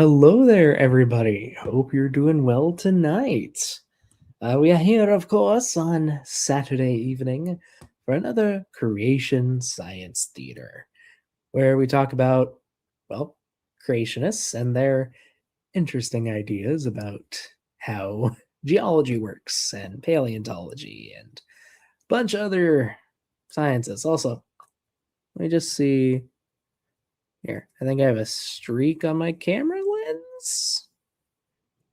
Hello there, everybody. Hope you're doing well tonight. We are here, of course, on Saturday evening for another Creation Science Theater, where we talk about, well, creationists and their interesting ideas about how geology works and paleontology and a bunch of other sciences. Also, let me just see here. I think I have a streak on my camera lens.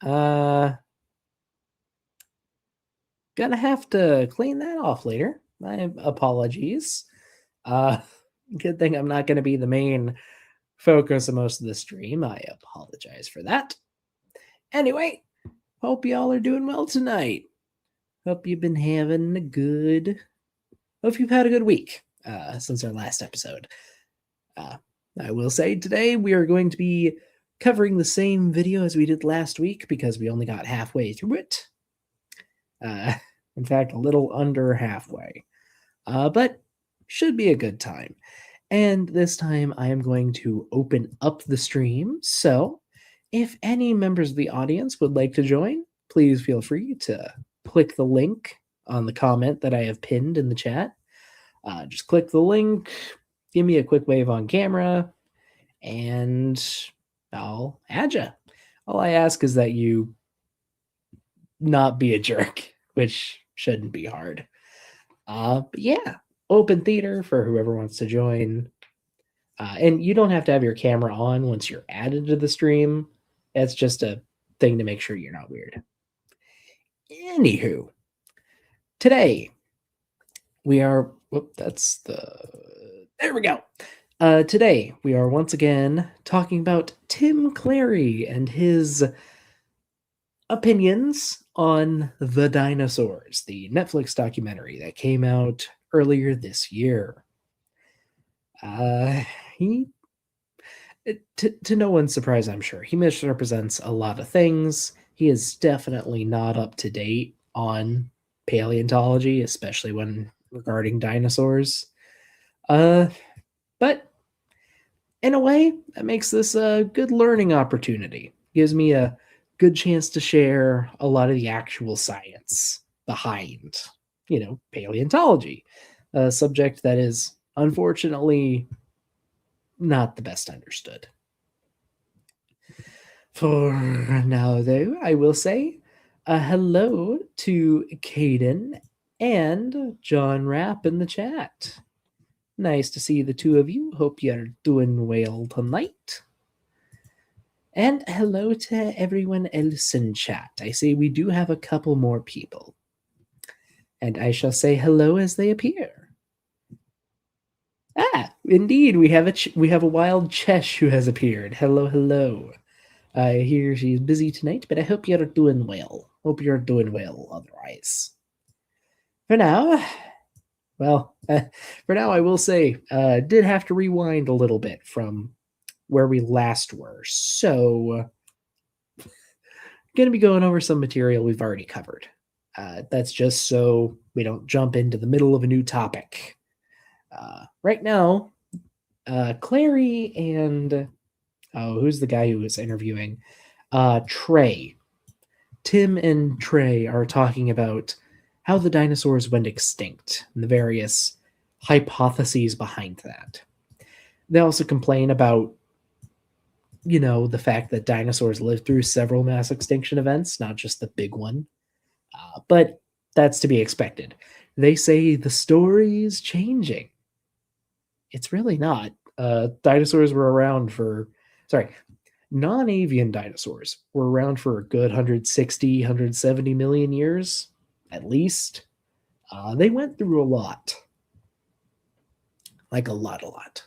Gonna have to clean that off later. My apologies. Uh, Good thing I'm not gonna be the main focus of most of the stream. I apologize for that. Anyway, hope y'all are doing well tonight. Hope you've been having a good. Hope you've had a good week since our last episode. I will say today we are going to be covering the same video as we did last week because we only got halfway through it. In fact, a little under halfway. But should be a good time. And this time I am going to open up the stream. So if any members of the audience would like to join, please feel free to click the link on the comment that I have pinned in the chat. Just click the link, give me a quick wave on camera, and I'll add you. All I ask is that you not be a jerk, which shouldn't be hard. But yeah, open theater for whoever wants to join. And you don't have to have your camera on once you're added to the stream. That's just a thing to make sure you're not weird. Anywho, today we are, there we go. Today we are once again talking about Tim Clary and his opinions on the dinosaurs, the Netflix documentary that came out earlier this year. To no one's surprise, I'm sure, he misrepresents a lot of things. He is definitely not up to date on paleontology, especially when regarding dinosaurs. But in a way, that makes this a good learning opportunity. Gives me a good chance to share a lot of the actual science behind, paleontology, a subject that is unfortunately not the best understood. For now, though, I will say hello to Caden and John Rapp in the chat. Nice to see the two of you. Hope you're doing well tonight. And hello to everyone else in chat. I see we do have a couple more people. And I shall say hello as they appear. Indeed, we have a wild Chesh who has appeared. Hello, hello. I hear she's busy tonight, but I hope you're doing well. Hope you're doing well otherwise. For now, I will say, did have to rewind a little bit from where we last were. So, going to be going over some material we've already covered. That's just so we don't jump into the middle of a new topic. Right now, Clary and who's the guy who was interviewing? Trey. Tim and Trey are talking about how the dinosaurs went extinct and the various hypotheses behind that. They also complain about, the fact that dinosaurs lived through several mass extinction events, not just the big one. But that's to be expected. They say the story's changing. It's really not. Dinosaurs were around non-avian dinosaurs were around for a good 160, 170 million years, at least. They went through a lot. Like a lot.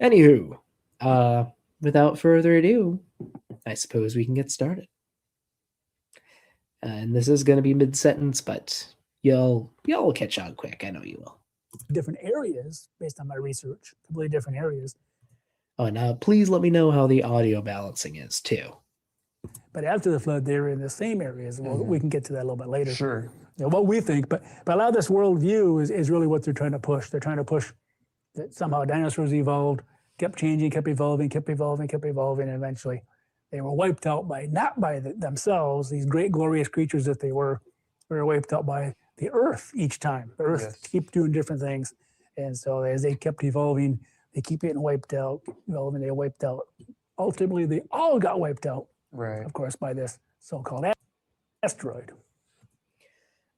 Anywho, without further ado, I suppose we can get started. And this is going to be mid-sentence, but y'all will catch on quick. I know you will. Different areas, based on my research, completely different areas. Oh, and please let me know how the audio balancing is, too. But after the flood, they were in the same areas. Well, we can get to that a little bit later. Sure. What we think, but a lot of this worldview is really what they're trying to push. They're trying to push that somehow dinosaurs evolved kept changing, kept evolving, and eventually they were wiped out by not by themselves, these great glorious creatures that they were wiped out by the Earth each time. The Earth keep doing different things, and so as they kept evolving, they keep getting wiped out, evolving, they wiped out. Ultimately, they all got wiped out, Right. of course, by this so-called asteroid.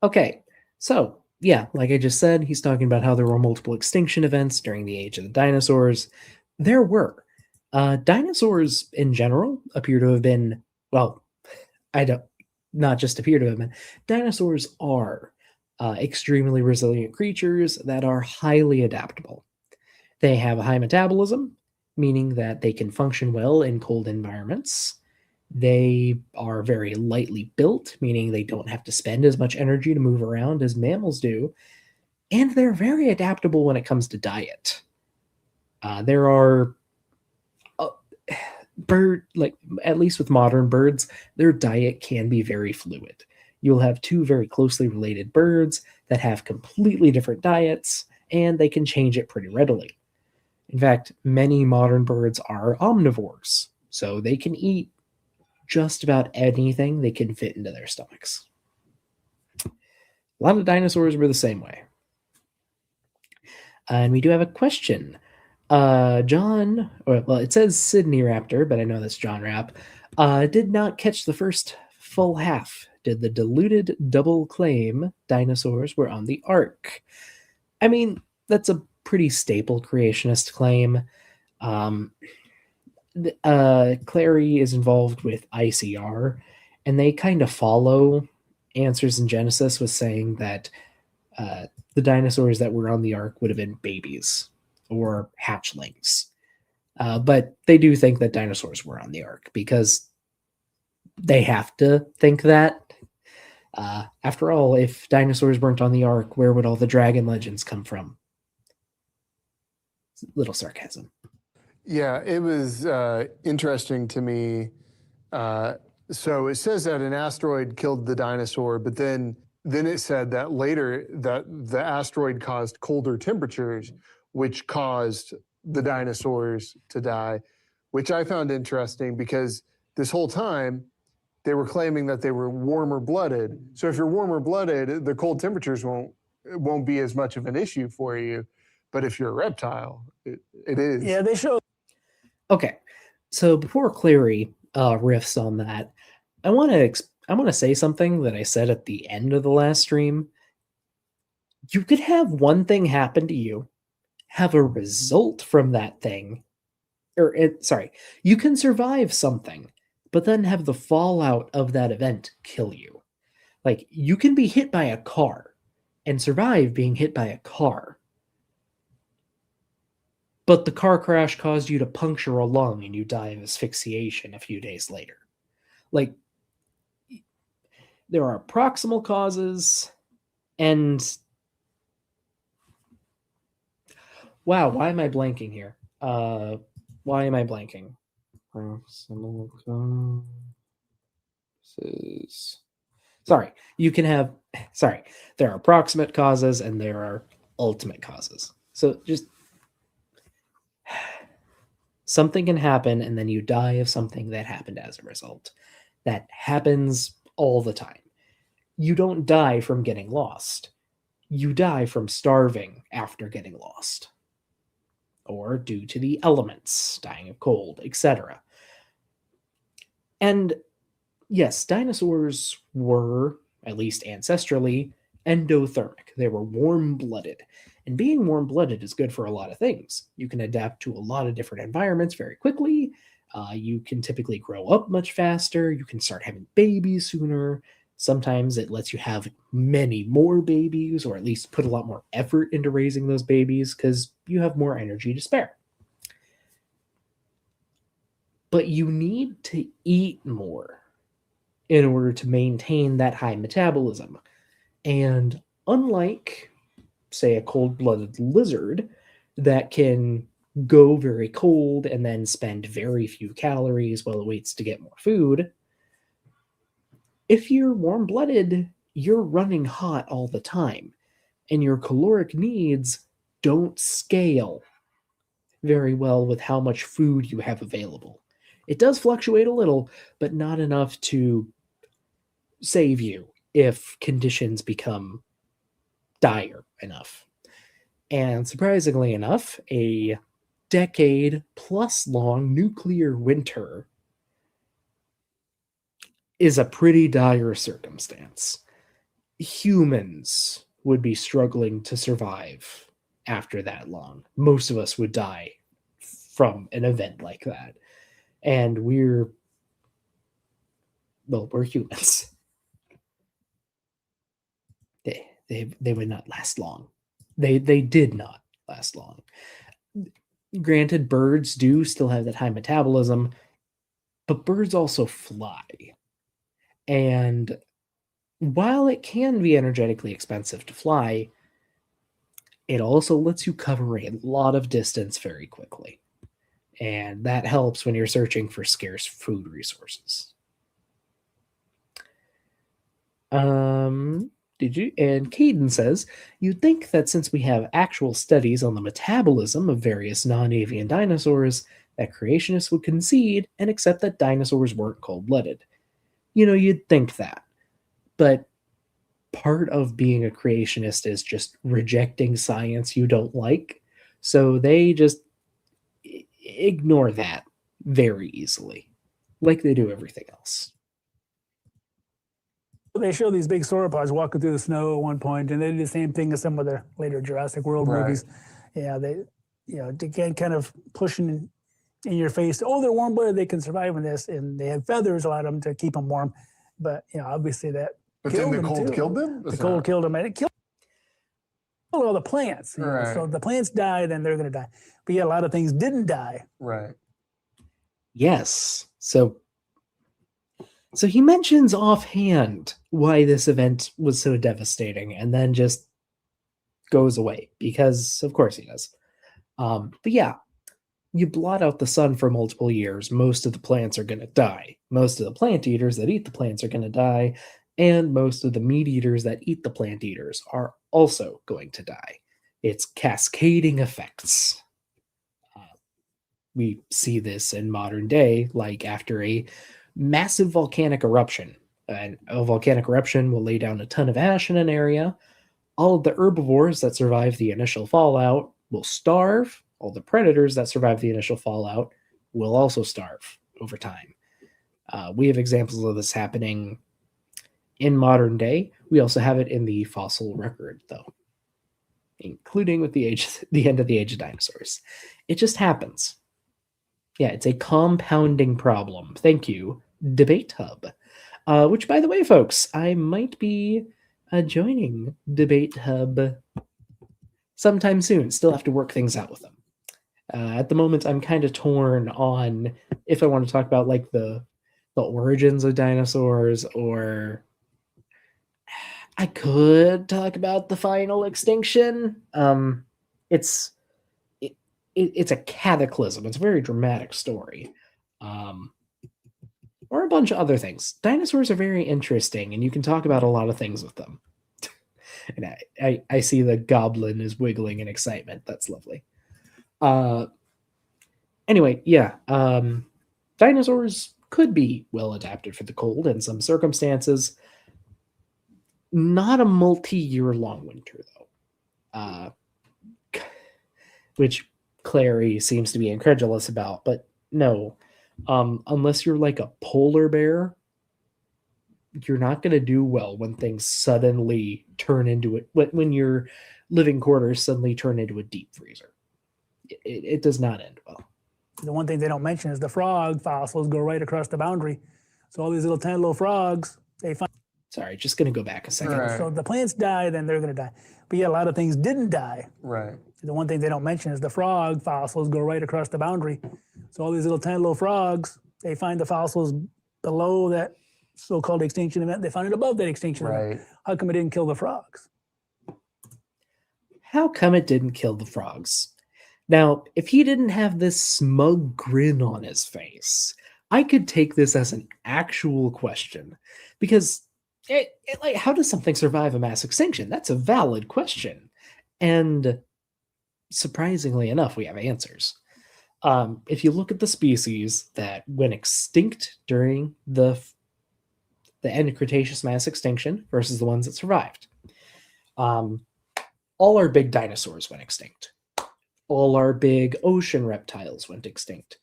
Okay, so yeah, like I just said, he's talking about how there were multiple extinction events during the age of the dinosaurs. There were. Dinosaurs in general appear to have been, well, not just appear to have been, dinosaurs are extremely resilient creatures that are highly adaptable. They have a high metabolism, meaning that they can function well in cold environments. They are very lightly built, meaning they don't have to spend as much energy to move around as mammals do. And they're very adaptable when it comes to diet. There are at least with modern birds, their diet can be very fluid. You'll have two very closely related birds that have completely different diets, and they can change it pretty readily. In fact, many modern birds are omnivores, so they can eat just about anything they can fit into their stomachs. A lot of dinosaurs were the same way. And we do have a question. John, well, it says Sydney Raptor, but I know that's John Rapp, did not catch the first full half. Did the diluted double claim dinosaurs were on the Ark? I mean, that's a pretty staple creationist claim. Clary is involved with ICR, and they kind of follow Answers in Genesis with saying that the dinosaurs that were on the Ark would have been babies or hatchlings. But they do think that dinosaurs were on the Ark because they have to think that. After all, if dinosaurs weren't on the Ark, where would all the dragon legends come from? Little sarcasm. Yeah, it was interesting to me. So it says that an asteroid killed the dinosaur, but then it said that later that the asteroid caused colder temperatures, which caused the dinosaurs to die, which I found interesting because this whole time they were claiming that they were warmer blooded. So if you're warmer blooded, the cold temperatures won't be as much of an issue for you. But if you're a reptile, it is. Yeah, they show. Okay, so before Clary riffs on that, I want to say something that I said at the end of the last stream. You could have one thing happen to you, have a result from that thing, you can survive something, but then have the fallout of that event kill you. Like, you can be hit by a car and survive being hit by a car, but the car crash caused you to puncture a lung and you die of asphyxiation a few days later. Like, there are proximal causes, and wow, why am I blanking here? Why am I blanking? Proximal causes. Sorry, there are proximate causes and there are ultimate causes. So just something can happen and then you die of something that happened as a result. That happens all the time. You don't die from getting lost. You die from starving after getting lost, or due to the elements, dying of cold, etc. And yes, dinosaurs were, at least ancestrally, endothermic. They were warm-blooded. And being warm-blooded is good for a lot of things. You can adapt to a lot of different environments very quickly. You can typically grow up much faster. You can start having babies sooner. Sometimes it lets you have many more babies, or at least put a lot more effort into raising those babies because you have more energy to spare. But you need to eat more in order to maintain that high metabolism. And unlike, say, a cold-blooded lizard that can go very cold and then spend very few calories while it waits to get more food, if you're warm-blooded, you're running hot all the time, and your caloric needs don't scale. very well with how much food you have available. It does fluctuate a little, but not enough to save you if conditions become dire enough. And surprisingly enough, a decade plus long nuclear winter is a pretty dire circumstance. Humans would be struggling to survive after that long. Most of us would die from an event like that. And we're humans. They would not last long. They did not last long. Granted, birds do still have that high metabolism, but birds also fly. And while it can be energetically expensive to fly, it also lets you cover a lot of distance very quickly. And that helps when you're searching for scarce food resources. And Caden says, you'd think that since we have actual studies on the metabolism of various non-avian dinosaurs, that creationists would concede and accept that dinosaurs weren't cold-blooded. You'd think that. But part of being a creationist is just rejecting science you don't like. So they just ignore that very easily, like they do everything else. They show these big sauropods walking through the snow at one point, and they did the same thing as some of the later Jurassic World movies. Yeah, they get kind of pushing in your face. Oh, they're warm-blooded; they can survive in this, and they have feathers, a lot of them, to keep them warm. But obviously that. But then the cold killed them. The cold killed them, and it killed all the plants. Right. So if the plants die, then they're going to die. But yeah, a lot of things didn't die. Right. Yes. So he mentions offhand why this event was so devastating, and then just goes away because, of course, he does. But yeah, you blot out the sun for multiple years, most of the plants are going to die. Most of the plant eaters that eat the plants are going to die, and most of the meat eaters that eat the plant eaters are also going to die. It's cascading effects. We see this in modern day, like after a massive volcanic eruption. And a volcanic eruption will lay down a ton of ash in an area. All of the herbivores that survive the initial fallout will starve. All the predators that survive the initial fallout will also starve over time. We have examples of this happening in modern day. We also have it in the fossil record, though, including with the end of the age of dinosaurs. It just happens. Yeah, it's a compounding problem. Thank you, Debate Hub. Which, by the way, folks, I might be joining Debate Hub sometime soon. Still have to work things out with them. At the moment, I'm kind of torn on if I want to talk about like the origins of dinosaurs, or I could talk about the final extinction. It's a cataclysm. It's a very dramatic story. Or a bunch of other things. Dinosaurs are very interesting, and you can talk about a lot of things with them. And I see the goblin is wiggling in excitement. That's lovely. Anyway, yeah. Dinosaurs could be well adapted for the cold in some circumstances. Not a multi-year long winter, though. Which Clary seems to be incredulous about, but no. Unless you're like a polar bear, you're not going to do well when things suddenly turn into it. When your living quarters suddenly turn into a deep freezer, it does not end well. The one thing they don't mention is the frog fossils go right across the boundary. So all these little tiny little frogs, they find. Sorry, just going to go back a second. Right. So if the plants die, then they're going to die. But yeah, a lot of things didn't die. Right. The one thing they don't mention is the frog fossils go right across the boundary. So all these little tiny little frogs, they find the fossils below that so-called extinction event. They find it above that extinction event. How come it didn't kill the frogs? How come it didn't kill the frogs? Now, if he didn't have this smug grin on his face, I could take this as an actual question. Because, like, how does something survive a mass extinction? That's a valid question. And surprisingly enough, we have answers. If you look at the species that went extinct during the end of Cretaceous mass extinction versus the ones that survived, all our big dinosaurs went extinct. All our big ocean reptiles went extinct.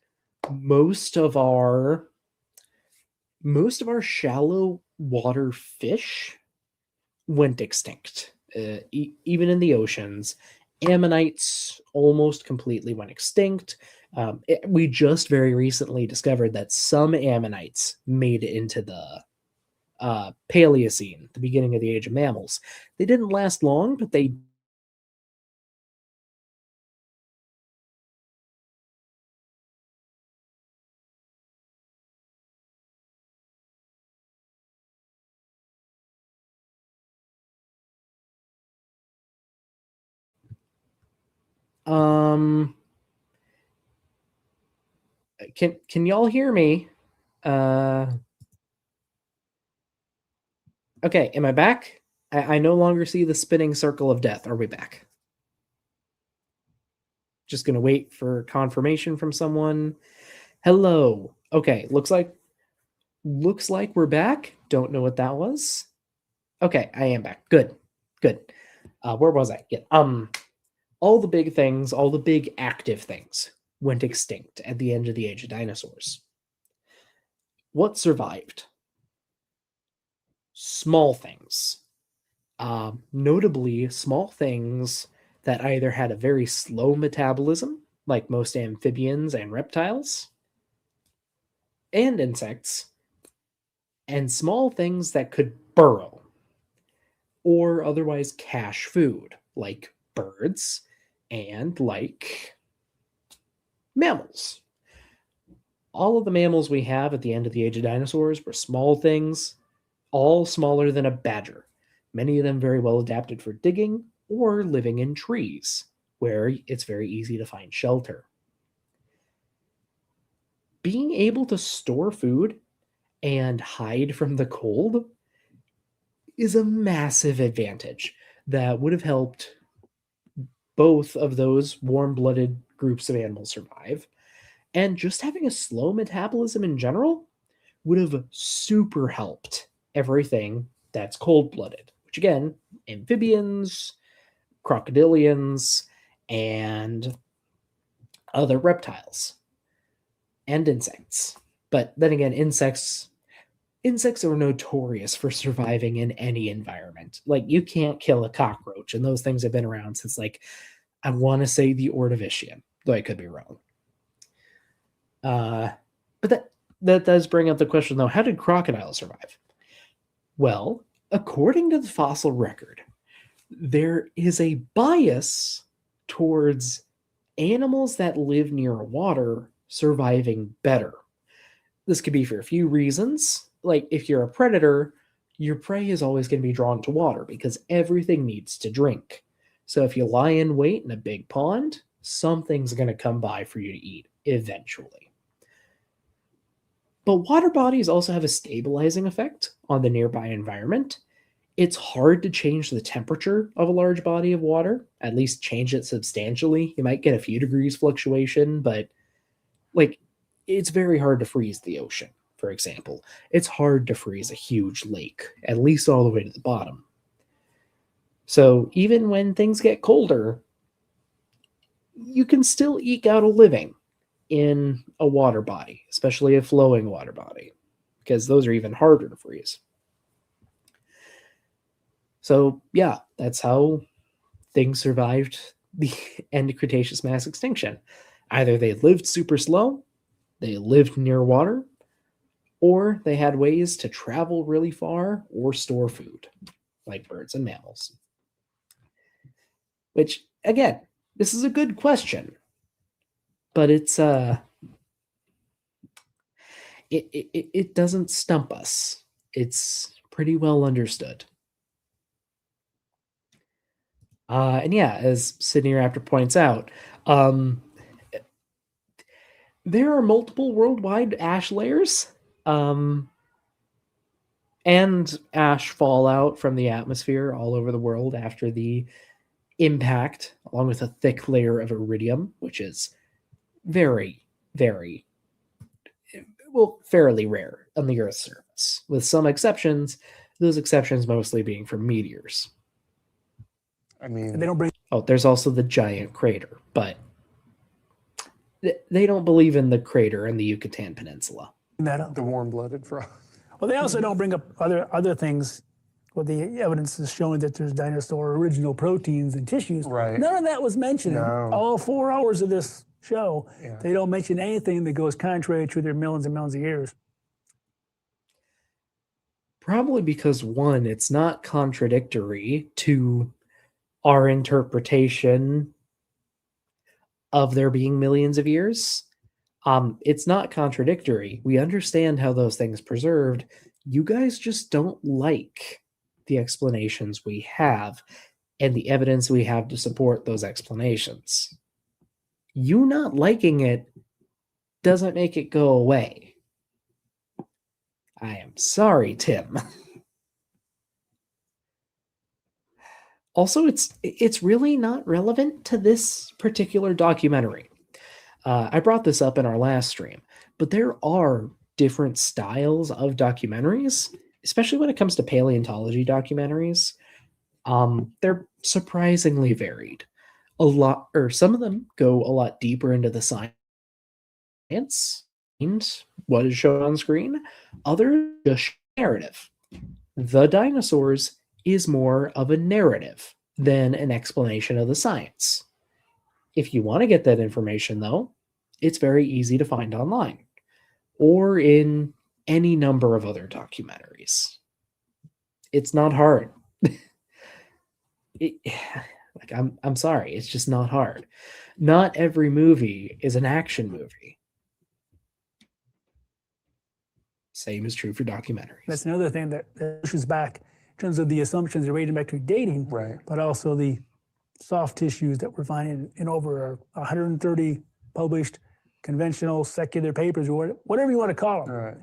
Most of our shallow water fish went extinct. Even in the oceans, ammonites almost completely went extinct. We just very recently discovered that some ammonites made it into the Paleocene, the beginning of the age of mammals. They didn't last long, but they can y'all hear me? Okay, am I back? I no longer see the spinning circle of death. Are we back? Just gonna wait for confirmation from someone. Hello. Okay, looks like we're back. Don't know what that was. Okay, I am back. Good. Where was I? Yeah. All the big things, all the big active things went extinct at the end of the age of dinosaurs. What survived? Small things. Notably, small things that either had a very slow metabolism, like most amphibians and reptiles, and insects, and small things that could burrow or otherwise cache food, like birds and like mammals. All of the mammals we have at the end of the age of dinosaurs were small things, all smaller than a badger, many of them very well adapted for digging or living in trees, where it's very easy to find shelter. Being able to store food and hide from the cold is a massive advantage that would have helped both of those warm-blooded groups of animals survive. And just having a slow metabolism in general would have super helped everything that's cold-blooded, which again, amphibians, crocodilians, and other reptiles and insects. But then again, insects are notorious for surviving in any environment. Like, you can't kill a cockroach, and those things have been around since, like, I want to say the Ordovician, though I could be wrong. But that does bring up the question, though: how did crocodiles survive? Well, according to the fossil record, there is a bias towards animals that live near water surviving better. This could be for a few reasons. Like, if you're a predator, your prey is always going to be drawn to water because everything needs to drink. So if you lie in wait in a big pond, something's going to come by for you to eat eventually. But water bodies also have a stabilizing effect on the nearby environment. It's hard to change the temperature of a large body of water, at least change it substantially. You might get a few degrees fluctuation, but like, it's very hard to freeze the ocean, for example. It's hard to freeze a huge lake, at least all the way to the bottom. So even when things get colder, you can still eke out a living in a water body, especially a flowing water body, because those are even harder to freeze. So yeah, that's how things survived the end of Cretaceous mass extinction. Either they lived super slow, they lived near water, or they had ways to travel really far or store food, like birds and mammals. Which, again, this is a good question, but it doesn't stump us. It's pretty well understood. And yeah, as Sydney Raptor points out, there are multiple worldwide ash layers, and ash fallout from the atmosphere all over the world after the impact, along with a thick layer of iridium, which is very, very, well, fairly rare on the Earth's surface, with some exceptions, those exceptions mostly being from meteors. I mean, And they don't bring Oh, there's also the giant crater, but they don't believe in the crater in the Yucatan Peninsula. that up. the warm-blooded frog. Well, they also don't bring up other things. Well, the evidence is showing that there's dinosaur original proteins and tissues. Right. None of that was mentioned in No. all 4 hours of this show. Yeah. They don't mention anything that goes contrary to their millions and millions of years. Probably because, one, it's not contradictory to our interpretation of there being millions of years. It's not contradictory. We understand how those things preserved. You guys just don't like the explanations we have and the evidence we have to support those explanations. You not liking it doesn't make it go away. I am sorry, Tim. Also, it's really not relevant to this particular documentary. I brought this up in our last stream, but there are different styles of documentaries, especially when it comes to paleontology documentaries. They're surprisingly varied. Some of them go a lot deeper into the science and what is shown on screen. Others just narrative. The dinosaurs is more of a narrative than an explanation of the science. If you want to get that information, though, it's very easy to find online or in any number of other documentaries. It's not hard. I'm sorry, it's just not hard. Not every movie is an action movie. Same is true for documentaries. That's another thing that pushes back in terms of the assumptions of radiometric dating, Right. but also the soft tissues that we're finding in over 130 published conventional secular papers, or whatever you want to call them. All right.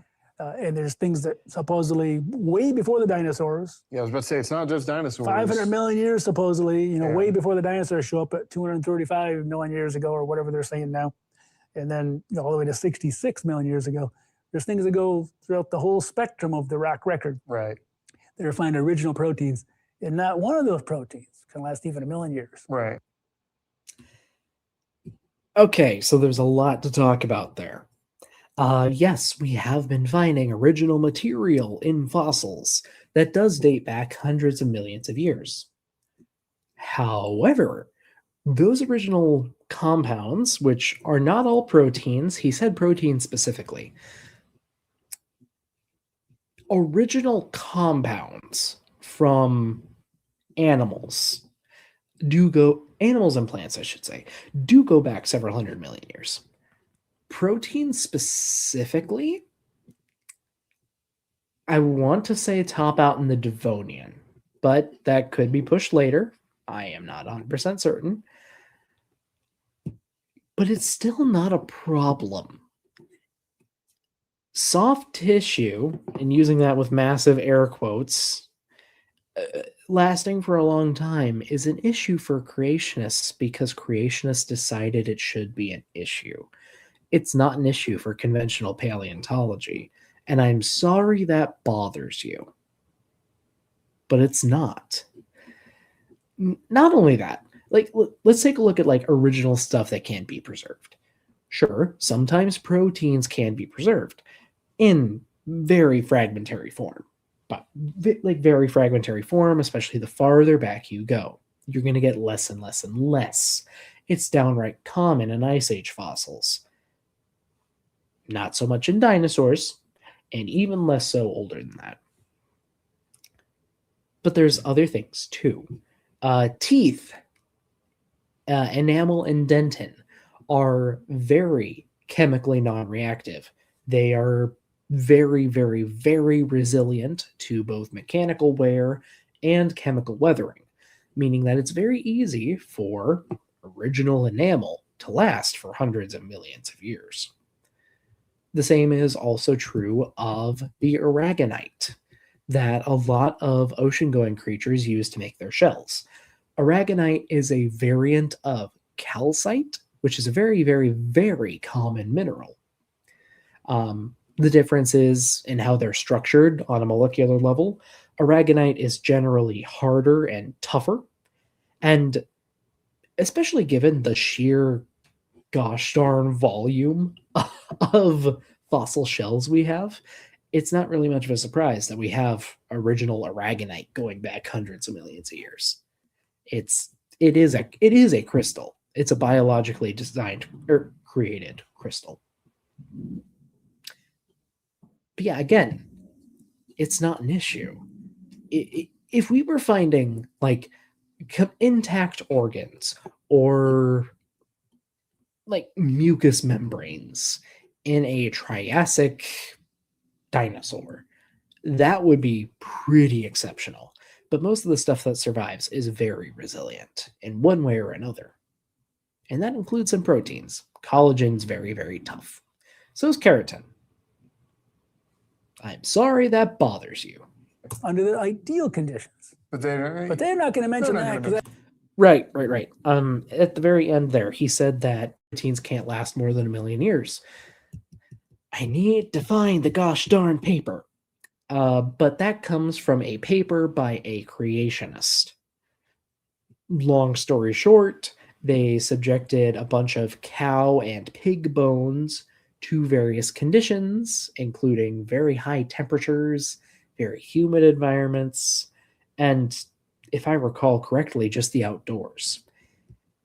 And there's things that supposedly way before the dinosaurs, Yeah, I was about to say, it's not just dinosaurs. 500 million years supposedly, Yeah. way before the dinosaurs show up at 235 million years ago, or whatever they're saying now. And then all the way to 66 million years ago. There's things that go throughout the whole spectrum of the rock record. Right. That are finding original proteins, and not one of those proteins can last even 1 million years. Right. Okay, so there's a lot to talk about there. Yes, we have been finding original material in fossils that does date back hundreds of millions of years. However, those original compounds, which are not all proteins, he said proteins specifically, original compounds from animals animals and plants, I should say, do go back several hundred million years. Proteins specifically, I want to say top out in the Devonian, but that could be pushed later. I am not 100% certain. But it's still not a problem. Soft tissue, and using that with massive air quotes, lasting for a long time is an issue for creationists because creationists decided it should be an issue. It's not an issue for conventional paleontology, and I'm sorry that bothers you. But it's not. Not only that, let's take a look at original stuff that can't be preserved. Sure, sometimes proteins can be preserved in very fragmentary form. But very fragmentary form, especially the farther back you go, you're going to get less and less and less. It's downright common in Ice Age fossils. Not so much in dinosaurs, and even less so older than that. But there's other things too. Teeth, enamel, and dentin are very chemically non-reactive. They are very, very, very resilient to both mechanical wear and chemical weathering, meaning that it's very easy for original enamel to last for hundreds of millions of years. The same is also true of the aragonite that a lot of ocean-going creatures use to make their shells. Aragonite is a variant of calcite which is a very, very, very common mineral. The difference is in how they're structured on a molecular level. Aragonite is generally harder and tougher, and especially given the sheer gosh darn volume of fossil shells we have, it's not really much of a surprise that we have original aragonite going back hundreds of millions of years. It is a crystal. It's a biologically designed or created crystal. But yeah, again, it's not an issue. If we were finding like intact organs or like mucous membranes in a Triassic dinosaur, that would be pretty exceptional. But most of the stuff that survives is very resilient in one way or another. And that includes some proteins. Collagen's very, very tough. So is keratin. I'm sorry that bothers you. Under the ideal conditions. But they're not going to mention that. Right. At the very end there, he said that proteins can't last more than 1 million years. I need to find the gosh darn paper. But that comes from a paper by a creationist. Long story short, they subjected a bunch of cow and pig bones to various conditions, including very high temperatures, very humid environments, and if I recall correctly, just the outdoors.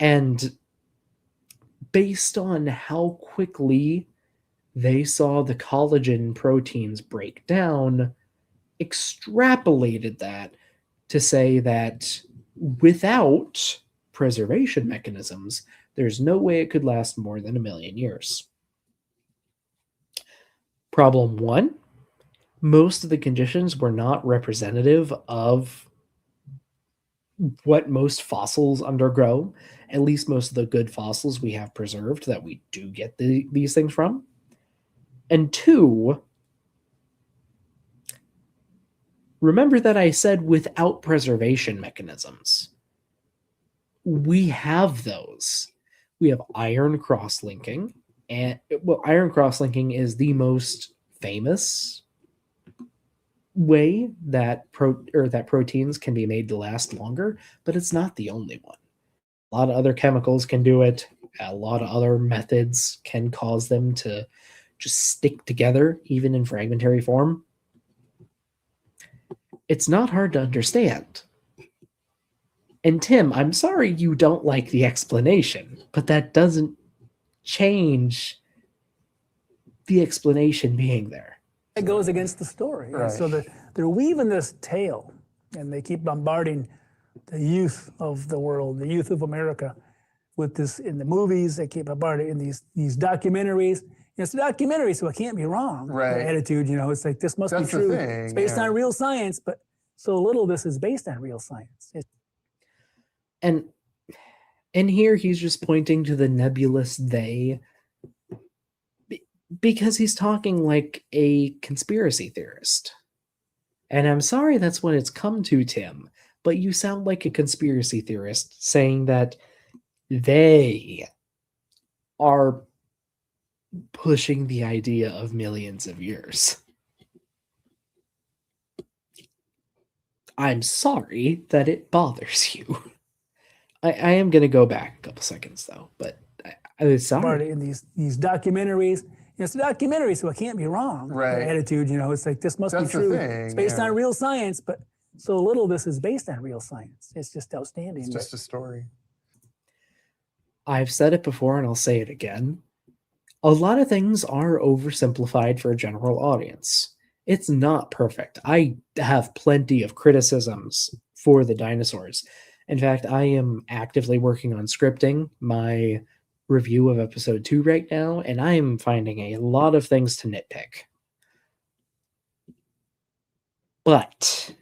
And based on how quickly they saw the collagen proteins break down, extrapolated that to say that without preservation mechanisms, there's no way it could last more than 1 million years. Problem 1, most of the conditions were not representative of what most fossils undergo, at least most of the good fossils we have preserved that we do get these things from. And 2, remember that I said without preservation mechanisms. We have those. We have iron cross-linking, and iron cross-linking is the most famous way that proteins can be made to last longer, but it's not the only one. A lot of other chemicals can do it. A lot of other methods can cause them to just stick together, even in fragmentary form. It's not hard to understand. And Tim, I'm sorry you don't like the explanation, but that doesn't change the explanation being there. It goes against the story. Right. So they're weaving this tale, and they keep bombarding the youth of the world, the youth of America, with this in the movies. They keep bombarding in these documentaries. It's a documentary, so it can't be wrong. Right. The attitude, it's like this must be true. It's based on real science, but so little of this is based on real science. And here he's just pointing to the nebulous they, because he's talking like a conspiracy theorist. And I'm sorry that's what it's come to, Tim, but you sound like a conspiracy theorist saying that they are pushing the idea of millions of years. I'm sorry that it bothers you. I am going to go back a couple seconds, though, but I'm sorry. In these documentaries, it's a documentary, so it can't be wrong. Right. The attitude, it's like this must be true. It's based on real science, but so little of this is based on real science. It's just outstanding. It's just a story. I've said it before and I'll say it again. A lot of things are oversimplified for a general audience. It's not perfect. I have plenty of criticisms for the dinosaurs. In fact, I am actively working on scripting my review of episode 2 right now, and I am finding a lot of things to nitpick. But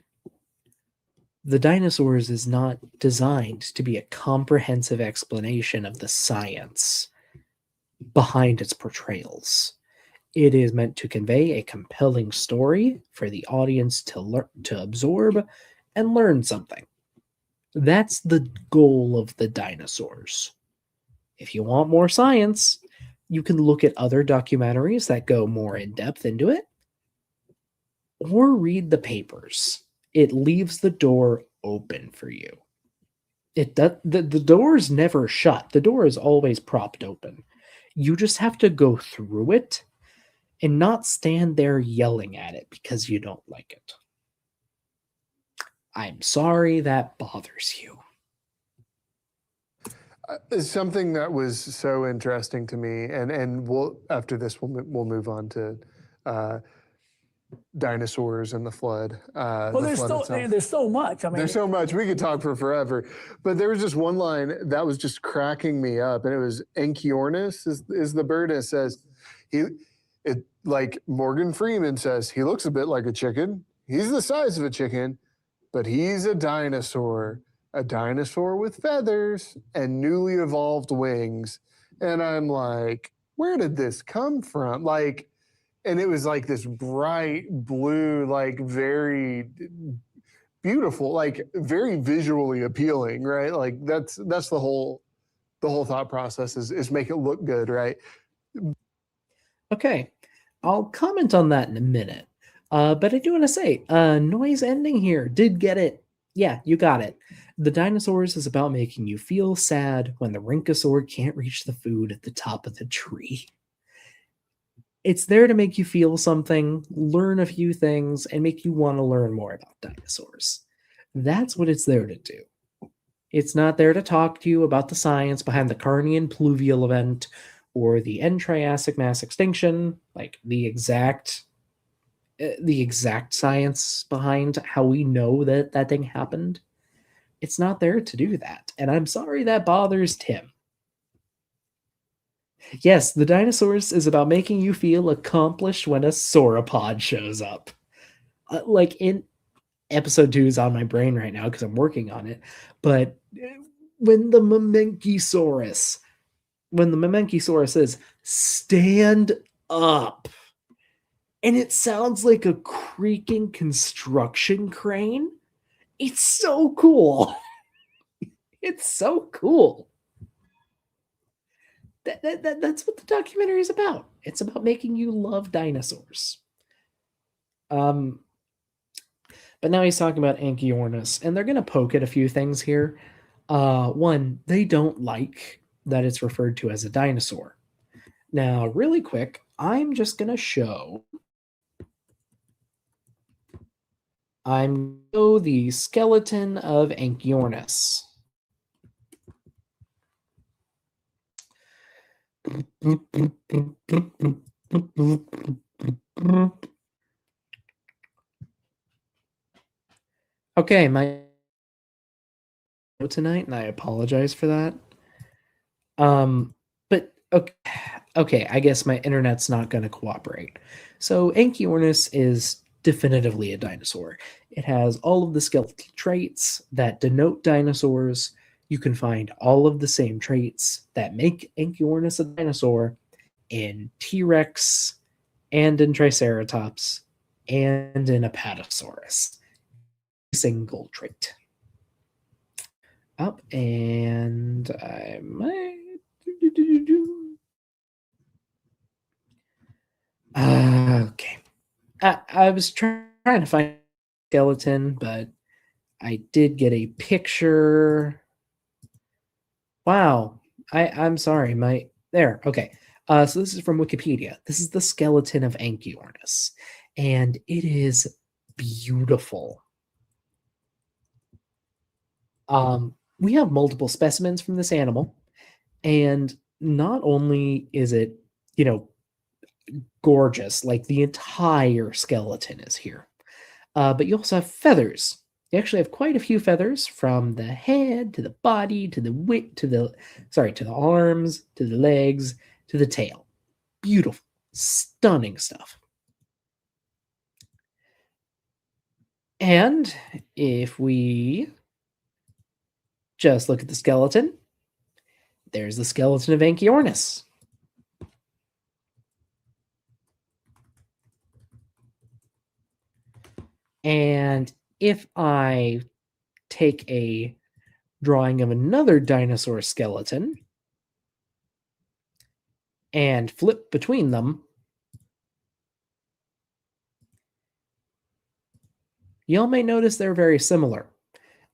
the dinosaurs is not designed to be a comprehensive explanation of the science behind its portrayals. It is meant to convey a compelling story for the audience to absorb and learn something. That's the goal of the dinosaurs. If you want more science, you can look at other documentaries that go more in depth into it, or read the papers. It leaves the door open for you. The door is never shut. The door is always propped open. You just have to go through it and not stand there yelling at it because you don't like it. I'm sorry that bothers you. Something that was so interesting to me, and we'll after this we'll move on to dinosaurs and the flood. Well, there's so much. I mean, there's so much. We could talk for forever. But there was just one line that was just cracking me up, and it was Enchiornis is the bird, and it says like Morgan Freeman says, he looks a bit like a chicken. He's the size of a chicken, but he's a dinosaur with feathers and newly evolved wings. And I'm like, where did this come from? Like, and it was like this bright blue, like very beautiful, like very visually appealing, right? Like that's the whole thought process is make it look good, right? Okay, I'll comment on that in a minute. But I do want to say, noise ending here. Did get it. Yeah, you got it. The Dinosaurs is about making you feel sad when the Rhynchosaur can't reach the food at the top of the tree. It's there to make you feel something, learn a few things, and make you want to learn more about dinosaurs. That's what it's there to do. It's not there to talk to you about the science behind the Carnian pluvial event or the end Triassic mass extinction, like the exact science behind how we know that that thing happened. It's not there to do that. And I'm sorry that bothers Tim. Yes, the Dinosaurs is about making you feel accomplished when a sauropod shows up. Like in episode 2 is on my brain right now because I'm working on it. But when the Mamenchisaurus says, stand up, and it sounds like a creaking construction crane, it's so cool. It's so cool. That's what the documentary is about. It's about making you love dinosaurs. But now he's talking about Enchiornis, and they're going to poke at a few things here. One, they don't like that it's referred to as a dinosaur. Now, really quick, I'm just going to show the skeleton of Enchiornis. Okay, my tonight, and I apologize for that. But okay, I guess my internet's not going to cooperate. So Enchiornis is definitively a dinosaur. It has all of the skeletal traits that denote dinosaurs. You can find all of the same traits that make Enchiornis a dinosaur in T-Rex and in Triceratops and in Apatosaurus. Single trait. Up, and I might... Okay. I was trying to find a skeleton, but I did get a picture. Wow. I'm sorry. There. Okay. So this is from Wikipedia. This is the skeleton of Enchiornis, and it is beautiful. We have multiple specimens from this animal, and not only is it, gorgeous, like the entire skeleton is here, but you also have feathers. You actually have quite a few feathers from the head to the body to the arms to the legs to the tail. Beautiful, stunning stuff. And if we just look at the skeleton, there's the skeleton of Enchiornis. And if I take a drawing of another dinosaur skeleton, and flip between them, y'all may notice they're very similar.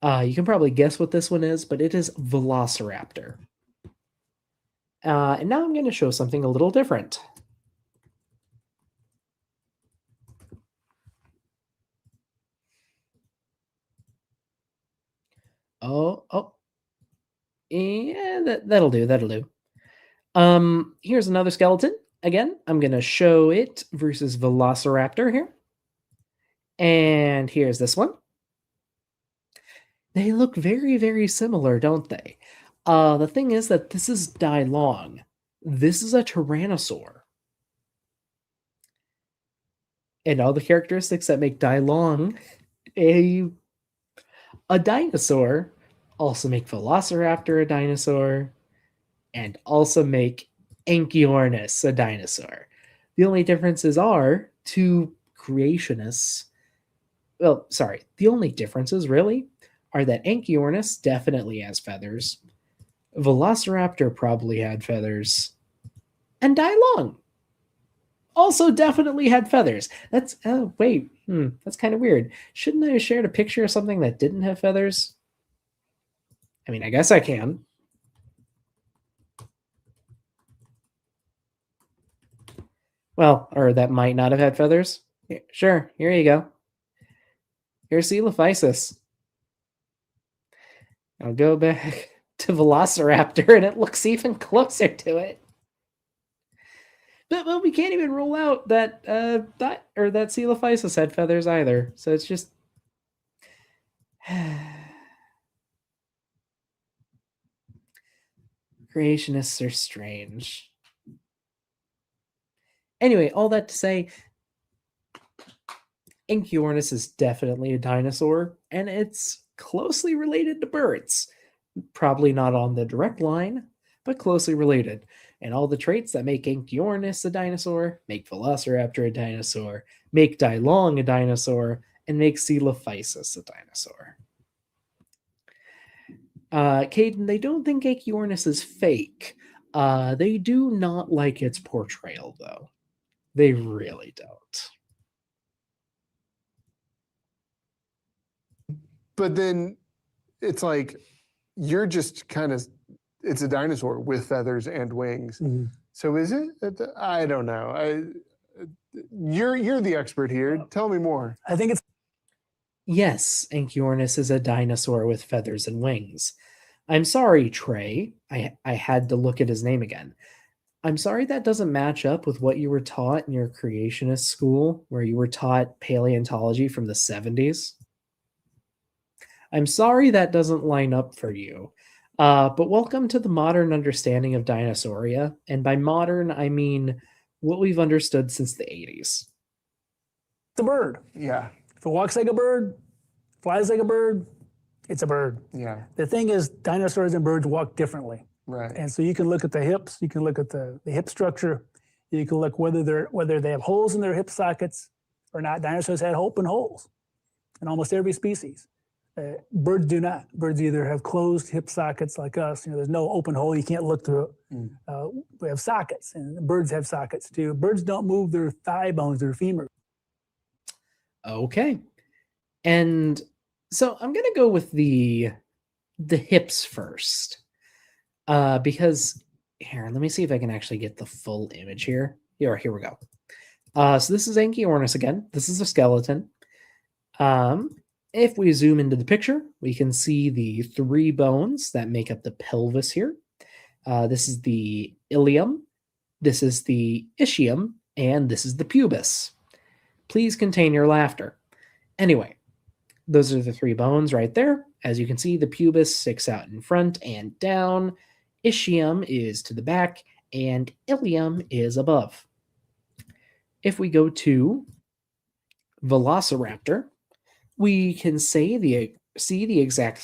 You can probably guess what this one is, but it is Velociraptor. And now I'm going to show something a little different. Oh. Yeah, that'll do. Here's another skeleton. Again, I'm going to show it versus Velociraptor here. And here's this one. They look very, very similar, don't they? The thing is that this is Dilong. This is a Tyrannosaur. And all the characteristics that make Dilong a dinosaur also make Velociraptor a dinosaur and also make Anchiornis a dinosaur. The only differences are two creationists. Well, sorry, the only differences really are that Anchiornis definitely has feathers, Velociraptor probably had feathers, and Dilong also definitely had feathers. That's that's kind of weird. Shouldn't I have shared a picture of something that didn't have feathers? I mean, I guess I can. Well, or that might not have had feathers. Sure, here you go. Here's Coelophysis. I'll go back to Velociraptor and it looks even closer to it. But well, we can't even rule out that that Coelophysis had feathers either. So it's just creationists are strange. Anyway, all that to say, Anchiornis is definitely a dinosaur, and it's closely related to birds. Probably not on the direct line, but closely related. And all the traits that make Anchiornis a dinosaur, make Velociraptor a dinosaur, make Dilong a dinosaur, and make Coelophysis a dinosaur. Caden, they don't think Anchiornis is fake. They do not like its portrayal, though. They really don't. But then it's like you're just kind of, it's a dinosaur with feathers and wings. Mhm. So is it? I don't know. You're the expert here. Tell me more. I think it's Yes, Anchiornis is a dinosaur with feathers and wings. I'm sorry, Trey. I had to look at his name again. I'm sorry that doesn't match up with what you were taught in your creationist school, where you were taught paleontology from the 70s. I'm sorry that doesn't line up for you. But welcome to the modern understanding of Dinosauria. And by modern, I mean what we've understood since the 80s. a bird. Yeah. If it walks like a bird, flies like a bird, it's a bird. Yeah. The thing is, dinosaurs and birds walk differently. Right. And so you can look at the hips, you can look at the hip structure, you can look whether they have holes in their hip sockets or not. Dinosaurs had open holes in almost every species. Birds do not. Birds either have closed hip sockets like us. There's no open hole, you can't look through it. We have sockets, and birds have sockets too. Birds don't move their thigh bones, their femur. Okay. And so I'm going to go with the hips first. Because here, let me see if I can actually get the full image here. Here we go. So this is Anchiornis again. This is a skeleton. If we zoom into the picture, we can see the three bones that make up the pelvis here. This is the ilium, this is the ischium, and this is the pubis. Please contain your laughter. Anyway, those are the three bones right there. As you can see, the pubis sticks out in front and down. Ischium is to the back, and ilium is above. If we go to Velociraptor, we can see the exact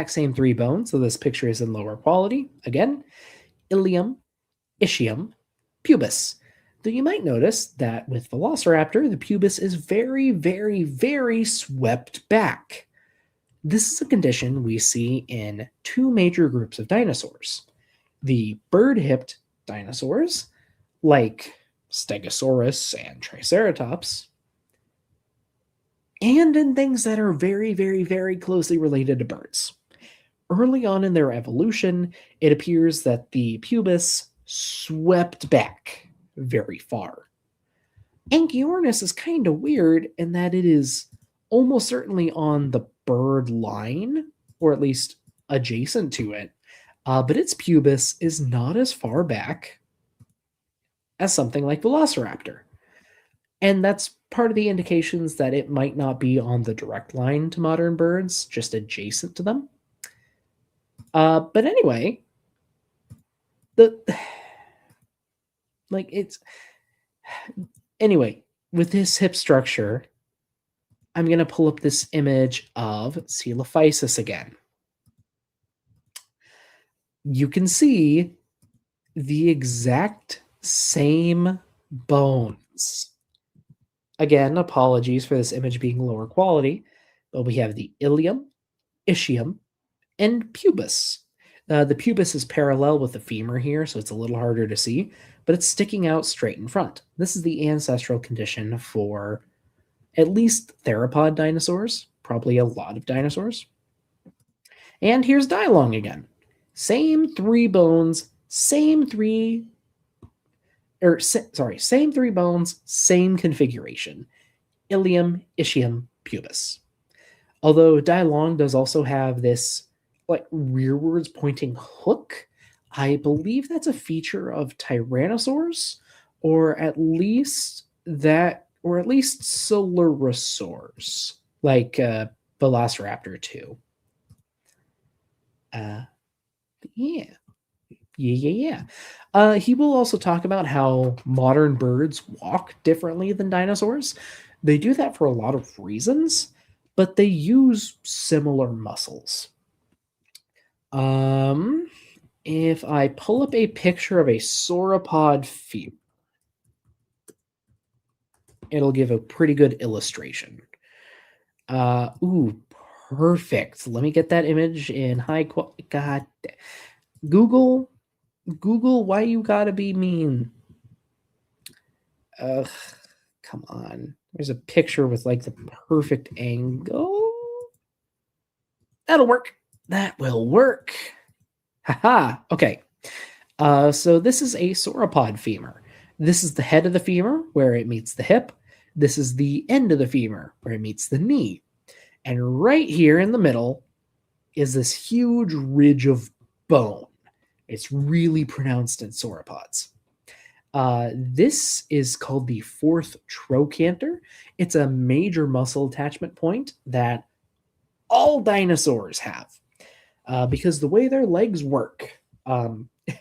same three bones. So this picture is in lower quality. Again, ilium, ischium, pubis. Though you might notice that with Velociraptor, the pubis is very, very, very swept back. This is a condition we see in two major groups of dinosaurs. the bird-hipped dinosaurs, like Stegosaurus and Triceratops, and in things that are very, very, very closely related to birds. Early on in their evolution, it appears that the pubis swept back very far. Anchiornis is kind of weird in that it is almost certainly on the bird line, or at least adjacent to it, but its pubis is not as far back as something like Velociraptor. And that's part of the indications that it might not be on the direct line to modern birds, just adjacent to them. But anyway, anyway, with this hip structure, I'm going to pull up this image of Coelophysis again. You can see the exact same bones. Again, apologies for this image being lower quality, but we have the ilium, ischium, and pubis. The pubis is parallel with the femur here, so it's a little harder to see, but it's sticking out straight in front. This is the ancestral condition for at least theropod dinosaurs, probably a lot of dinosaurs. And here's Dilong again. Same three bones, same three bones, same configuration. Ilium, ischium, pubis. Although Dilong does also have this like rearwards pointing hook, I believe that's a feature of tyrannosaurs, or at least Silurisaurs, like Velociraptor 2. Yeah. He will also talk about how modern birds walk differently than dinosaurs. They do that for a lot of reasons, but they use similar muscles. If I pull up a picture of a sauropod femur, it'll give a pretty good illustration. Ooh, perfect. Let me get that image in high quality. God, Google, why you gotta be mean? Come on. There's a picture with like the perfect angle. That'll work. That will work. Haha. Okay. So this is a sauropod femur. This is the head of the femur where it meets the hip. This is the end of the femur where it meets the knee. And right here in the middle is this huge ridge of bone. It's really pronounced in sauropods. This is called the fourth trochanter. It's a major muscle attachment point that all dinosaurs have. Because the way their legs work, if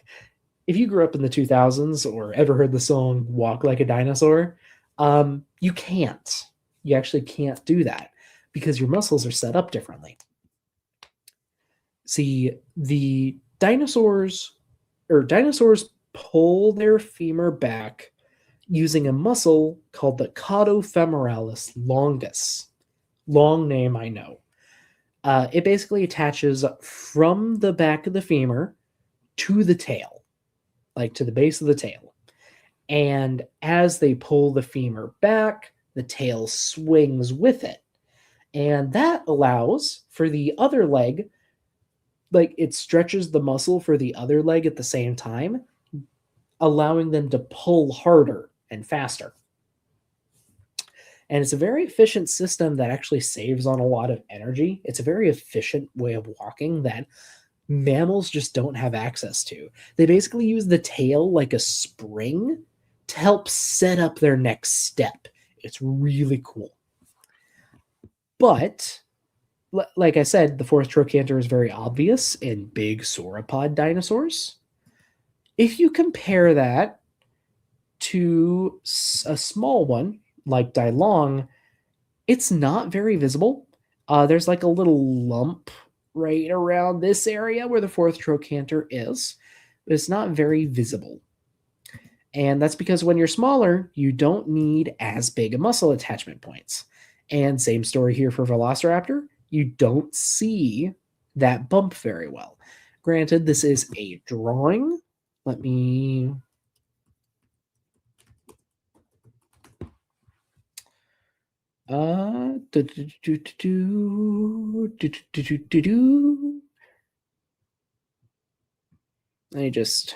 you grew up in the 2000s or ever heard the song Walk Like a Dinosaur, you can't. You actually can't do that because your muscles are set up differently. See, the dinosaurs pull their femur back using a muscle called the caudofemoralis longus. Long name, I know. It basically attaches from the back of the femur to the tail, like to the base of the tail. And as they pull the femur back, the tail swings with it. And that allows for the other leg, like it stretches the muscle for the other leg at the same time, allowing them to pull harder and faster. And it's a very efficient system that actually saves on a lot of energy. It's a very efficient way of walking that mammals just don't have access to. They basically use the tail like a spring to help set up their next step. It's really cool. But, like I said, the fourth trochanter is very obvious in big sauropod dinosaurs. If you compare that to a small one, like Dilong, it's not very visible. There's like a little lump right around this area where the fourth trochanter is, but it's not very visible. And that's because when you're smaller, you don't need as big a muscle attachment points. And same story here for Velociraptor, you don't see that bump very well. Granted, this is a drawing. Let me... Let me just...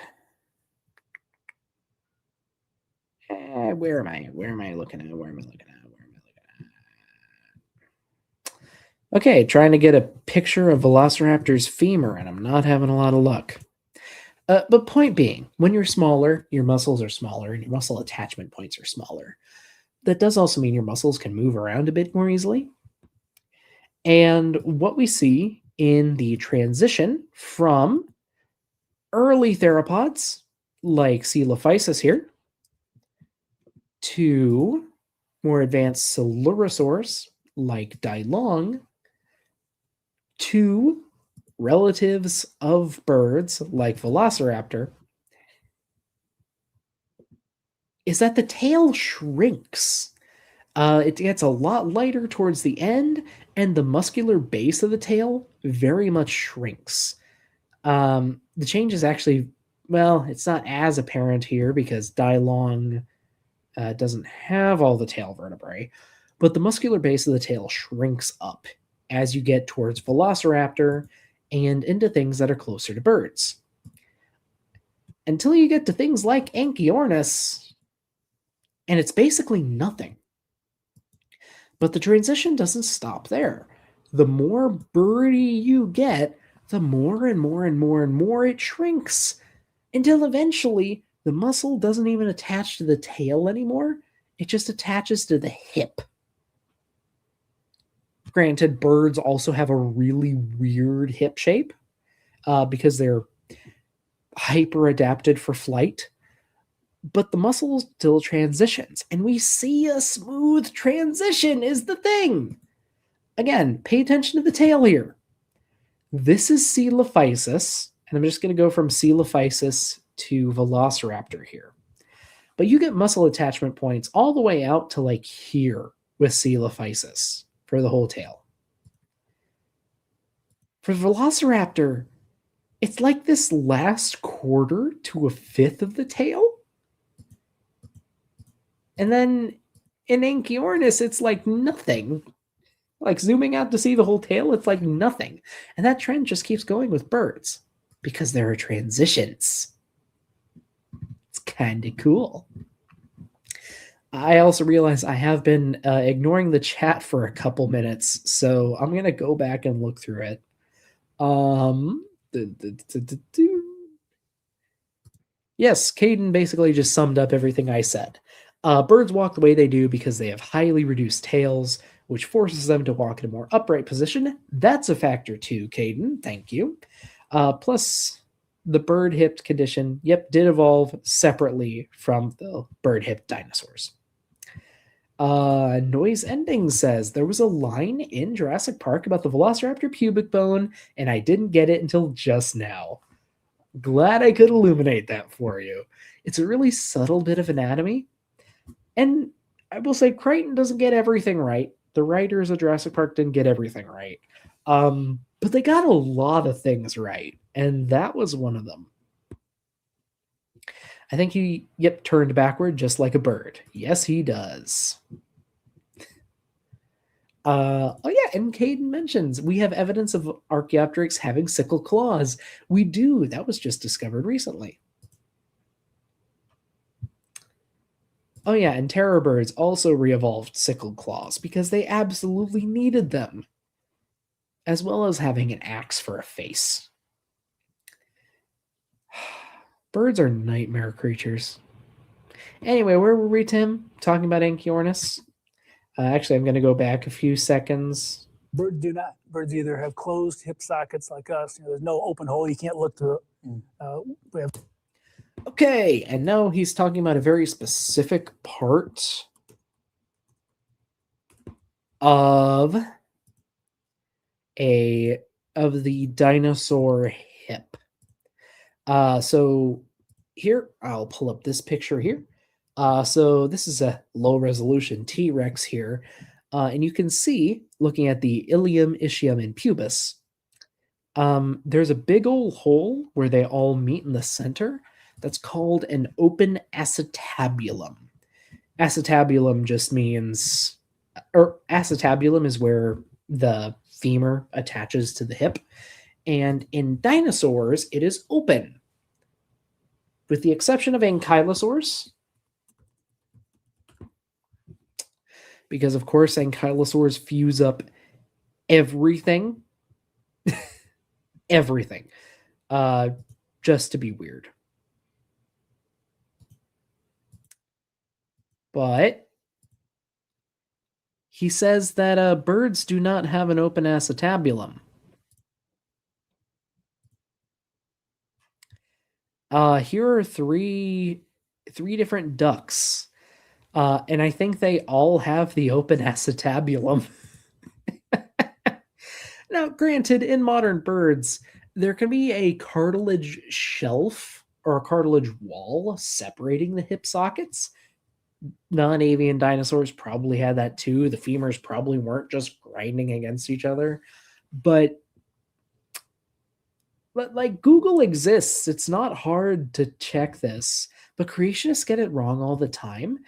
where am I? Where am I looking at? Okay, trying to get a picture of Velociraptor's femur, and I'm not having a lot of luck. But point being, when you're smaller, your muscles are smaller, and your muscle attachment points are smaller. That does also mean your muscles can move around a bit more easily. And what we see in the transition from early theropods, like Coelophysis here, to more advanced Coelurosaurs, like Dailong, to relatives of birds, like Velociraptor, is that the tail shrinks. It gets a lot lighter towards the end, and the muscular base of the tail very much shrinks. The change is actually, well, it's not as apparent here because Dailong doesn't have all the tail vertebrae, but the muscular base of the tail shrinks up as you get towards Velociraptor and into things that are closer to birds. Until you get to things like Anchiornis, and it's basically nothing. But the transition doesn't stop there. The more birdy you get, the more and more and more and more it shrinks, until eventually the muscle doesn't even attach to the tail anymore. It just attaches to the hip. Granted, birds also have a really weird hip shape because they're hyper adapted for flight. But the muscle still transitions, and we see a smooth transition is the thing. Again, pay attention to the tail here. This is Coelophysis, and I'm just going to go from Coelophysis to Velociraptor here. But you get muscle attachment points all the way out to like here with Coelophysis for the whole tail. For Velociraptor, it's like this last quarter to a fifth of the tail. And then in Anchiornis, it's like nothing. Like zooming out to see the whole tail, it's like nothing. And that trend just keeps going with birds because there are transitions. It's kind of cool. I also realize I have been ignoring the chat for a couple minutes, so I'm going to go back and look through it. Yes, Caden basically just summed up everything I said. Birds walk the way they do because they have highly reduced tails, which forces them to walk in a more upright position. That's a factor too, Caden. Thank you. Plus, the bird-hipped condition, did evolve separately from the bird-hipped dinosaurs. Noise Ending says, there was a line in Jurassic Park about the Velociraptor pubic bone, and I didn't get it until just now. Glad I could illuminate that for you. It's a really subtle bit of anatomy. And I will say Crichton doesn't get everything right. The writers of Jurassic Park didn't get everything right. But they got a lot of things right. And that was one of them. I think he, turned backward just like a bird. Yes, he does. And Caden mentions we have evidence of Archaeopteryx having sickle claws. We do. That was just discovered recently. Oh yeah, and terror birds also re-evolved sickled claws because they absolutely needed them, as well as having an axe for a face. Birds are nightmare creatures. Anyway, where were we, Tim? Talking about Anchiornis? Actually, I'm going to go back a few seconds. Birds do not. Birds either have closed hip sockets like us. There's no open hole. You can't look to it. Okay, and now he's talking about a very specific part of the dinosaur hip. So here, I'll pull up this picture here. So this is a low resolution T-Rex here. And you can see, looking at the ilium, ischium, and pubis, There's a big old hole where they all meet in the center. That's called an open acetabulum. Acetabulum just means, or acetabulum is where the femur attaches to the hip. And in dinosaurs, it is open. With the exception of ankylosaurs, because of course ankylosaurs fuse up everything, everything, just to be weird. But he says that birds do not have an open acetabulum. Here are three different ducks, and I think they all have the open acetabulum. Now, granted, in modern birds, there can be a cartilage shelf or a cartilage wall separating the hip sockets. Non-avian dinosaurs probably had that too. The femurs probably weren't just grinding against each other, but like Google exists. It's not hard to check this, but creationists get it wrong all the time.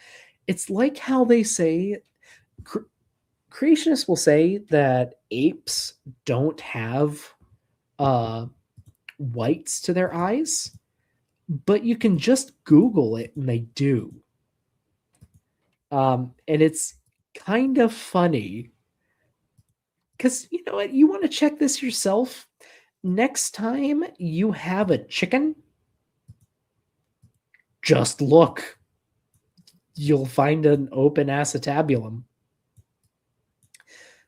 It's like how they say, creationists will say that apes don't have whites to their eyes, but you can just Google it and they do. And it's kind of funny because you know what? You want to check this yourself. Next time you have a chicken, just look. You'll find an open acetabulum.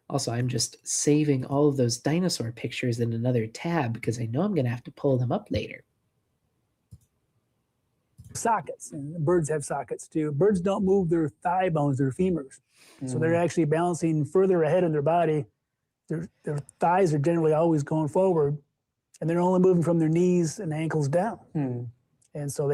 Also, I'm just saving all of those dinosaur pictures in another tab because I know I'm going to have to pull them up later. Sockets, and birds have sockets too. Birds don't move their thigh bones, their femurs. So they're actually balancing further ahead in their body. Their thighs are generally always going forward, and they're only moving from their knees and ankles down. And so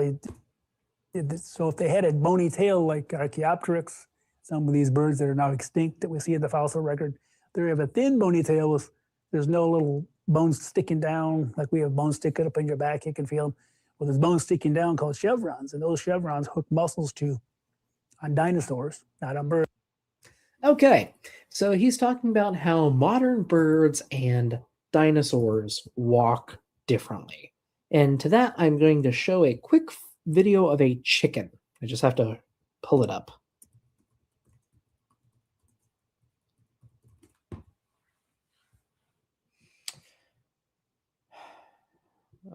if they had a bony tail like Archaeopteryx, some of these birds that are now extinct that we see in the fossil record, they have a thin bony tail with there's no little bones sticking down like we have bones sticking up in your back. You can feel them. Well, there's bones sticking down called chevrons, and those chevrons hook muscles on dinosaurs, not on birds. Okay, so he's talking about how modern birds and dinosaurs walk differently. And to that, I'm going to show a quick video of a chicken. I just have to pull it up.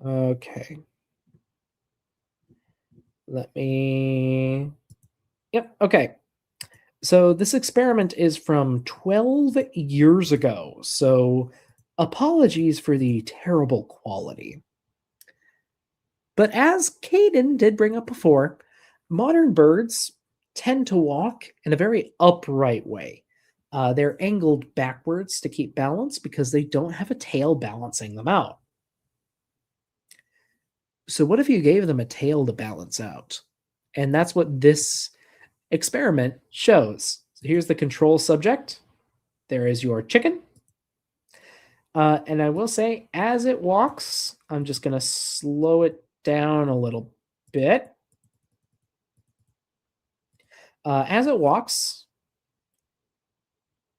Okay. Yep, okay. So this experiment is from 12 years ago. So apologies for the terrible quality. But as Caden did bring up before, modern birds tend to walk in a very upright way. They're angled backwards to keep balance because they don't have a tail balancing them out. So what if you gave them a tail to balance out? And that's what this experiment shows. So here's the control subject. There is your chicken. And I will say, as it walks, I'm just going to slow it down a little bit. As it walks,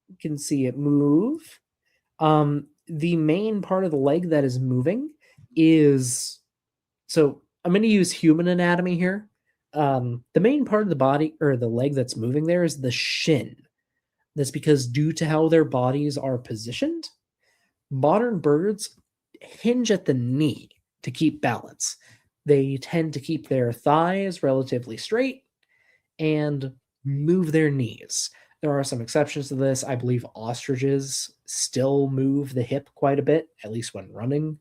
you can see it move. The main part of the leg that is moving is... So I'm going to use human anatomy here. The main part of the body or the leg that's moving there is the shin. That's because due to how their bodies are positioned, modern birds hinge at the knee to keep balance. They tend to keep their thighs relatively straight and move their knees. There are some exceptions to this. I believe ostriches still move the hip quite a bit, at least when running.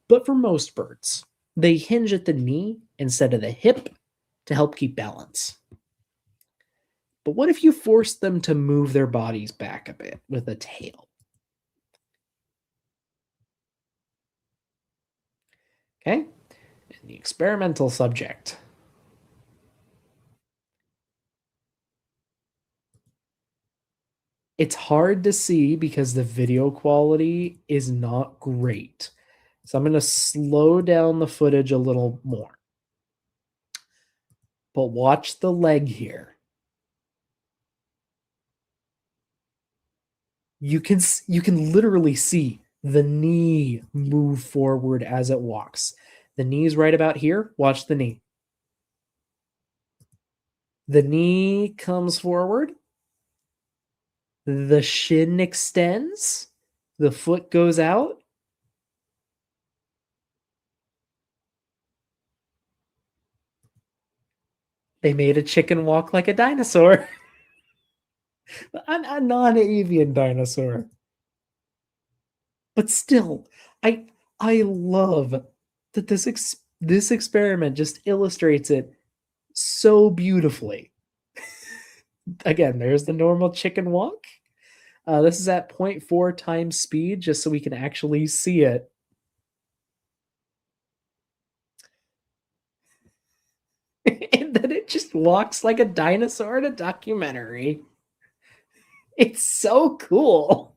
But for most birds, they hinge at the knee instead of the hip to help keep balance. But what if you force them to move their bodies back a bit with a tail? Okay, and the experimental subject. It's hard to see because the video quality is not great. So I'm going to slow down the footage a little more. But watch the leg here. You can literally see the knee move forward as it walks. The knee's right about here. Watch the knee. The knee comes forward. The shin extends. The foot goes out. They made a chicken walk like a dinosaur. A non-avian dinosaur. But still, I love that this experiment just illustrates it so beautifully. Again, there's the normal chicken walk. This is at 0.4 times speed, just so we can actually see it. And then it just walks like a dinosaur in a documentary. It's so cool.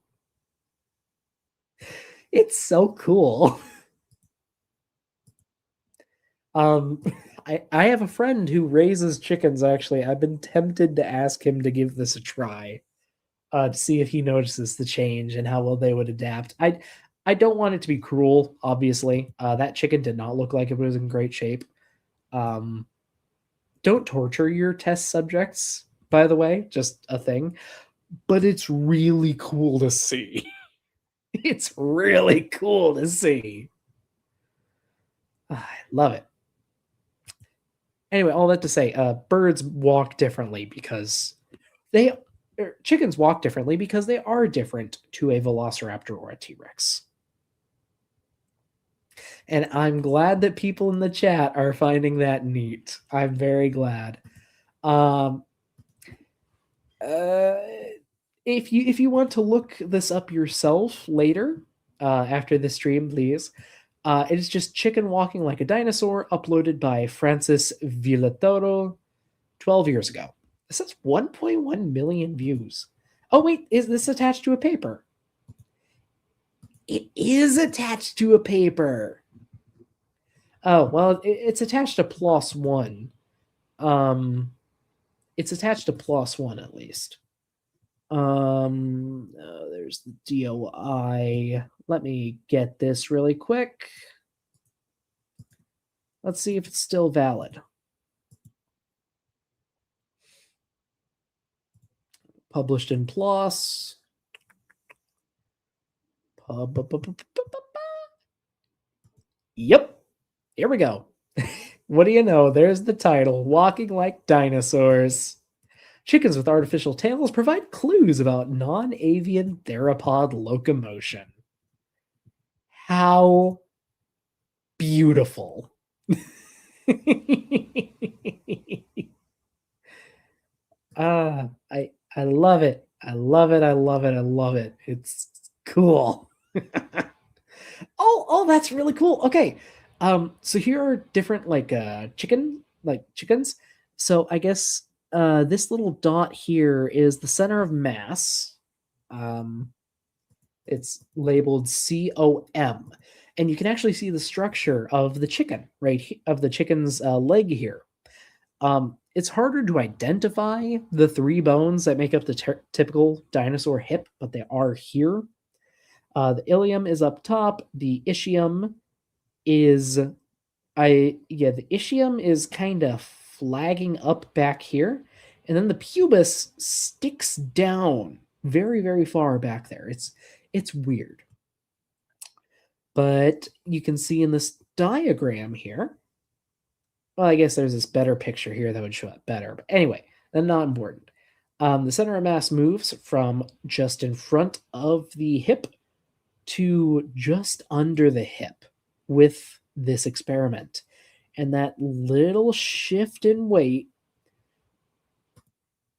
It's so cool. I have a friend who raises chickens, actually. I've been tempted to ask him to give this a try, to see if he notices the change and how well they would adapt. I don't want it to be cruel, obviously. That chicken did not look like it was in great shape. Don't torture your test subjects, by the way, just a thing. But it's really cool to see. It's really cool to see. I love it. Anyway, all that to say, birds walk differently because chickens walk differently because they are different to a velociraptor or a T-Rex. And I'm glad that people in the chat are finding that neat. I'm very glad. If you want to look this up yourself later, after the stream, please. It is just chicken walking like a dinosaur, uploaded by Francis Villatoro 12 years ago. This has 1.1 million views. Oh, wait, is this attached to a paper? It is attached to a paper. Oh, well, it's attached to PLOS One. It's attached to PLOS One, at least. There's the DOI. Let me get this really quick. Let's see if it's still valid. Published in PLOS. Yep. Here we go. What do you know? There's the title, Walking Like Dinosaurs. Chickens with artificial tails provide clues about non-avian theropod locomotion. How beautiful. I love it. I love it. I love it. I love it. It's cool. Oh, that's really cool. Okay. So here are different chickens. So I guess this little dot here is the center of mass. It's labeled COM, and you can actually see the structure of the chicken, of the chicken's leg here. It's harder to identify the three bones that make up the typical dinosaur hip, but they are here. The ilium is up top. The ischium is the ischium is kind of flagging up back here, and then the pubis sticks down very, very far back there. It's weird. But you can see in this diagram here, well, I guess there's this better picture here that would show it better. But anyway, that's not important. The center of mass moves from just in front of the hip to just under the hip with this experiment. And that little shift in weight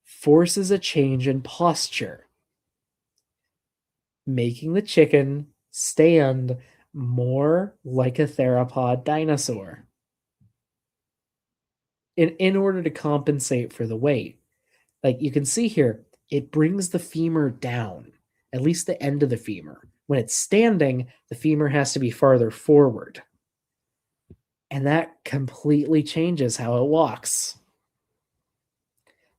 forces a change in posture, making the chicken stand more like a theropod dinosaur in order to compensate for the weight. Like you can see here, it brings the femur down, at least the end of the femur. When it's standing, the femur has to be farther forward. And that completely changes how it walks.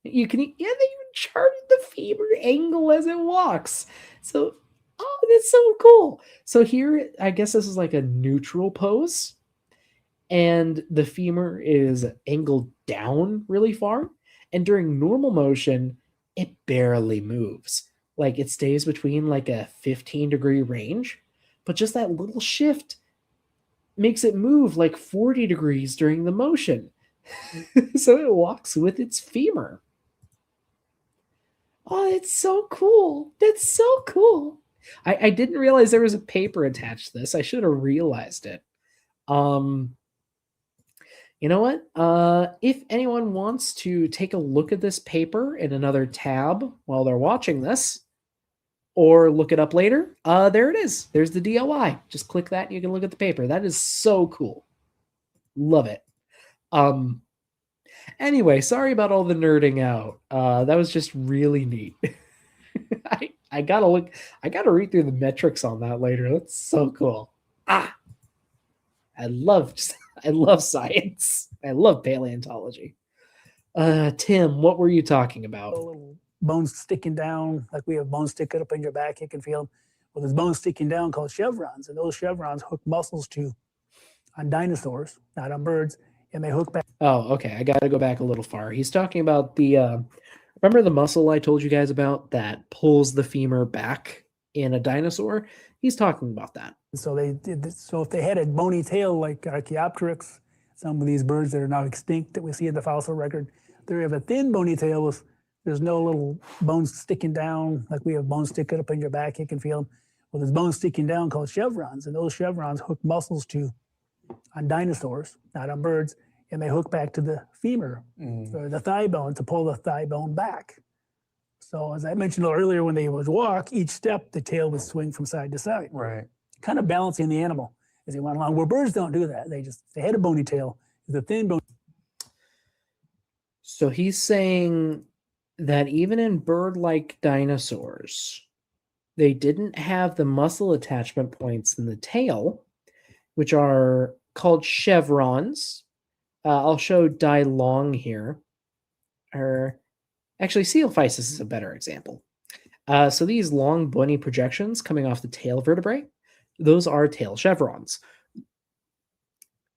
You can, yeah, they even charted the femur angle as it walks. So, oh, that's so cool. So here, I guess this is like a neutral pose, and the femur is angled down really far. And during normal motion, it barely moves. Like it stays between like a 15-degree range, but just that little shift makes it move like 40 degrees during the motion. So it walks with its femur. Oh, that's so cool. That's so cool. I didn't realize there was a paper attached to this. I should have realized it. You know what? If anyone wants to take a look at this paper in another tab while they're watching this, or look it up later, there it is. There's the DOI. Just click that and you can look at the paper. That is so cool. Love it. Anyway, sorry about all the nerding out. That was just really neat. I gotta read through the metrics on that later. That's so cool. I love science. I love paleontology. Tim, what were you talking about? Little bones sticking down, like we have bones sticking up in your back, you can feel them. Well, there's bones sticking down called chevrons, and those chevrons hook muscles on dinosaurs, not on birds, and they hook back. Oh, okay. I got to go back a little far. He's talking about the, remember the muscle I told you guys about that pulls the femur back in a dinosaur? He's talking about that. So if they had a bony tail like Archaeopteryx, some of these birds that are now extinct that we see in the fossil record, they have a thin bony tail with there's no little bones sticking down, like we have bones sticking up in your back, you can feel them. Well, there's bones sticking down called chevrons, and those chevrons hook muscles on dinosaurs, not on birds, and they hook back to the femur or the thigh bone to pull the thigh bone back. So as I mentioned earlier, when they would walk, each step the tail would swing from side to side, Right. kind of balancing the animal as they went along. Where birds don't do that; they had a bony tail, the thin bone. So he's saying that even in bird-like dinosaurs, they didn't have the muscle attachment points in the tail, which are called chevrons. I'll show Die Long here. Or actually, Coelophysis is a better example. So these long bony projections coming off the tail vertebrae, those are tail chevrons.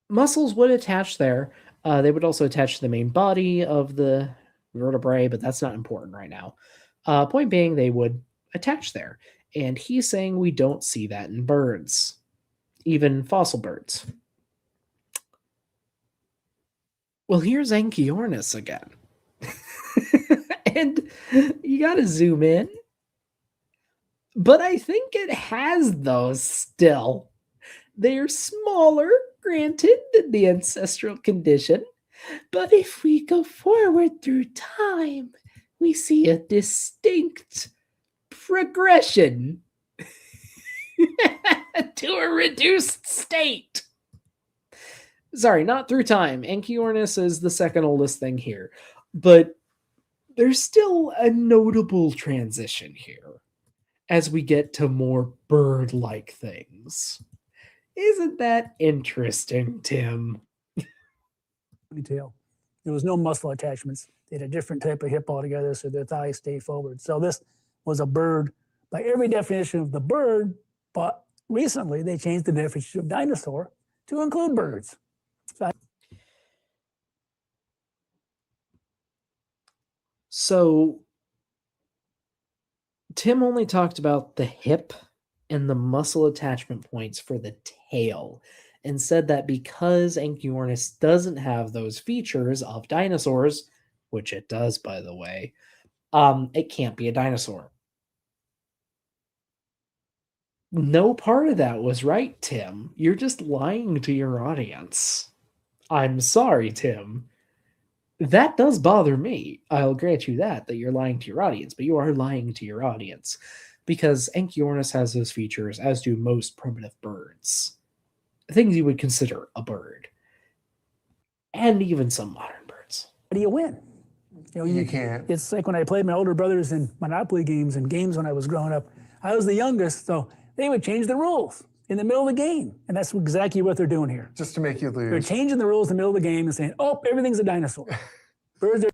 Muscles would attach there. They would also attach to the main body of the vertebrae, but that's not important right now. Point being, they would attach there. And he's saying we don't see that in birds, even fossil birds. Well, here's Anchiornis again. And you got to zoom in. But I think it has those still. They're smaller, granted, than the ancestral condition. But if we go forward through time, we see a distinct progression to a reduced state. Sorry, not through time. Anchiornis is the second oldest thing here. But there's still a notable transition here as we get to more bird-like things. Isn't that interesting, Tim? Tail. There was no muscle attachments. They had a different type of hip altogether, so their thighs stay forward. So this was a bird by every definition of the bird, but recently they changed the definition of dinosaur to include birds. So Tim only talked about the hip and the muscle attachment points for the tail, and said that because Anchiornis doesn't have those features of dinosaurs, which it does, by the way, it can't be a dinosaur. No part of that was right, Tim. You're just lying to your audience. I'm sorry, Tim. That does bother me. I'll grant you that you're lying to your audience, but you are lying to your audience because Anchiornis has those features, as do most primitive birds. Things you would consider a bird, and even some modern birds. How do you win? You know, You can't. It's like when I played my older brothers in Monopoly games and games when I was growing up. I was the youngest, so they would change the rules in the middle of the game, and that's exactly what they're doing here. Just to make you They're lose. changing the rules in the middle of the game and saying, "Oh, everything's a dinosaur." Birds are.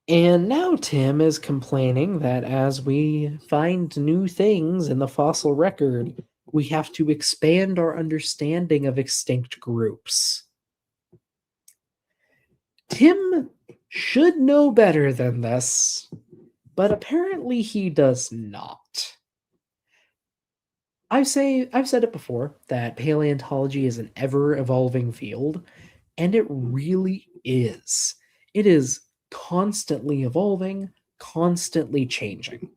And now Tim is complaining that as we find new things in the fossil record, we have to expand our understanding of extinct groups. Tim should know better than this, but apparently he does not. I've said it before that paleontology is an ever-evolving field, and it really is. It is constantly evolving, constantly changing.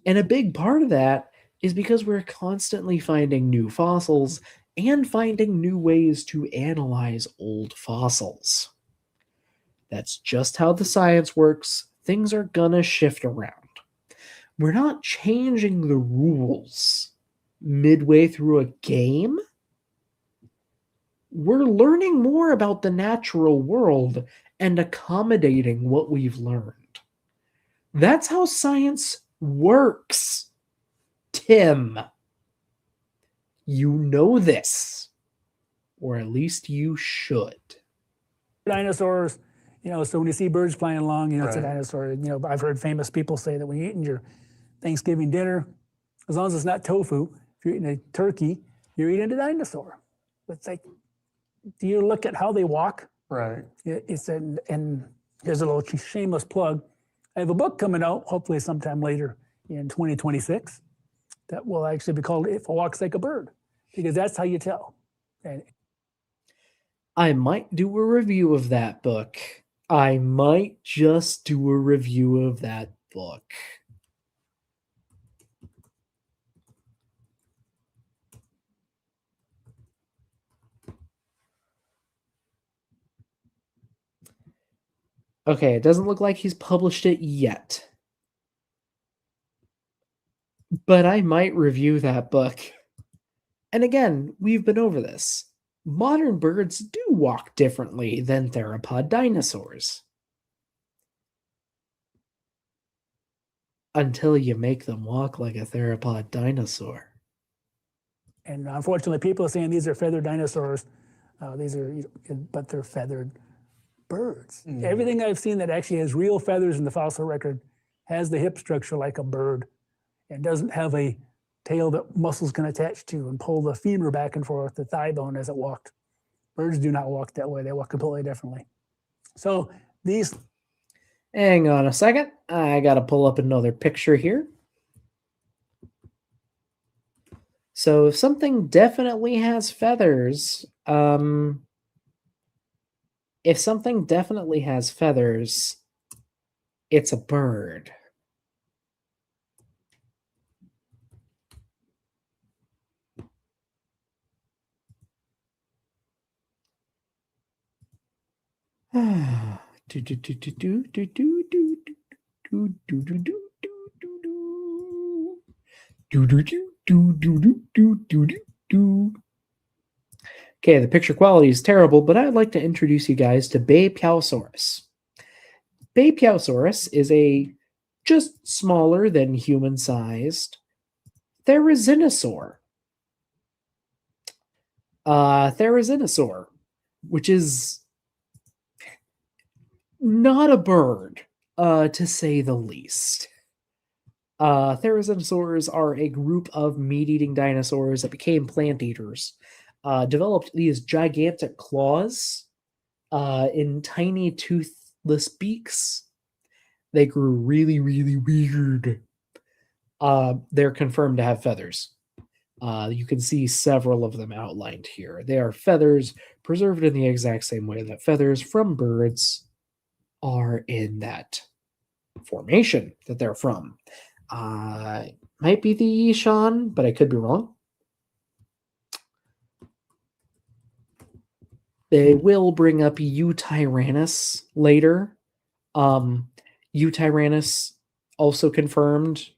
And a big part of that is because we're constantly finding new fossils and finding new ways to analyze old fossils. That's just how the science works. Things are gonna shift around. We're not changing the rules midway through a game. We're learning more about the natural world and accommodating what we've learned. That's how science works, Tim. You know this, or at least you should. Dinosaurs, you know, so when you see birds flying along, you know, it's a Right. dinosaur. You know, I've heard famous people say that when you're eating your Thanksgiving dinner, as long as it's not tofu, if you're eating a turkey, you're eating a dinosaur. It's like, do you look at how they walk? Right. It's and here's a little shameless plug. I have a book coming out, hopefully sometime later in 2026, that will actually be called "If It Walks Like a Bird," because that's how you tell. And I might do a review of that book. I might just do a review of that book. Okay, it doesn't look like he's published it yet. But I might review that book. And again, we've been over this. Modern birds do walk differently than theropod dinosaurs. Until you make them walk like a theropod dinosaur. And unfortunately, people are saying these are feathered dinosaurs. But they're feathered birds. Everything I've seen that actually has real feathers in the fossil record has the hip structure like a bird and doesn't have a tail that muscles can attach to and pull the femur back and forth, the thigh bone as it walked. Birds do not walk that way. They walk completely differently. So these... Hang on a second. I got to pull up another picture here. So if something definitely has feathers, it's a bird. Okay, the picture quality is terrible, but I'd like to introduce you guys to Babesiosaurus. Babesiosaurus is a just smaller than human-sized therizinosaur. Therizinosaur, which is not a bird, to say the least. Therizinosaurs are a group of meat-eating dinosaurs that became plant eaters. Developed these gigantic claws in tiny toothless beaks. They grew really, really weird. They're confirmed to have feathers. You can see several of them outlined here. They are feathers preserved in the exact same way that feathers from birds are in that formation that they're from. Might be the Yishan, but I could be wrong. They will bring up Eutyrannus later. Eutyrannus also confirmed,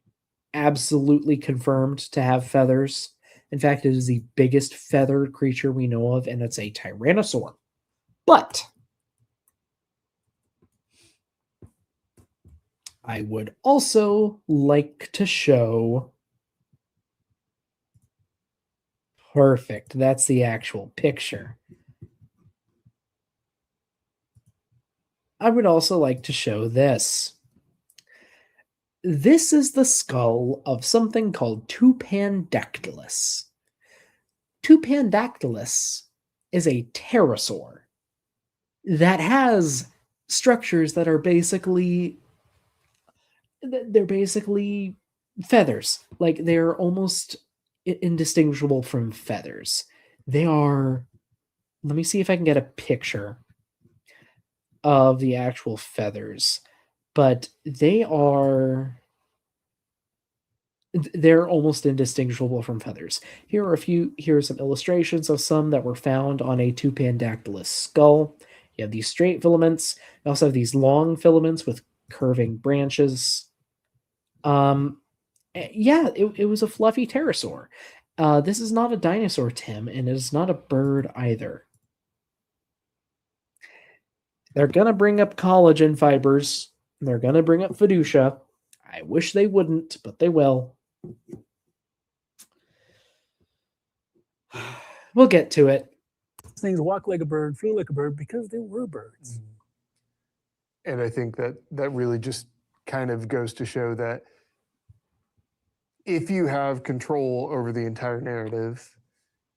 absolutely confirmed to have feathers. In fact, it is the biggest feathered creature we know of, and it's a tyrannosaur. But I would also like to show. Perfect. That's the actual picture. I would also like to show this. This is the skull of something called Tupandactylus. Tupandactylus is a pterosaur that has structures that are basically feathers. Like they're almost indistinguishable from feathers. They are. Let me see if I can get a picture of the actual feathers, but they're almost indistinguishable from feathers. Here are some illustrations of some that were found on a Tupandactylus skull. You have these straight filaments. You also have these long filaments with curving branches. Yeah, it was a fluffy pterosaur. This is not a dinosaur, Tim, and it is not a bird either. They're gonna bring up collagen fibers. They're gonna bring up fiducia. I wish they wouldn't, but they will. We'll get to it. Things walk like a bird, feel like a bird because they were birds. And I think that really just kind of goes to show that if you have control over the entire narrative,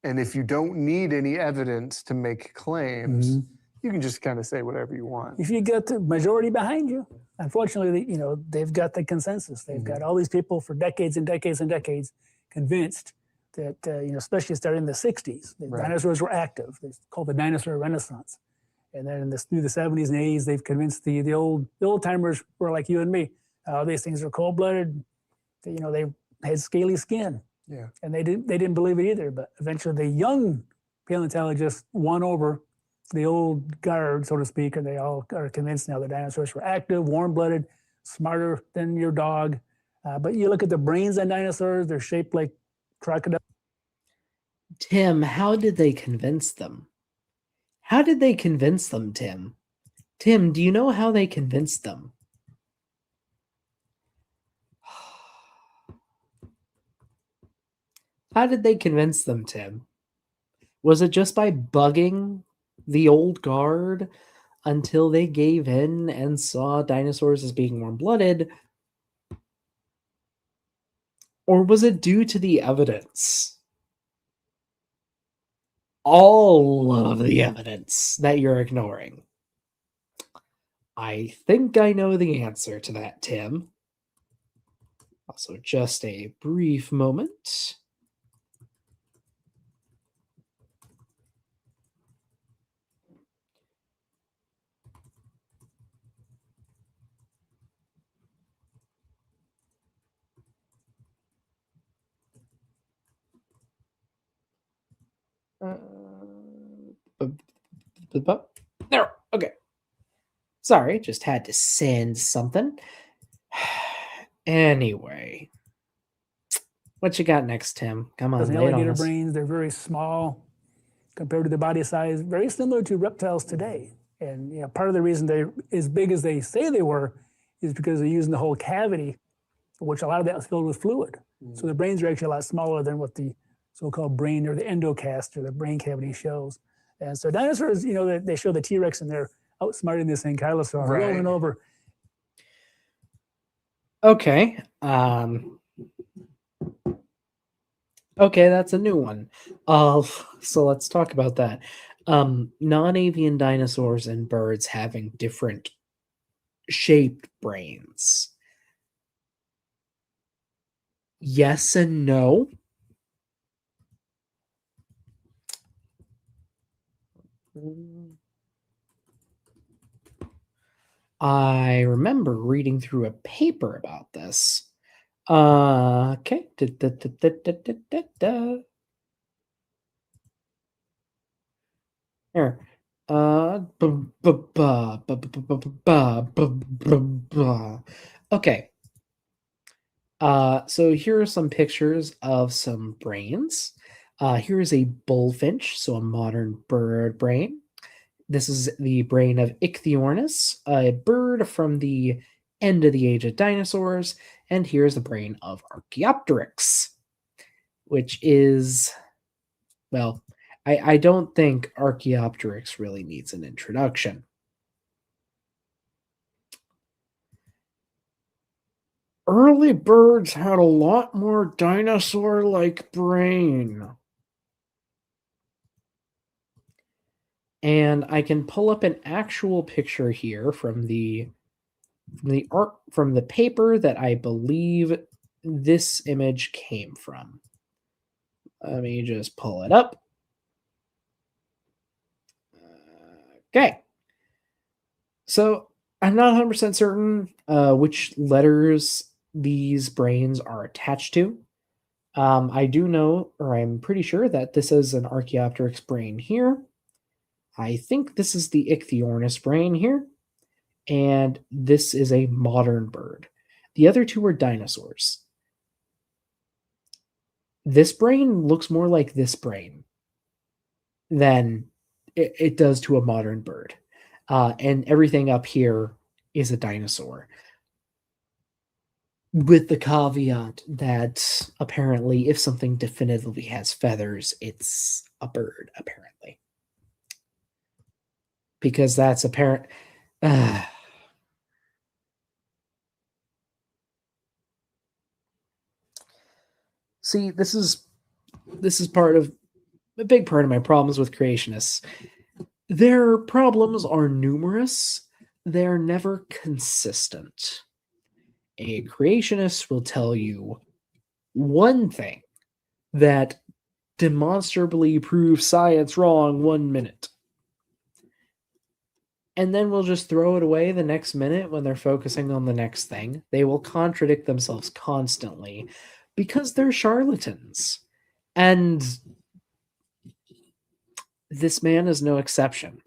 and if you don't need any evidence to make claims, you can just kind of say whatever you want. If you get the majority behind you, unfortunately, they've got the consensus. They've got all these people for decades and decades and decades convinced that, especially starting in the 60s, the dinosaurs were active. It's called the dinosaur renaissance. And then through the 70s and 80s, they've convinced the old timers were like you and me. These things are cold-blooded. They had scaly skin. Yeah. And they didn't believe it either. But eventually the young paleontologists won over the old guard, so to speak, and they all are convinced now the dinosaurs were active, warm-blooded, smarter than your dog. But you look at the brains on dinosaurs, they're shaped like crocodile. Tim, how did they convince them? How did they convince them, Tim? Tim, do you know how they convinced them? How did they convince them, Tim? Was it just by bugging the old guard until they gave in and saw dinosaurs as being warm-blooded? Or was it due to the evidence? All of the evidence that you're ignoring. I think I know the answer to that, Tim. Also, just a brief moment. There. Okay. Sorry, just had to send something. Anyway, what you got next, Tim? Come on, Those lay it on alligator us. brains, they're very small compared to the body size, very similar to reptiles today. And part of the reason they're as big as they say they were is because they're using the whole cavity, which a lot of that is filled with fluid. So the brains are actually a lot smaller than what the so-called brain or the endocast or the brain cavity shows. And so dinosaurs, they show the T-Rex and they're outsmarting this ankylosaur over and over. Okay. Okay, that's a new one. So let's talk about that. Non-avian dinosaurs and birds having different shaped brains. Yes and no. I remember reading through a paper about this. Okay. Here. Okay. So here are some pictures of some brains. Here is a bullfinch, so a modern bird brain. This is the brain of Ichthyornis, a bird from the end of the age of dinosaurs, and here's the brain of Archaeopteryx, which is, well, I don't think Archaeopteryx really needs an introduction. Early birds had a lot more dinosaur-like brain. And I can pull up an actual picture here from the paper that I believe this image came from. Let me just pull it up. Okay. So I'm not 100% certain which letters these brains are attached to. I do know, or I'm pretty sure that this is an Archaeopteryx brain here. I think this is the Ichthyornis brain here. And this is a modern bird. The other two are dinosaurs. This brain looks more like this brain than it does to a modern bird. And everything up here is a dinosaur. With the caveat that apparently if something definitively has feathers, it's a bird, apparently. Because that's apparent. See, this is part of a big part of my problems with creationists. Their problems are numerous. They're never consistent. A creationist will tell you one thing that demonstrably proves science wrong 1 minute. And then we'll just throw it away the next minute when they're focusing on the next thing. They will contradict themselves constantly because they're charlatans. And this man is no exception.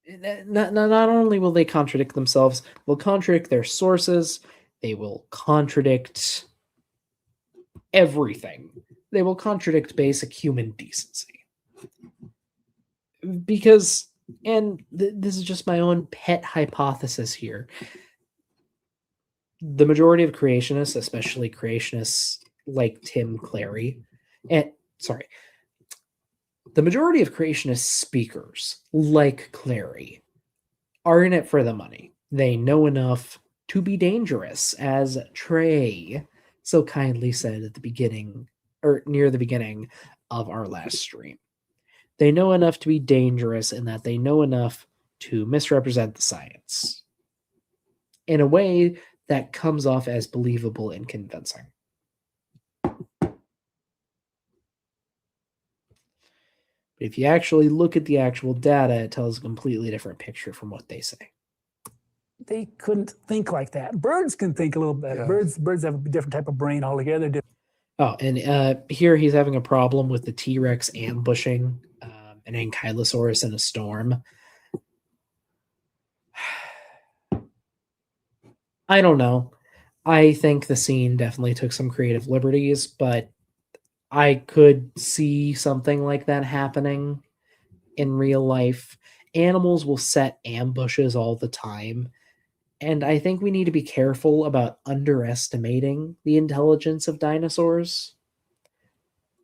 Not only will they contradict themselves, they'll contradict their sources. They will contradict everything. They will contradict basic human decency. Because, and this is just my own pet hypothesis here, the majority of creationists, especially creationists like Tim Clary, the majority of creationist speakers like Clary are in it for the money. They know enough to be dangerous, as Trey so kindly said at the beginning, or near the beginning of our last stream. They know enough to be dangerous in that they know enough to misrepresent the science in a way that comes off as believable and convincing. If you actually look at the actual data, it tells a completely different picture from what they say. They couldn't think like that. Birds can think a little better. Yeah. Birds have a different type of brain altogether. Oh, and here he's having a problem with the T-Rex ambushing an Ankylosaurus in a storm. I don't know. I think the scene definitely took some creative liberties, but I could see something like that happening in real life. Animals will set ambushes all the time, and I think we need to be careful about underestimating the intelligence of dinosaurs.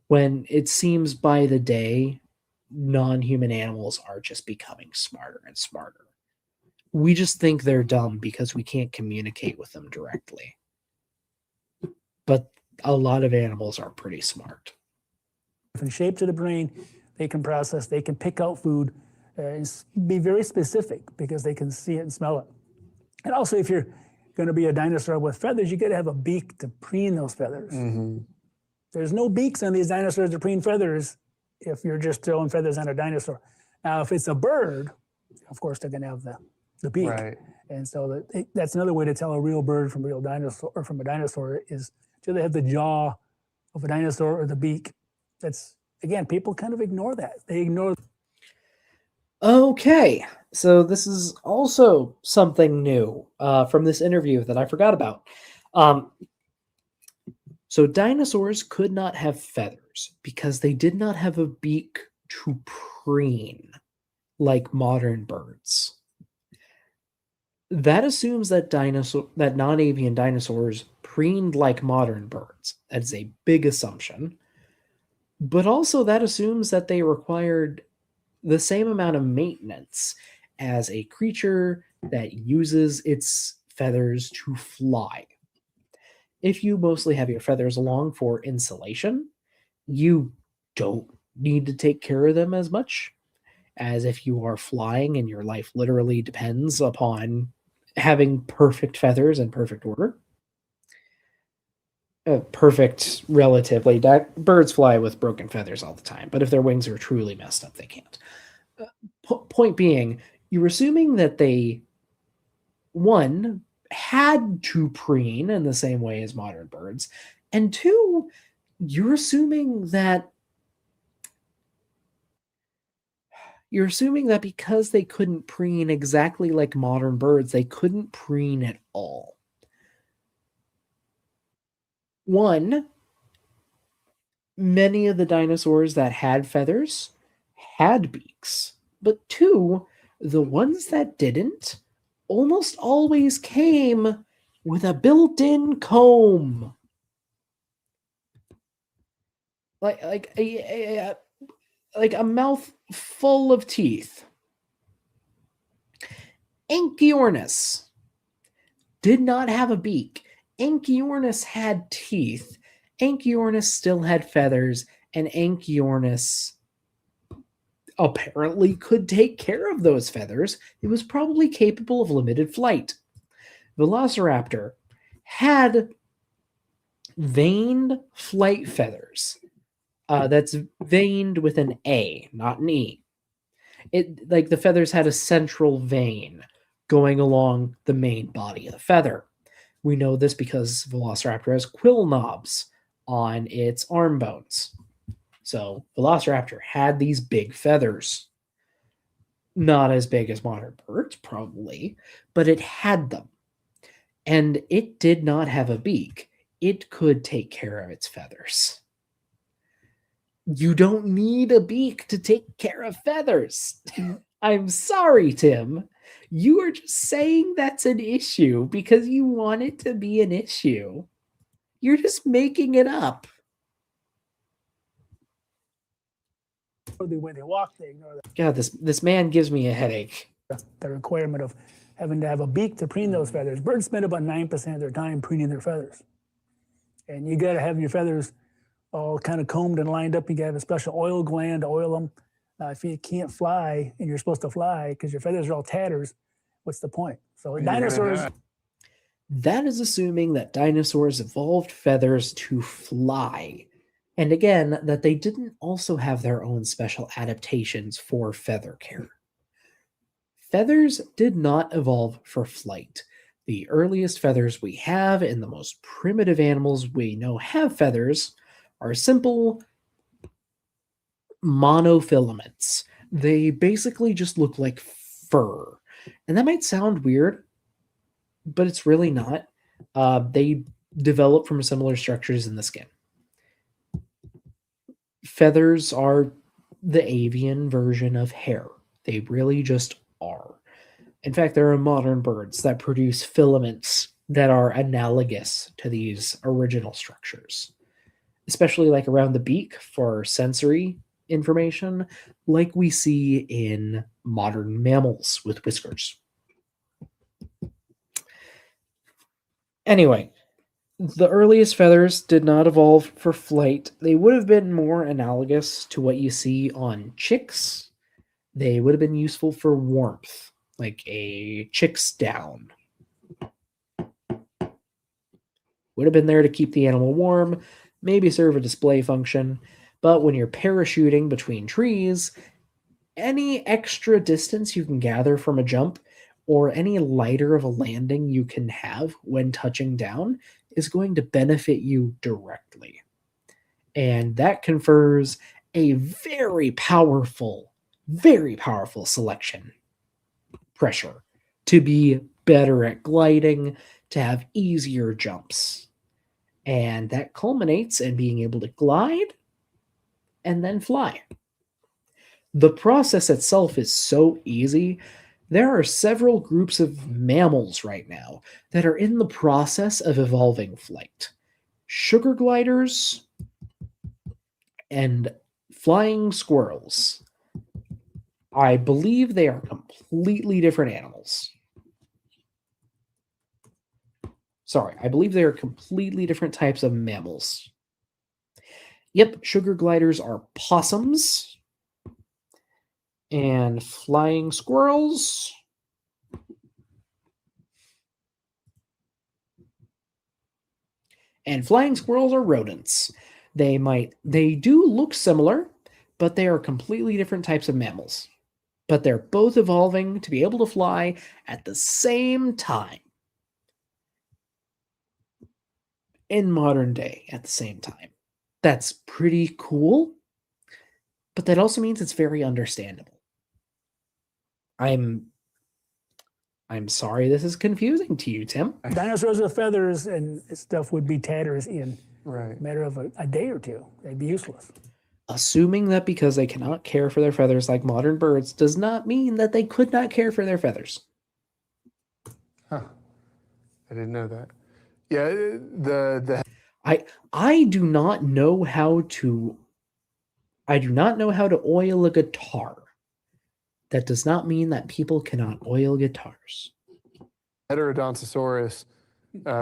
When it seems by the day, non-human animals are just becoming smarter and smarter. We just think they're dumb because we can't communicate with them directly. But a lot of animals are pretty smart. Different shapes of the brain, they can process, they can pick out food, be very specific because they can see it and smell it. And also, if you're going to be a dinosaur with feathers, you got to have a beak to preen those feathers. Mm-hmm. There's no beaks on these dinosaurs to preen feathers if you're just throwing feathers on a dinosaur. Now, if it's a bird, of course, they're going to have the beak. Right. And so that's another way to tell a real bird from a real dinosaur, or from a dinosaur, is do they have the jaw of a dinosaur or the beak? That's, again, people kind of ignore that. They ignore. Okay, so this is also something new from this interview that I forgot about. So dinosaurs could not have feathers because they did not have a beak to preen like modern birds. That assumes that non-avian dinosaurs preened like modern birds. That is a big assumption. But also that assumes that they required the same amount of maintenance as a creature that uses its feathers to fly. If you mostly have your feathers along for insulation, you don't need to take care of them as much as if you are flying and your life literally depends upon having perfect feathers in perfect order. Perfect, relatively. Birds fly with broken feathers all the time, but if their wings are truly messed up, they can't. Point being, you're assuming that they, one, had to preen in the same way as modern birds, and two, you're assuming that because they couldn't preen exactly like modern birds, they couldn't preen at all. One, many of the dinosaurs that had feathers had beaks, but two, the ones that didn't almost always came with a built-in comb. Like a mouth full of teeth. Anchiornis did not have a beak. Anchiornis had teeth. Anchiornis still had feathers, and Anchiornis apparently could take care of those feathers. It was probably capable of limited flight. Velociraptor had veined flight feathers. That's veined with an A, not an E. It, like, the feathers had a central vein going along the main body of the feather. We know this because Velociraptor has quill knobs on its arm bones. So Velociraptor had these big feathers. Not as big as modern birds, probably, but it had them. And it did not have a beak. It could take care of its feathers. You don't need a beak to take care of feathers. I'm sorry, Tim. You are just saying that's an issue because you want it to be an issue. You're just making it up. When they walk, they ignore God, this man gives me a headache. the requirement of having to have a beak to preen those feathers. Birds spend about 9% of their time preening their feathers. And you got to have your feathers all kind of combed and lined up. You got to have a special oil gland to oil them. If you can't fly and you're supposed to fly because your feathers are all tatters, what's the point? So dinosaurs. That is assuming that dinosaurs evolved feathers to fly. And again, that they didn't also have their own special adaptations for feather care. Feathers did not evolve for flight. The earliest feathers we have and the most primitive animals we know have feathers are simple monofilaments. They basically just look like fur. And that might sound weird, but it's really not. They develop from similar structures in the skin. Feathers are the avian version of hair. They really just are. In fact, there are modern birds that produce filaments that are analogous to these original structures, especially like around the beak for sensory information, like we see in modern mammals with whiskers. Anyway, the earliest feathers did not evolve for flight. They would have been more analogous to what you see on chicks. They would have been useful for warmth, like a chick's down. Would have been there to keep the animal warm, maybe serve a display function. But when you're parachuting between trees, any extra distance you can gather from a jump or any lighter of a landing you can have when touching down is going to benefit you directly. And that confers a very powerful selection pressure to be better at gliding, to have easier jumps. And that culminates in being able to glide and then fly. The process itself is so easy There are several groups of mammals right now that are in the process of evolving flight. Sugar gliders and flying squirrels. I believe they are completely different animals. Sorry, I believe they are completely different types of mammals. Yep, sugar gliders are possums. And flying squirrels. And flying squirrels are rodents. They do look similar, but they are completely different types of mammals. But they're both evolving to be able to fly at the same time. In modern day, at the same time. That's pretty cool, but that also means it's very understandable. I'm sorry this is confusing to you, Tim. Dinosaurs with feathers and stuff would be tatters in Right. a matter of a day or two. They'd be useless. Assuming that because they cannot care for their feathers like modern birds does not mean that they could not care for their feathers. Huh. I didn't know that. Yeah, the I do not know how to oil a guitar. That does not mean that people cannot oil guitars. Heterodontosaurus,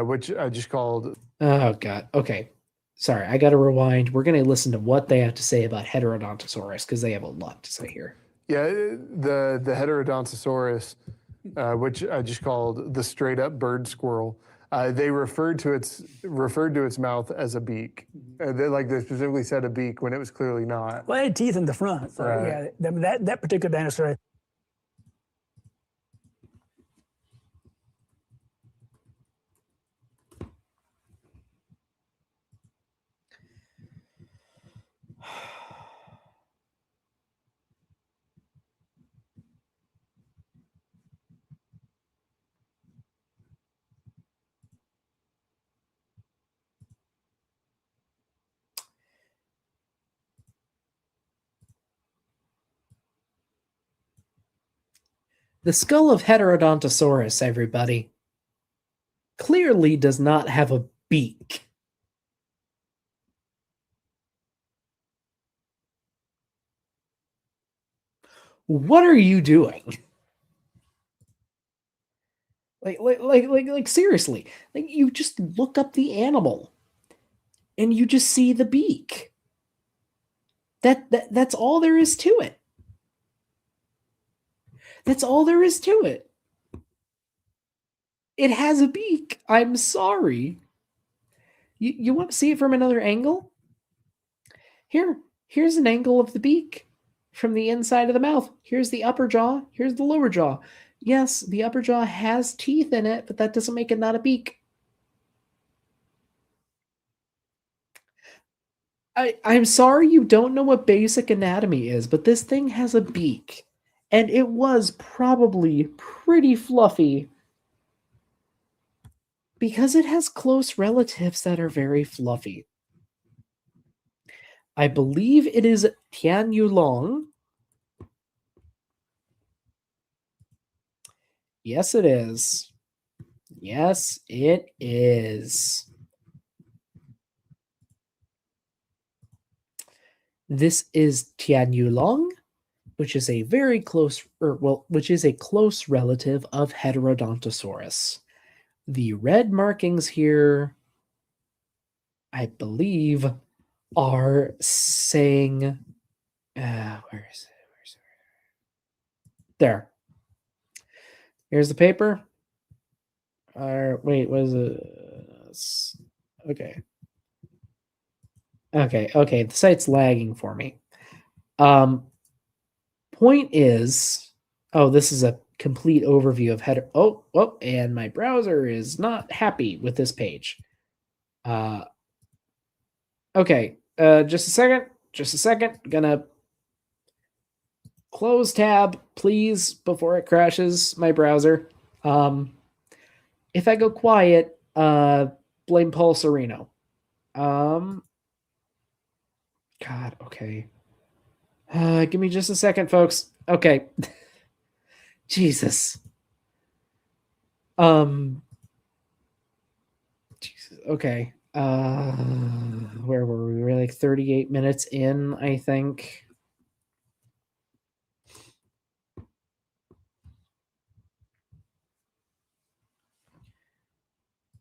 which I just called. Oh god. Okay. Sorry, I got to rewind. We're going to listen to what they have to say about Heterodontosaurus because they have a lot to say here. Yeah, the Heterodontosaurus, which I just called the straight up bird squirrel. They referred to its mouth as a beak. They specifically said a beak when it was clearly not. Well, it had teeth in the front. So Right. yeah, that particular dinosaur. The skull of Heterodontosaurus, everybody, clearly does not have a beak. What are you doing? Like seriously. Like you just look up the animal and you just see the beak. That's all there is to it. That's all there is to it. It has a beak. I'm sorry. You want to see it from another angle? Here's an angle of the beak from the inside of the mouth. Here's the upper jaw. Here's the lower jaw. Yes, the upper jaw has teeth in it, but that doesn't make it not a beak. I'm sorry you don't know what basic anatomy is, but this thing has a beak. And it was probably pretty fluffy because it has close relatives that are very fluffy. I believe it is Tian Yulong. Yes, it is. Yes, it is. This is Tian Yulong, which is a very close, which is a close relative of Heterodontosaurus. The red markings here, I believe, are saying, where is it? There. Here's the paper. Wait, what is it? Okay. Okay. The site's lagging for me. Point is, this is a complete overview of header. And my browser is not happy with this page. Okay, just a second. Gonna close tab, please, before it crashes my browser. If I go quiet, blame Paul Sereno. God, okay. Give me just a second, folks. Okay. Jesus. Jesus. Okay. Where were we? We're like 38 minutes in, I think.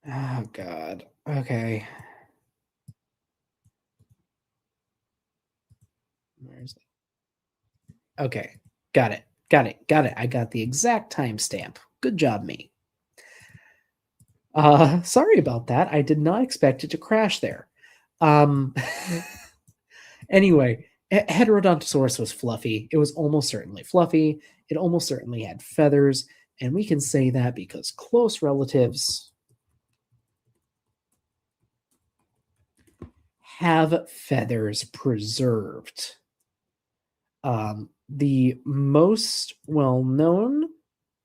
Oh God. Okay. Where's it? Okay. Got it. Got it. Got it. I got the exact timestamp. Good job, me. Sorry about that. I did not expect it to crash there. Anyway, Heterodontosaurus was fluffy. It was almost certainly fluffy. It almost certainly had feathers, and we can say that because close relatives have feathers preserved. The most well-known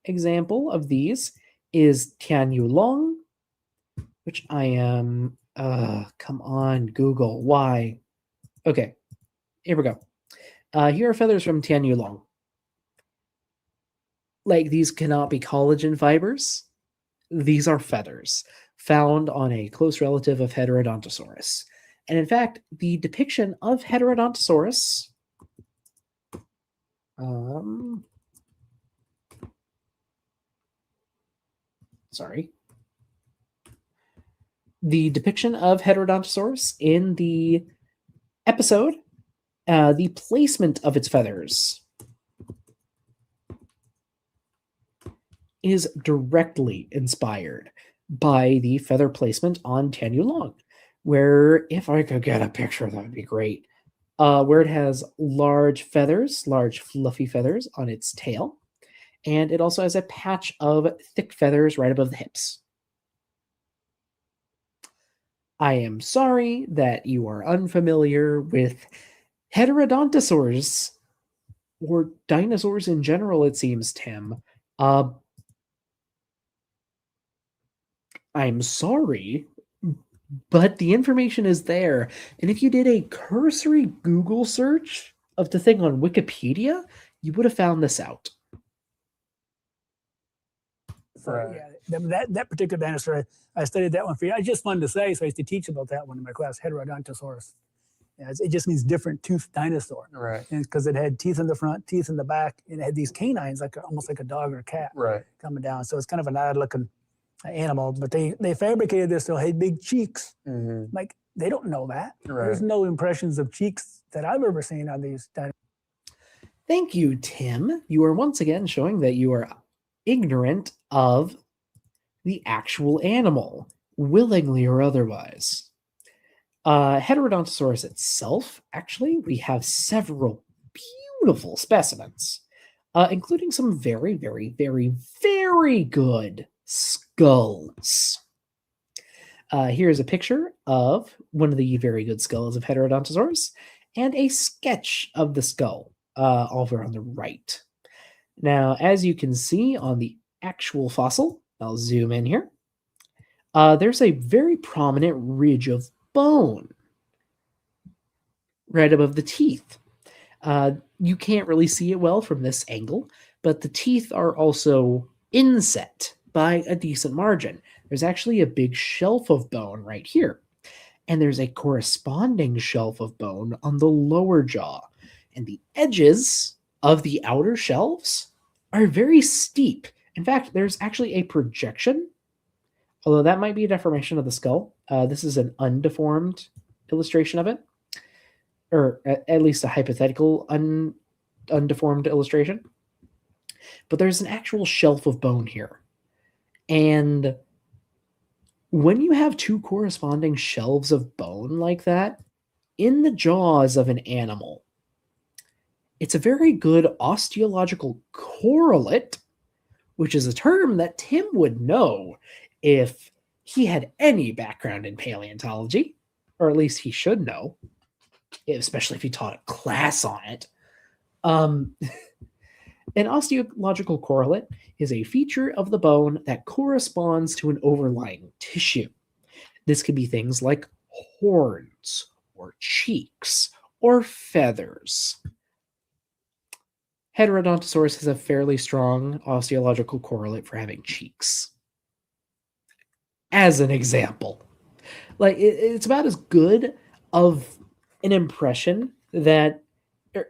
example of these is Tianyulong, which I am. Come on, Google. Why? Okay, here we go. Here are feathers from Tianyulong. Like, these cannot be collagen fibers. These are feathers found on a close relative of Heterodontosaurus. And in fact, the depiction of Heterodontosaurus sorry. The depiction of Heterodontosaurus in the episode, the placement of its feathers is directly inspired by the feather placement on Tianyulong, where, if I could get a picture, that would be great, where it has large feathers, large fluffy feathers on its tail, and it also has a patch of thick feathers right above the hips. I am sorry that you are unfamiliar with Heterodontosaurs, or dinosaurs in general, it seems, Tim. I'm sorry, but the information is there. And if you did a cursory Google search of the thing on Wikipedia, you would have found this out. So, yeah, that particular dinosaur, I studied that one for you. I just wanted to say, so I used to teach about that one in my class, Heterodontosaurus. Yeah, it just means different toothed dinosaur. Right. Because it had teeth in the front, teeth in the back, and it had these canines, almost like a dog or a cat, coming down. So it's kind of an odd looking animal. But they fabricated this so it had big cheeks. Mm-hmm. Like, they don't know that. Right. There's no impressions of cheeks that I've ever seen on these dinosaurs. Thank you, Tim. You are once again showing that you are ignorant of the actual animal, willingly or otherwise. Heterodontosaurus itself, actually, we have several beautiful specimens, including some very, very, very, very good skulls. Here's a picture of one of the very good skulls of Heterodontosaurus and a sketch of the skull over on the right. Now, as you can see on the actual fossil, I'll zoom in here, there's a very prominent ridge of bone right above the teeth. You can't really see it well from this angle, but the teeth are also inset by a decent margin. There's actually a big shelf of bone right here, and there's a corresponding shelf of bone on the lower jaw, and the edges of the outer shelves are very steep. In fact, there's actually a projection, although that might be a deformation of the skull. This is an undeformed illustration of it, or at least a hypothetical undeformed illustration. But there's an actual shelf of bone here. And when you have two corresponding shelves of bone like that in the jaws of an animal, it's a very good osteological correlate, which is a term that Tim would know if he had any background in paleontology, or at least he should know, especially if he taught a class on it. An osteological correlate is a feature of the bone that corresponds to an overlying tissue. This could be things like horns, or cheeks, or feathers. Heterodontosaurus has a fairly strong osteological correlate for having cheeks. As an example. Like, it's about as good of an impression that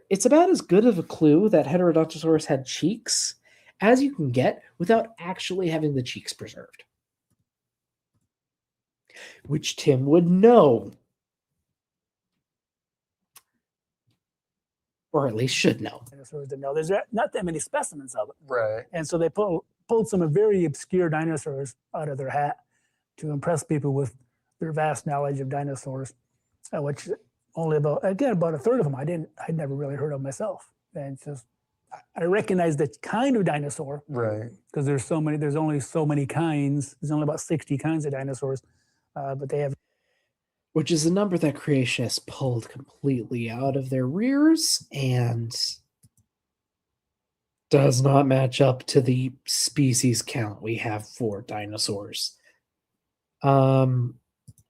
it's about as good of a clue that Heterodontosaurus had cheeks as you can get without actually having the cheeks preserved. Which Tim would know. Or at least should know. Dinosaurs didn't know. There's not that many specimens of it. Right. And so they pulled some very obscure dinosaurs out of their hat to impress people with their vast knowledge of dinosaurs, which only about a third of them I'd never really heard of myself. And it's just, I recognize the kind of dinosaur, Right. because there's only so many kinds. There's only about 60 kinds of dinosaurs, but they have. Which is a number that creationists pulled completely out of their rears and does not match up to the species count we have for dinosaurs. I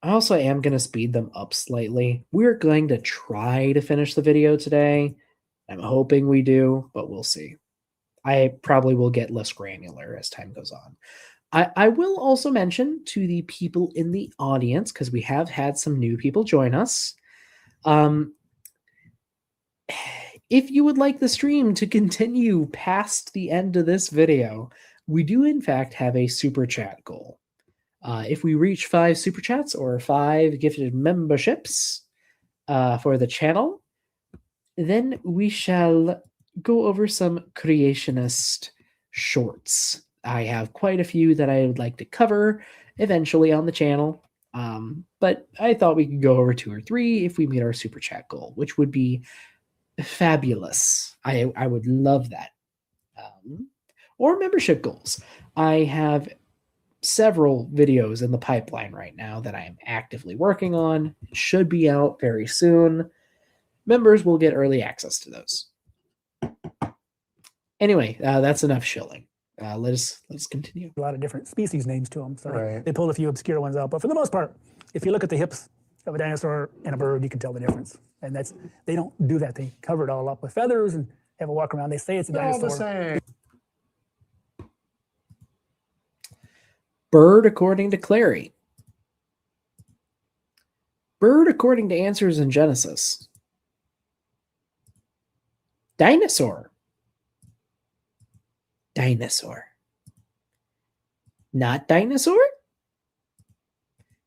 also am going to speed them up slightly. We're going to try to finish the video today. I'm hoping we do, but we'll see. I probably will get less granular as time goes on. I will also mention to the people in the audience, because we have had some new people join us, if you would like the stream to continue past the end of this video, we do in fact have a super chat goal. If we reach 5 super chats or 5 gifted memberships for the channel, then we shall go over some creationist shorts. I have quite a few that I would like to cover eventually on the channel, but I thought we could go over 2 or 3 if we meet our super chat goal, which would be fabulous. I would love that. Or membership goals. I have several videos in the pipeline right now that I am actively working on. It should be out very soon. Members will get early access to those. Anyway, that's enough shilling. Let's continue. A lot of different species names to them. So Right. they pulled a few obscure ones out. But for the most part, if you look at the hips of a dinosaur and a bird, you can tell the difference. And they don't do that. They cover it all up with feathers and have a walk around. They say it's a They're all dinosaur. the same. Bird according to Clary. Bird according to Answers in Genesis. Dinosaur. Dinosaur. Not dinosaur?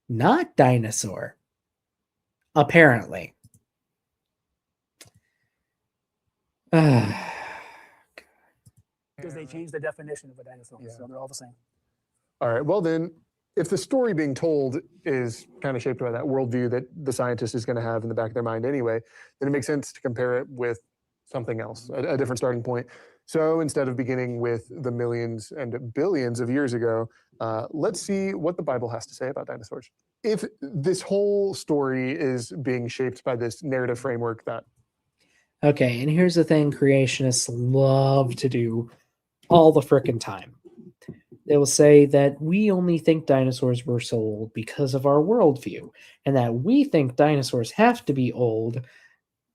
Not dinosaur. Apparently. Because they changed the definition of a dinosaur. Yeah. So they're all the same. All right. Well, then, if the story being told is kind of shaped by that worldview that the scientist is going to have in the back of their mind anyway, then it makes sense to compare it with something else, a different starting point. So instead of beginning with the millions and billions of years ago, let's see what the Bible has to say about dinosaurs. If this whole story is being shaped by this narrative framework that... Okay, and here's the thing creationists love to do all the frickin' time. They will say that we only think dinosaurs were so old because of our worldview, and that we think dinosaurs have to be old,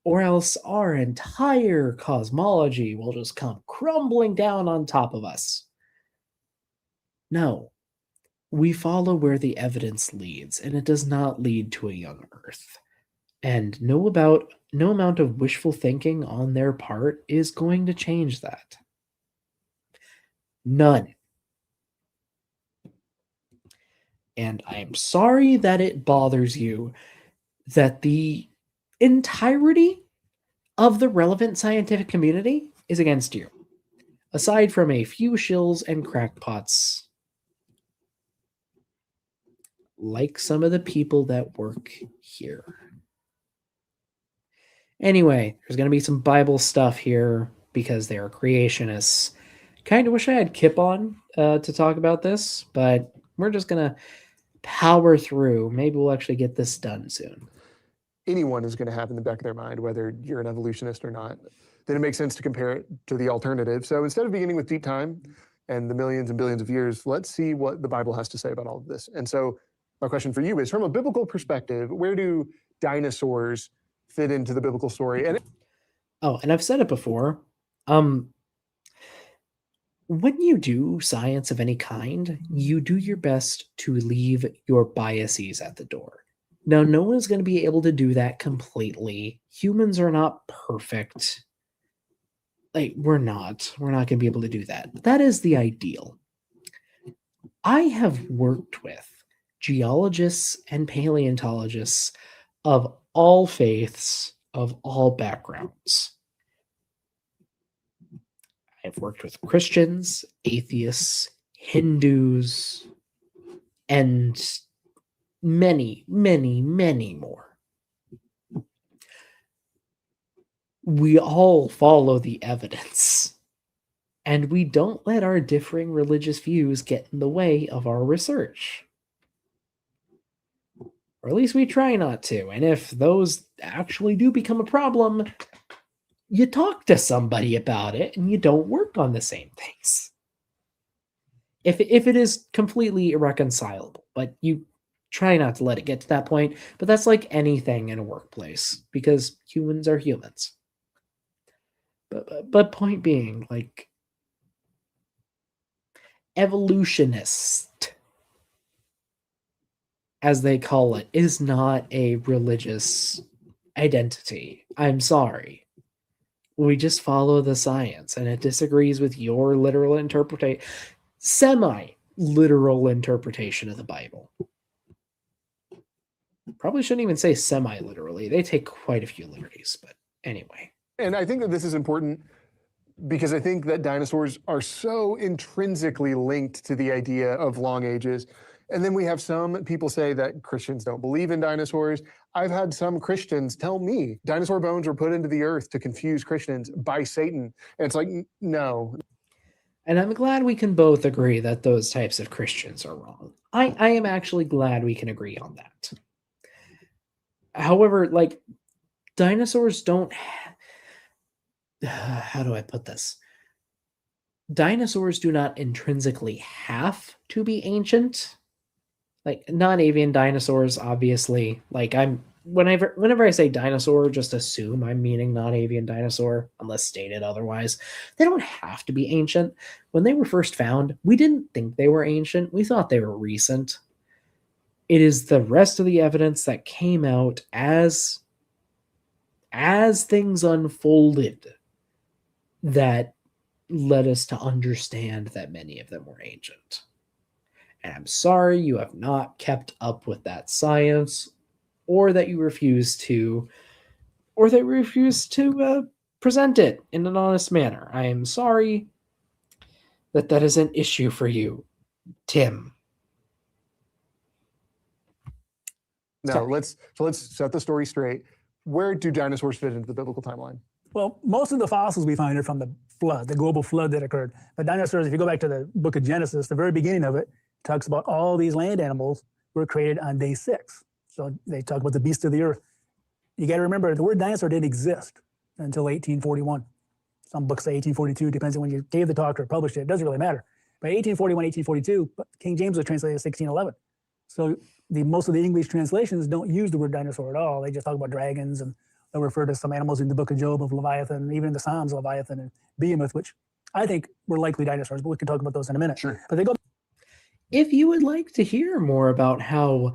or else our entire cosmology will just come crumbling down on top of us. No, we follow where the evidence leads, and it does not lead to a young Earth. And no amount of wishful thinking on their part is going to change that. None. And I'm sorry that it bothers you that the entirety of the relevant scientific community is against you, aside from a few shills and crackpots, like some of the people that work here. Anyway, there's going to be some Bible stuff here because they are creationists. Kind of wish I had Kip on to talk about this, but we're just going to power through. Maybe we'll actually get this done soon. anyone is going to have in the back of their mind, whether you're an evolutionist or not, then it makes sense to compare it to the alternative. So instead of beginning with deep time and the millions and billions of years, let's see what the Bible has to say about all of this. And so my question for you is, from a biblical perspective, where do dinosaurs fit into the biblical story? And Oh, and I've said it before. When you do science of any kind, you do your best to leave your biases at the door. Now, no one is going to be able to do that completely. Humans are not perfect. Like, we're not going to be able to do that. That is the ideal. I have worked with geologists and paleontologists of all faiths, of all backgrounds. I've worked with Christians, atheists, Hindus, and many, many, many more. We all follow the evidence, and we don't let our differing religious views get in the way of our research. Or at least we try not to. And if those actually do become a problem, you talk to somebody about it and you don't work on the same things. If it is completely irreconcilable, but you try not to let it get to that point. But that's like anything in a workplace, because humans are humans. But point being, like, evolutionist, as they call it, is not a religious identity. I'm sorry. We just follow the science, and it disagrees with your literal interpretation, semi-literal interpretation of the Bible. Probably shouldn't even say semi-literally. They take quite a few liberties, but anyway. And I think that this is important because I think that dinosaurs are so intrinsically linked to the idea of long ages. And then we have some people say that Christians don't believe in dinosaurs. I've had some Christians tell me dinosaur bones were put into the earth to confuse Christians by Satan. And it's like, no. And I'm glad we can both agree that those types of Christians are wrong. I am actually glad we can agree on that. However, like, dinosaurs don't... how do I put this? Dinosaurs do not intrinsically have to be ancient. Like, non-avian dinosaurs, obviously, like, whenever I say dinosaur, just assume I'm meaning non-avian dinosaur, unless stated otherwise. They don't have to be ancient. When they were first found, we didn't think they were ancient. We thought they were recent. It is the rest of the evidence that came out as things unfolded that led us to understand that many of them were ancient. And I'm sorry you have not kept up with that science, or that you refuse to, present it in an honest manner. I am sorry that is an issue for you, Tim. Now let's set the story straight. Where do dinosaurs fit into the biblical timeline? Well, most of the fossils we find are from the flood, the global flood that occurred. The dinosaurs, if you go back to the book of Genesis, the very beginning of it talks about all these land animals were created on day 6. So they talk about the beasts of the earth. You got to remember, the word dinosaur didn't exist until 1841. Some books say 1842, depends on when you gave the talk or published it. It doesn't really matter. But 1841, 1842, King James was translated 1611. So most of the English translations don't use the word dinosaur at all. They just talk about dragons, and they'll refer to some animals in the book of Job of Leviathan, even in the Psalms, Leviathan and Behemoth, which I think were likely dinosaurs, but we can talk about those in a minute. Sure. But they go. If you would like to hear more about how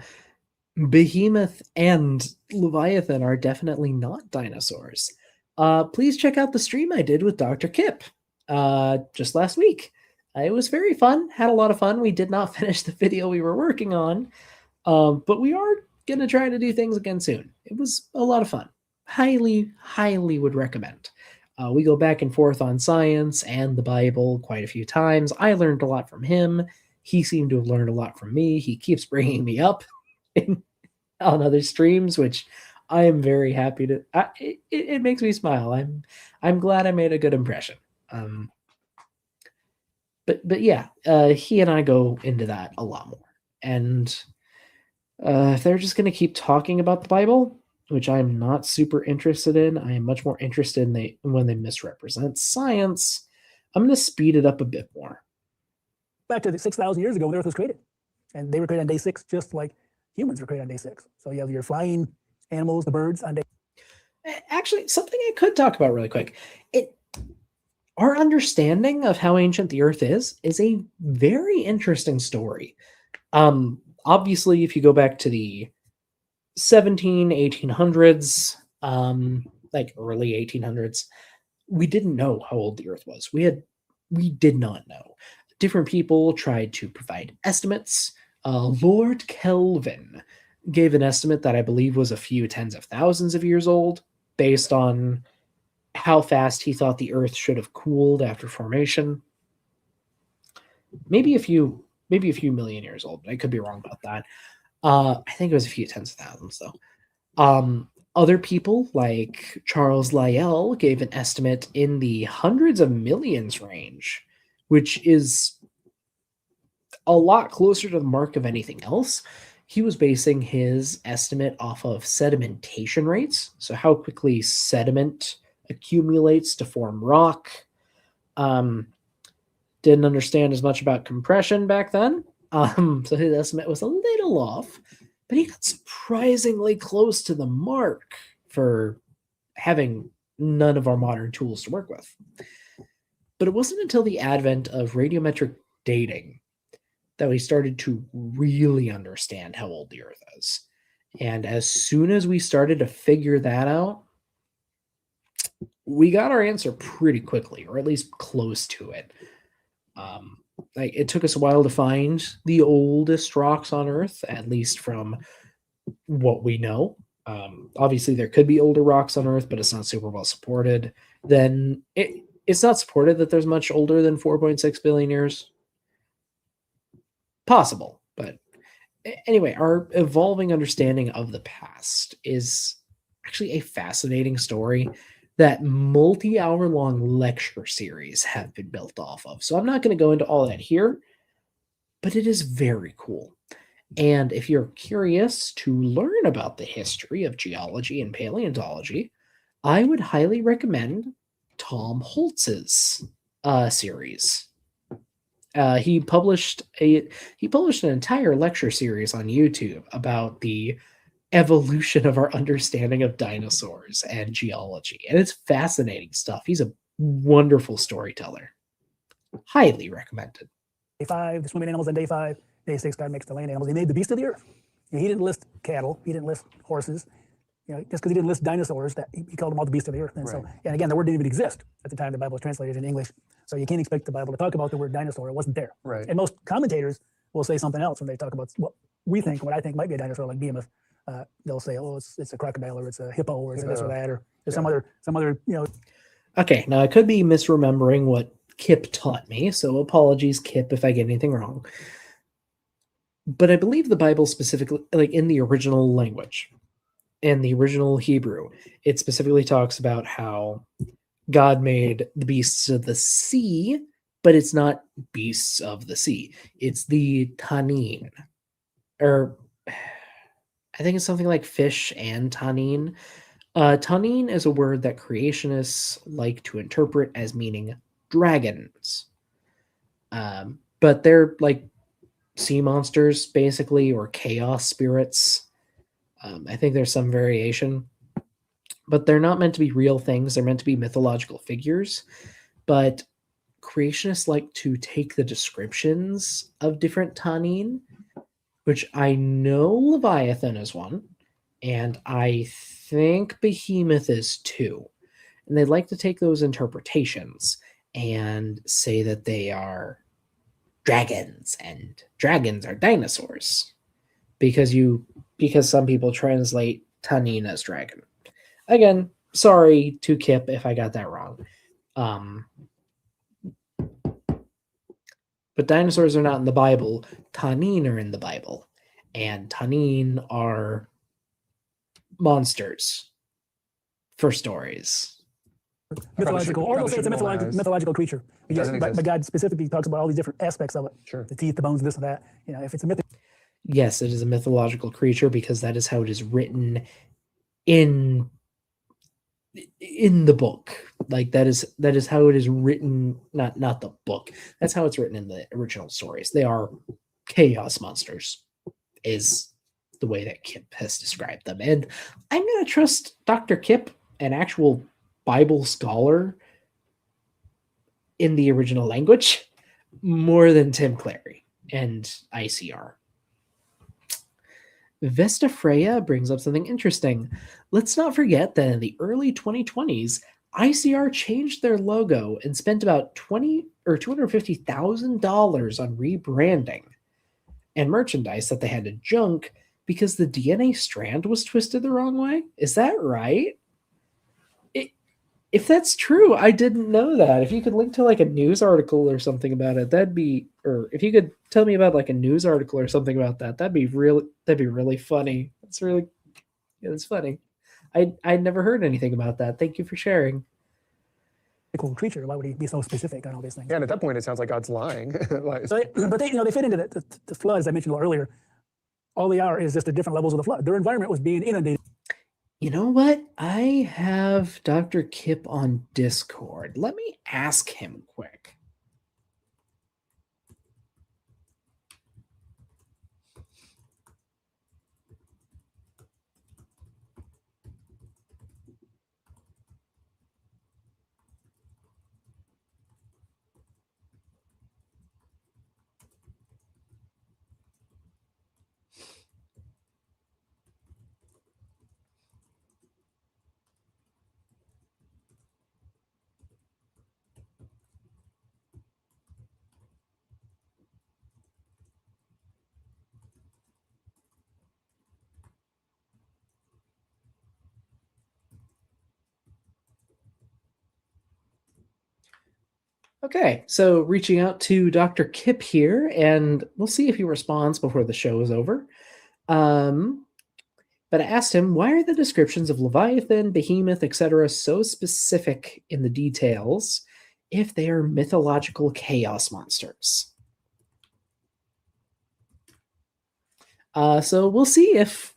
Behemoth and Leviathan are definitely not dinosaurs, please check out the stream I did with Dr. Kip just last week. It was very fun, had a lot of fun. We did not finish the video we were working on, but we are going to try to do things again soon. It was a lot of fun. Highly, highly would recommend. We go back and forth on science and the Bible quite a few times. I learned a lot from him. He seemed to have learned a lot from me. He keeps bringing me up on other streams, which I am very happy to. It makes me smile. I'm glad I made a good impression. But yeah, he and I go into that a lot more. And if they're just going to keep talking about the Bible, which I'm not super interested in, I am much more interested in when they misrepresent science, I'm going to speed it up a bit more. Back to 6,000 years ago when the Earth was created. And they were created on day 6, just like humans were created on day 6. So you have your flying animals, the birds on day. Actually, something I could talk about really quick. our understanding of how ancient the Earth is a very interesting story. Obviously, if you go back to the 1800s, like early 1800s, we didn't know how old the Earth was. We did not know. Different people tried to provide estimates. Lord Kelvin gave an estimate that I believe was a few tens of thousands of years old, based on how fast he thought the Earth should have cooled after formation. Maybe a few million years old. I could be wrong about that. I think it was a few tens of thousands, though. Other people, like Charles Lyell, gave an estimate in the hundreds of millions range, which is a lot closer to the mark of anything else. He was basing his estimate off of sedimentation rates, so how quickly sediment accumulates to form rock. Didn't understand as much about compression back then, so his estimate was a little off, but he got surprisingly close to the mark for having none of our modern tools to work with. But it wasn't until the advent of radiometric dating that we started to really understand how old the Earth is. And as soon as we started to figure that out, we got our answer pretty quickly, or at least close to it. Like, it took us a while to find the oldest rocks on Earth, at least from what we know. Obviously, there could be older rocks on Earth, but it's not super well supported. Then it's not supported that there's much older than 4.6 billion years. Possible, but anyway, our evolving understanding of the past is actually a fascinating story that multi-hour long lecture series have been built off of. So I'm not going to go into all that here, but it is very cool. And if you're curious to learn about the history of geology and paleontology, I would highly recommend Tom Holtz's series. He published an entire lecture series on YouTube about the evolution of our understanding of dinosaurs and geology, and it's fascinating stuff. He's a wonderful storyteller. Highly recommended. Day 5, the swimming animals on day 5. Day 6, God makes the land animals. He made the beast of the earth. He didn't list cattle. He didn't list horses. Just because he didn't list dinosaurs, that he called them all the beast of the earth. And Right. and again, the word didn't even exist at the time the Bible was translated in English. So you can't expect the Bible to talk about the word dinosaur. It wasn't there. Right. And most commentators will say something else when they talk about what I think might be a dinosaur, like behemoth. They'll say, "Oh, it's a crocodile, or it's a hippo, or it's a this or that, or there's some other." Okay, now I could be misremembering what Kip taught me, so apologies, Kip, if I get anything wrong. But I believe the Bible specifically, like in the original language, in the original Hebrew, it specifically talks about how God made the beasts of the sea, but it's not beasts of the sea. It's the tanin, or I think it's something like fish and tanin. Tanin is a word that creationists like to interpret as meaning dragons. But they're like sea monsters, basically, or chaos spirits. I think there's some variation. But they're not meant to be real things. They're meant to be mythological figures. But creationists like to take the descriptions of different tanin, which I know Leviathan is one, and I think Behemoth is two. And they like to take those interpretations and say that they are dragons, and dragons are dinosaurs. Because some people translate tanin as dragon. Again, sorry to Kip if I got that wrong. But dinosaurs are not in the Bible. Tanin are in the Bible. And tanin are monsters for stories. Mythological, or they'll say it's a mythological creature. But God specifically talks about all these different aspects of it. Sure. The teeth, the bones, this and that. If it's a myth. Yes, it is a mythological creature because that is how it is written in the book. Like that is how it is written, not the book. That's how it's written in the original stories. They are chaos monsters, is the way that Kip has described them. And I'm going to trust Dr. Kip, an actual Bible scholar, in the original language more than Tim Clary and ICR. Vesta Freya brings up something interesting. Let's not forget that in the early 2020s, ICR changed their logo and spent about $250,000 on rebranding and merchandise that they had to junk because the DNA strand was twisted the wrong way. Is that right? If that's true, I didn't know that. If you could link to like a news article or something about it, or if you could tell me about like a news article or something about that, that'd be really funny. That's funny. I'd never heard anything about that. Thank you for sharing. Cool creature. Why would he be so specific on all these things? Yeah, and at that point, it sounds like God's lying. But they fit into the flood, as I mentioned a little earlier. All they are is just the different levels of the flood. Their environment was being inundated. You know what? I have Dr. Kip on Discord. Let me ask him quick. Okay, so reaching out to Dr. Kip here, and we'll see if he responds before the show is over. But I asked him, why are the descriptions of Leviathan, Behemoth, etc. so specific in the details if they are mythological chaos monsters? So we'll see if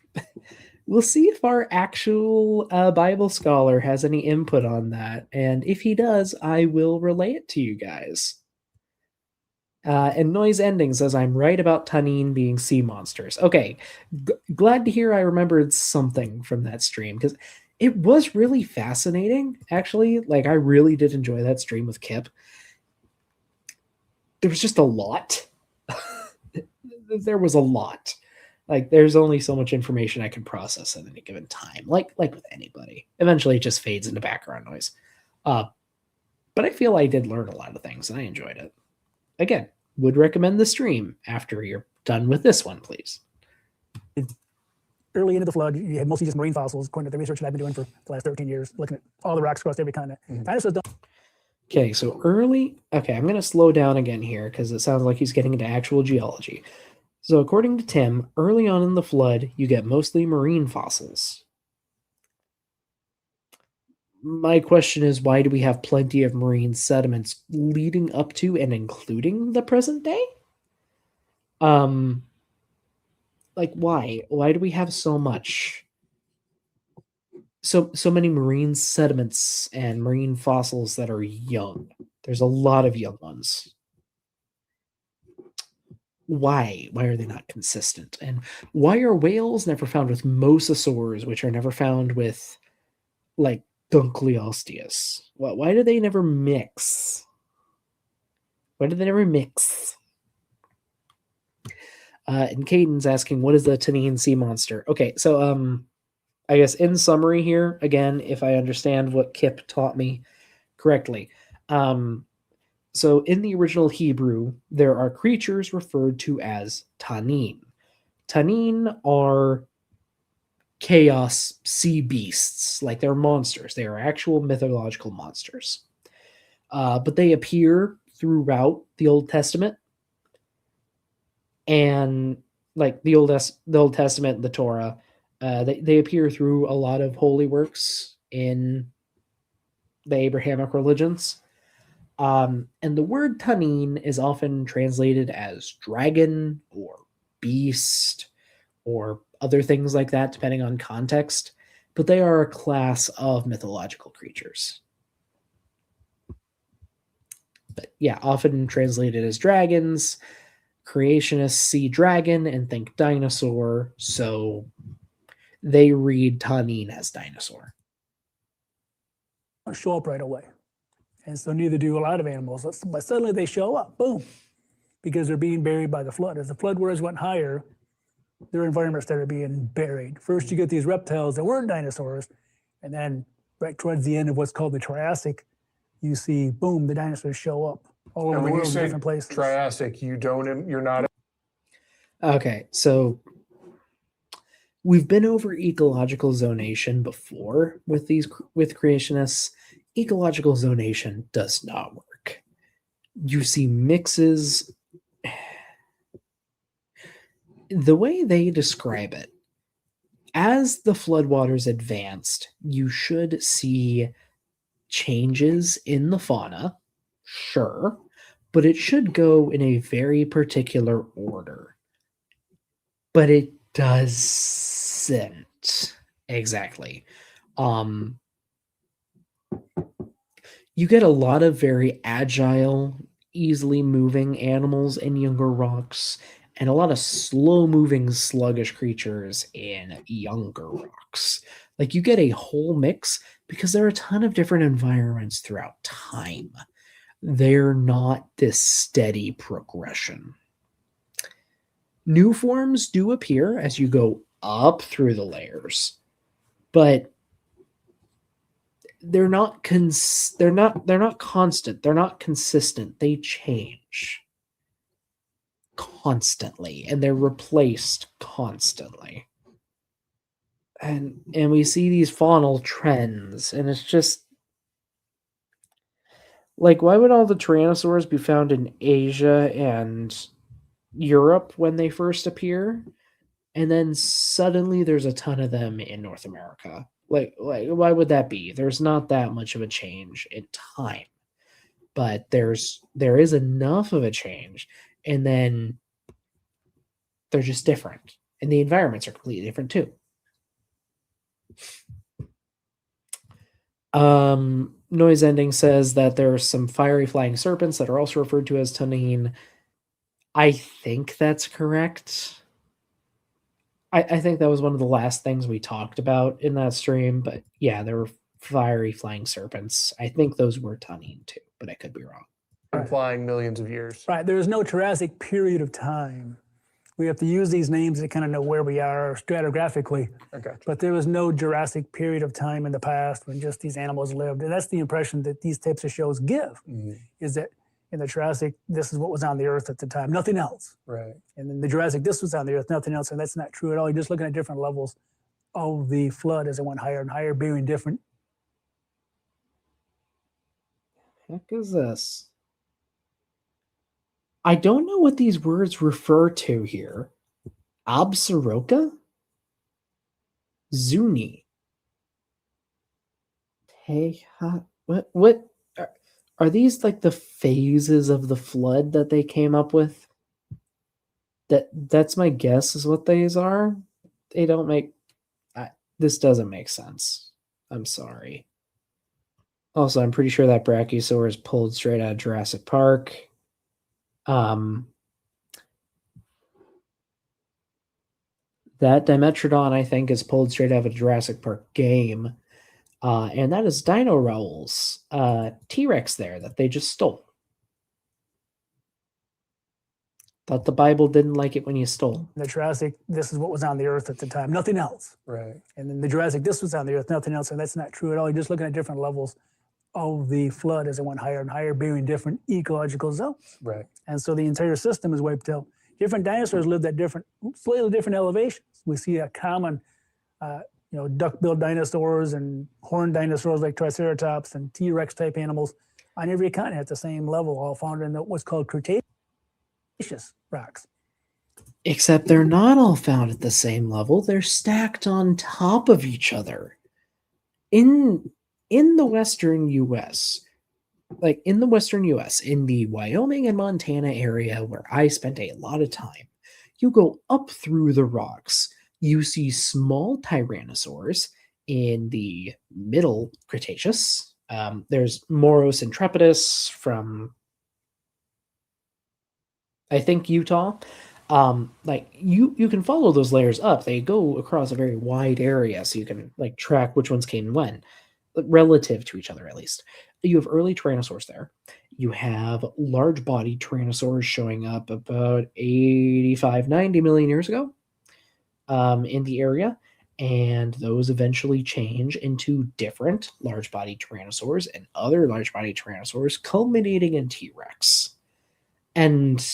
our actual Bible scholar has any input on that, and if he does, I will relay it to you guys. And Noise Ending says I'm right about Tanin being sea monsters. Okay, glad to hear I remembered something from that stream, because it was really fascinating, actually. Like, I really did enjoy that stream with Kip. There was just a lot. There was a lot. Like, there's only so much information I can process at any given time. Like with anybody. Eventually it just fades into background noise. But I feel I did learn a lot of things, and I enjoyed it. Again, would recommend the stream after you're done with this one, please. Early into the flood, you had mostly just marine fossils, according to the research that I've been doing for the last 13 years, looking at all the rocks across every continent. Dinosaurs don't. Okay, so early... Okay, I'm going to slow down again here, because it sounds like he's getting into actual geology. So according to Tim, early on in the flood, you get mostly marine fossils. My question is, why do we have plenty of marine sediments leading up to and including the present day? Like, why? Why do we have so much? So many marine sediments and marine fossils that are young. There's a lot of young ones. Why? Why are they not consistent? And why are whales never found with mosasaurs, which are never found with, like, Dunkleosteus? Why do they never mix? Why do they never mix? And Caden's asking, what is the Tanin sea monster? Okay, so I guess in summary here, again, if I understand what Kip taught me correctly, so in the original Hebrew, there are creatures referred to as Tanin. Tanin are chaos sea beasts, like they're monsters. They are actual mythological monsters. But they appear throughout the Old Testament. And like the Old Testament and the Torah, they appear through a lot of holy works in the Abrahamic religions. And the word Tanin is often translated as dragon or beast or other things like that, depending on context. But they are a class of mythological creatures. But yeah, often translated as dragons. Creationists see dragon and think dinosaur, so they read Tanin as dinosaur. Show up right away. And so neither do a lot of animals. But suddenly they show up, boom, because they're being buried by the flood. As the flood waters went higher, their environment started being buried. First, you get these reptiles that weren't dinosaurs, and then right towards the end of what's called the Triassic, you see, boom, the dinosaurs show up all over And the when you world in say different places. Triassic, you're not. Okay, so we've been over ecological zonation before with creationists. Ecological zonation does not work. You see mixes. The way they describe it, as the floodwaters advanced, you should see changes in the fauna, sure, but it should go in a very particular order. But it doesn't exactly. You get a lot of very agile, easily moving animals in younger rocks, and a lot of slow-moving, sluggish creatures in younger rocks. Like, you get a whole mix because there are a ton of different environments throughout time. They're not this steady progression. New forms do appear as you go up through the layers, but they're not constant, they're not consistent. They change constantly and they're replaced constantly. And we see these faunal trends, and it's just like, why would all the tyrannosaurs be found in Asia and Europe when they first appear, and then suddenly there's a ton of them in North America? Like why would that be? There's not that much of a change in time, but there is enough of a change, and then they're just different, and the environments are completely different too. Noise Ending says that there are some fiery flying serpents that are also referred to as Tanine. I think that's correct. I think that was one of the last things we talked about in that stream, but yeah, there were fiery flying serpents. I think those were Tanine too, but I could be wrong. Implying millions of years. Right, there is no Jurassic period of time. We have to use these names to kind of know where we are stratigraphically. Okay. But there was no Jurassic period of time in the past when just these animals lived. And that's the impression that these types of shows give, is that in the Jurassic, this is what was on the Earth at the time, nothing else. Right. And in the Jurassic, this was on the Earth, nothing else. And that's not true at all. You're just looking at different levels of the flood as it went higher and higher, being different. Heck is this? I don't know what these words refer to here. Absaroka? Zuni. Hey, what are these, like the phases of the flood that they came up with? That's my guess is what these are. They don't make this doesn't make sense. I'm sorry. Also, I'm pretty sure that Brachiosaur is pulled straight out of Jurassic Park. That Dimetrodon, I think, is pulled straight out of a Jurassic Park game. And that is Dino Raoul's T-Rex there that they just stole. Thought the Bible didn't like it when you stole. In the Jurassic, this is what was on the Earth at the time, nothing else. Right. And in the Jurassic, this was on the Earth, nothing else. And that's not true at all. You're just looking at different levels of the flood as it went higher and higher, being different ecological zones. Right. And so the entire system is wiped out. Different dinosaurs lived at slightly different elevations. We see a common, duck-billed dinosaurs and horned dinosaurs like Triceratops and T-Rex type animals on every continent at the same level, all found in what's called Cretaceous rocks. Except they're not all found at the same level. They're stacked on top of each other. In the Western U.S., in the Wyoming and Montana area where I spent a lot of time, you go up through the rocks, you see small tyrannosaurs in the middle Cretaceous. There's Moros intrepidus from, I think, Utah. You can follow those layers up. They go across a very wide area, so you can track which ones came when. relative to each other at least. You have early tyrannosaurs there. You have large-bodied tyrannosaurs showing up about 85, 90 million years ago in the area, and those eventually change into different large-bodied tyrannosaurs and other large-bodied tyrannosaurs, culminating in T-Rex. And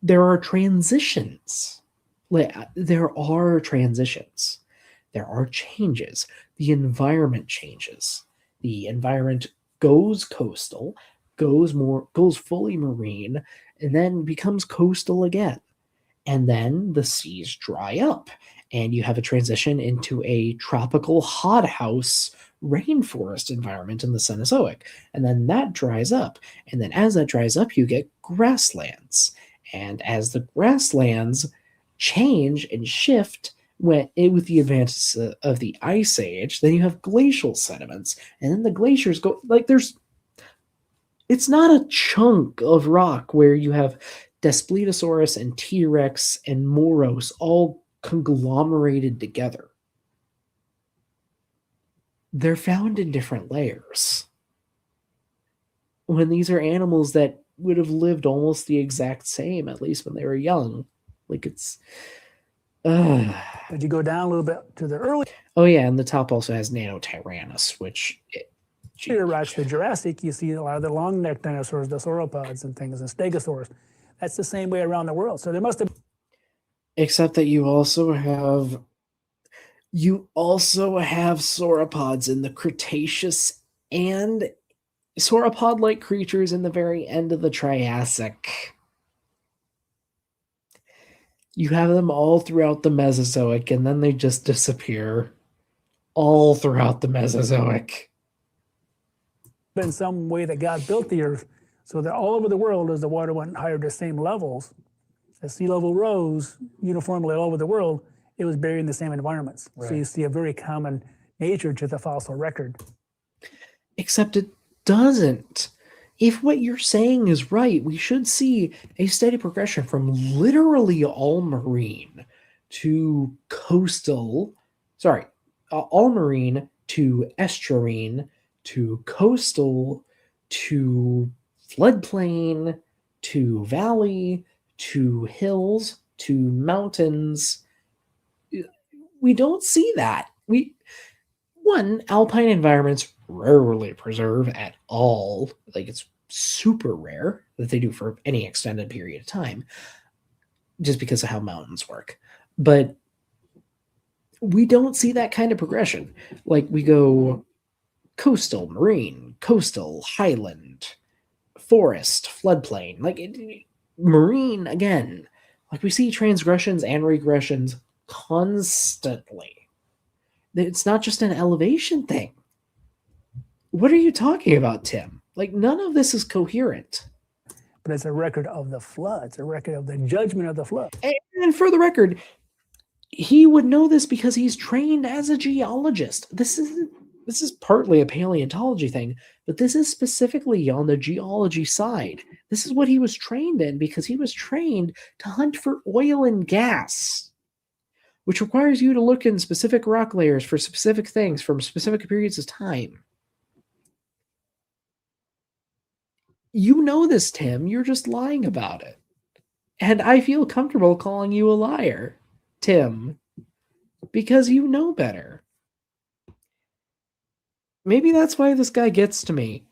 there are transitions. There are transitions. There are changes. The environment changes. The environment goes coastal, goes fully marine, and then becomes coastal again. And then the seas dry up, and you have a transition into a tropical hothouse rainforest environment in the Cenozoic. And then that dries up. And then as that dries up, you get grasslands. And as the grasslands change and shift with the advance of the Ice Age, then you have glacial sediments. And then the glaciers go, like, it's not a chunk of rock where you have Daspletosaurus and T-Rex and Moros all conglomerated together. They're found in different layers. When these are animals that would have lived almost the exact same, at least when they were young. Like, it's... Did you go down a little bit to the early... Oh yeah, and the top also has Nanotyrannus, which... rocks, the Jurassic, you see a lot of the long-necked dinosaurs, the sauropods and things, and stegosaurs. That's the same way around the world. So there must have... Except that you also have sauropods in the Cretaceous and sauropod-like creatures in the very end of the Triassic. You have them all throughout the Mesozoic, and then they just disappear all throughout the Mesozoic. Been some way that God built the Earth so that all over the world, as the water went higher to the same levels, as sea level rose uniformly all over the world, it was buried in the same environments. Right. So you see a very common nature to the fossil record. Except it doesn't. If what you're saying is right, we should see a steady progression from literally all marine to coastal, all marine to estuarine to coastal to floodplain to valley to hills to mountains. We don't see that. Alpine environments rarely preserve at all. Like, it's super rare that they do for any extended period of time, just because of how mountains work. But we don't see that kind of progression. Like, we go coastal, marine, coastal, highland, forest, floodplain. Like, marine, again. Like, we see transgressions and regressions constantly. It's not just an elevation thing. What are you talking about, Tim? Like, none of this is coherent. But it's a record of the flood. It's a record of the judgment of the flood. And for the record, he would know this because he's trained as a geologist. This is partly a paleontology thing, but this is specifically on the geology side. This is what he was trained in, because he was trained to hunt for oil and gas, which requires you to look in specific rock layers for specific things from specific periods of time. You know this, Tim. You're just lying about it. And I feel comfortable calling you a liar, Tim, because you know better. Maybe that's why this guy gets to me.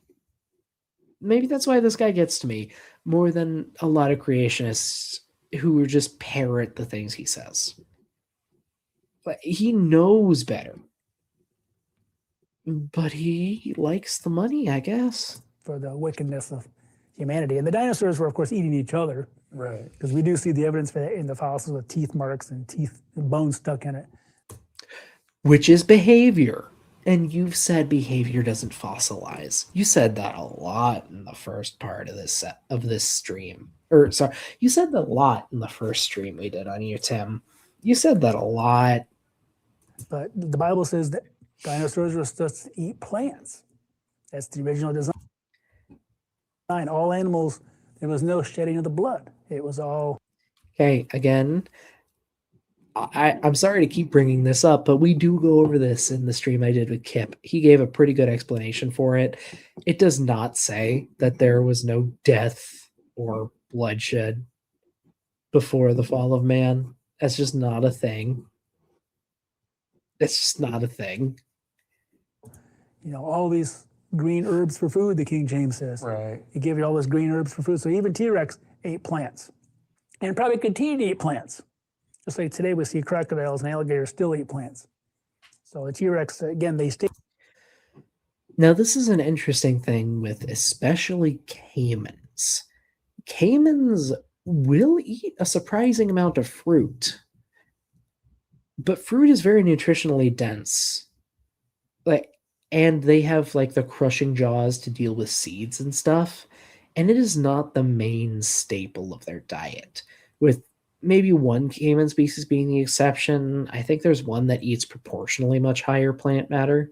Maybe that's why this guy gets to me more than a lot of creationists who just parrot the things he says. But he knows better. But he likes the money, I guess. For the wickedness of humanity. And the dinosaurs were, of course, eating each other. Right. Because we do see the evidence for that in the fossils with teeth marks and teeth and bones stuck in it. Which is behavior. And you've said behavior doesn't fossilize. You said that a lot in the first part of this stream. You said that a lot in the first stream we did on you, Tim. You said that a lot. But the Bible says that dinosaurs were supposed to eat plants. That's the original design. All animals, there was no shedding of the blood. It was all... Okay, again, I'm sorry to keep bringing this up, but we do go over this in the stream I did with Kip. He gave a pretty good explanation for it. It does not say that there was no death or bloodshed before the fall of man. That's just not a thing. It's just not a thing. You know, all these green herbs for food, the King James says. Right. He gave you all those green herbs for food. So even T-Rex ate plants and probably continue to eat plants. Just like today we see crocodiles and alligators still eat plants. So the T-Rex, again, they stay. Now, this is an interesting thing with especially caimans. Caimans will eat a surprising amount of fruit, but fruit is very nutritionally dense. And they have like the crushing jaws to deal with seeds and stuff, and it is not the main staple of their diet, with maybe one caiman species being the exception. I think there's one that eats proportionally much higher plant matter,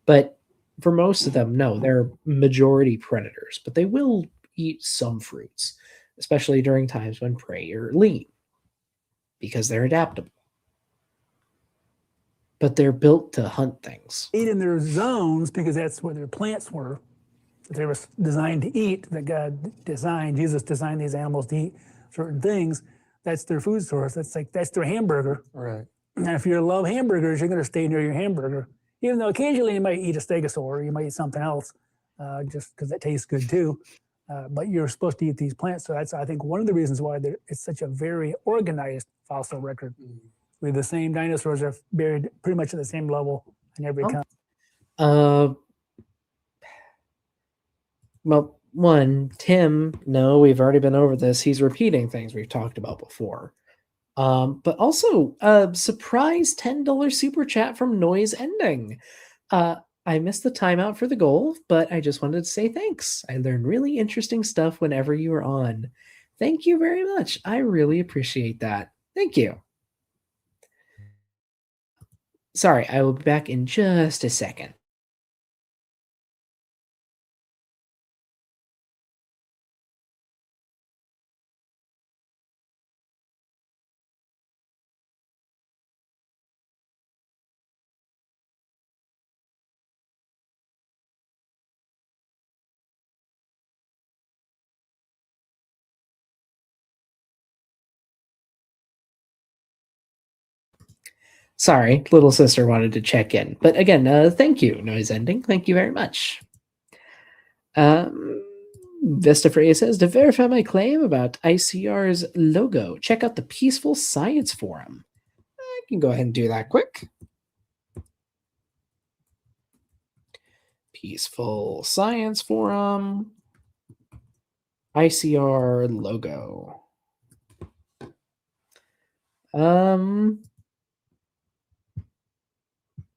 but for most of them, no, they're majority predators, but they will eat some fruits, especially during times when prey are lean, because they're adaptable. But they're built to hunt things. Eat in their zones because that's where their plants were. That they were designed to eat, that God designed, Jesus designed these animals to eat certain things. That's their food source. That's their hamburger. Right. And if you love hamburgers, you're going to stay near your hamburger. Even though occasionally you might eat a stegosaur, or you might eat something else, just because it tastes good too. But you're supposed to eat these plants. So that's, I think, one of the reasons why it's such a very organized fossil record. With the same dinosaurs are buried pretty much at the same level in every country. Well, one, Tim, no, we've already been over this. He's repeating things we've talked about before. But also, surprise $10 super chat from Noise Ending. I missed the timeout for the goal, but I just wanted to say thanks. I learned really interesting stuff whenever you were on. Thank you very much. I really appreciate that. Thank you. Sorry, I will be back in just a second. Sorry, little sister wanted to check in. But again, thank you, Noise Ending. Thank you very much. Vista Freya says, to verify my claim about ICR's logo, check out the Peaceful Science Forum. I can go ahead and do that quick. Peaceful Science Forum. ICR logo.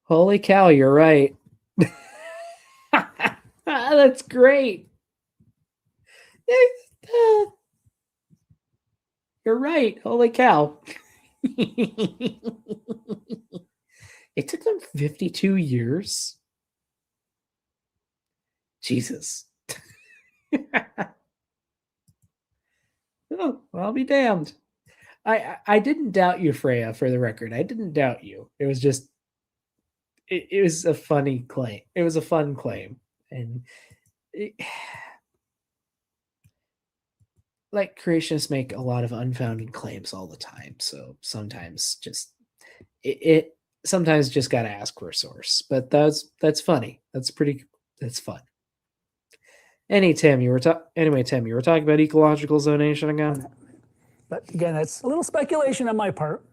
Holy cow, you're right. That's great. You're right. Holy cow. It took them 52 years. Jesus. Oh, well, I'll be damned. I didn't doubt you, Freya, for the record. I didn't doubt you. It was just it was a funny claim. It was a fun claim. And like creationists make a lot of unfounded claims all the time. So sometimes just it sometimes just gotta ask for a source. But that's funny. That's fun. Anyway, Tim, you were talking about ecological zonation again. But again, that's a little speculation on my part.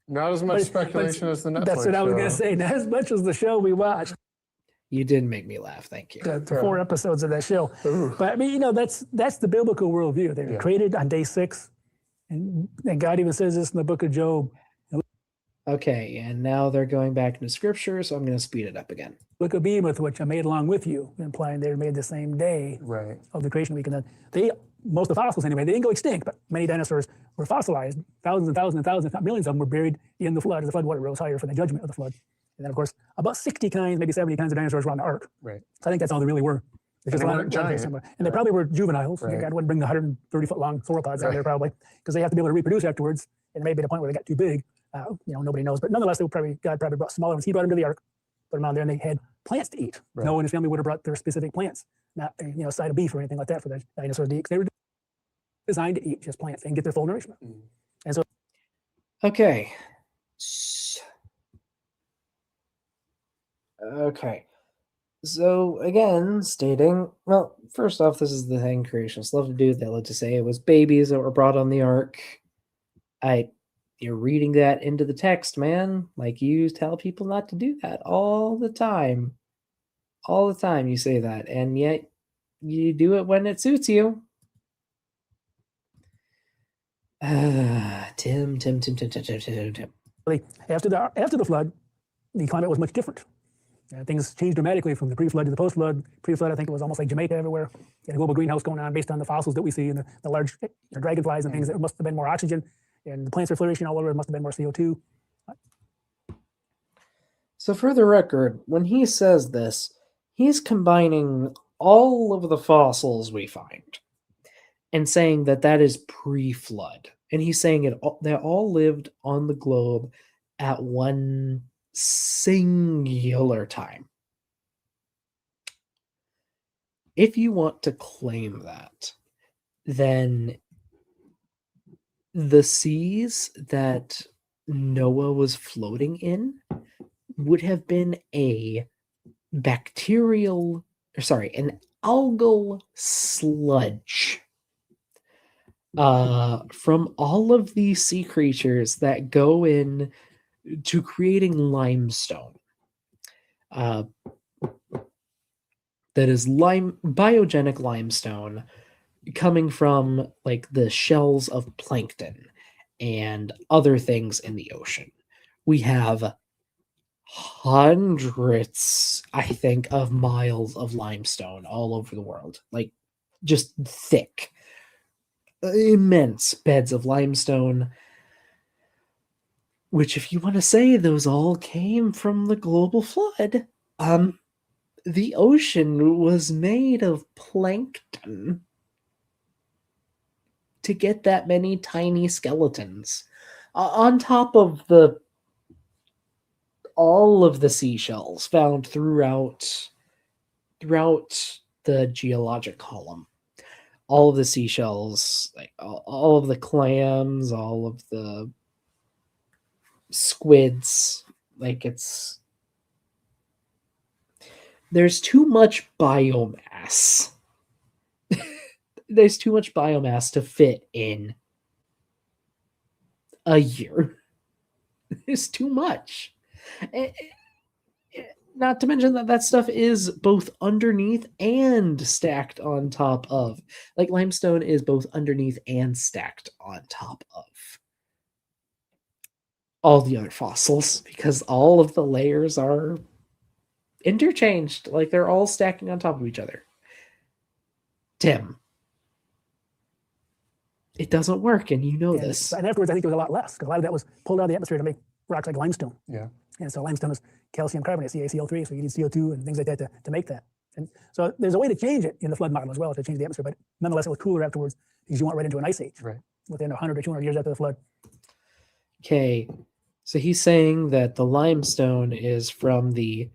Not as much speculation as the Netflix That's what I was going to show. say. Not as much as the show we watched. You did make me laugh. Thank you. The 4 episodes of that show. Ooh. But I mean, that's the biblical worldview. They were created on day 6. And God even says this in the book of Job. Okay, and now they're going back into scripture, so I'm going to speed it up again. Book of Behemoth, which I made along with you, implying they were made the same day of the creation week. And then most of the fossils anyway, they didn't go extinct, but many dinosaurs were fossilized. Thousands and thousands and thousands, if not millions of them, were buried in the flood as the flood water rose higher for the judgment of the flood. And then, of course, about 60 kinds, maybe 70 kinds of dinosaurs were on the ark. Right. So I think that's all they really were. And they weren't giant. And they probably were juveniles. Right. God wouldn't bring the 130-foot long sauropods out there probably, because they have to be able to reproduce afterwards. And it may be the point where they got too big. Nobody knows, but nonetheless, God probably brought smaller ones. He brought them to the ark, put them on there, and they had plants to eat. Right. Noah and his family would have brought their specific plants, not a side of beef or anything like that for the dinosaurs to eat. They were designed to eat just plants and get their full nourishment. And so, Okay. So again, stating, well, first off, this is the thing creationists love to do. They love to say it was babies that were brought on the ark. You're reading that into the text, man. Like, you tell people not to do that all the time. All the time you say that, and yet you do it when it suits you. Tim. After the flood, the climate was much different. Things changed dramatically from the pre-flood to the post-flood. Pre-flood, I think it was almost like Jamaica everywhere. You had a global greenhouse going on based on the fossils that we see and the large dragonflies and things. There must have been more oxygen, and the plants are flourishing all over. It must have been more CO2. So for the record, when he says this, he's combining all of the fossils we find and saying that that is pre-flood. And he's saying they all lived on the globe at one singular time. If you want to claim that, then the seas that Noah was floating in would have been an algal sludge from all of these sea creatures that go in to creating limestone. That is biogenic limestone coming from like the shells of plankton and other things in the ocean. We have hundreds, I think, of miles of limestone all over the world, like just thick, immense beds of limestone, which, if you want to say those all came from the global flood, the ocean was made of plankton to get that many tiny skeletons on top of all of the seashells found throughout the geologic column. All of the seashells, like all of the clams, all of the squids, there's too much biomass. There's too much biomass to fit in a year. There's too much. Not to mention that stuff is both underneath and stacked on top of. Like, limestone is both underneath and stacked on top of all the other fossils, because all of the layers are interchanged. Like, they're all stacking on top of each other. Tim, it doesn't work, and you know this. And afterwards, I think it was a lot less, because a lot of that was pulled out of the atmosphere to make rocks like limestone. Yeah. And so limestone is calcium carbonate, CaCl3, so you need CO2 and things like that to make that. And so there's a way to change it in the flood model as well, to change the atmosphere, but nonetheless, it was cooler afterwards because you went right into an ice age. Right. Within 100 or 200 years after the flood. Okay, so he's saying that the limestone is from the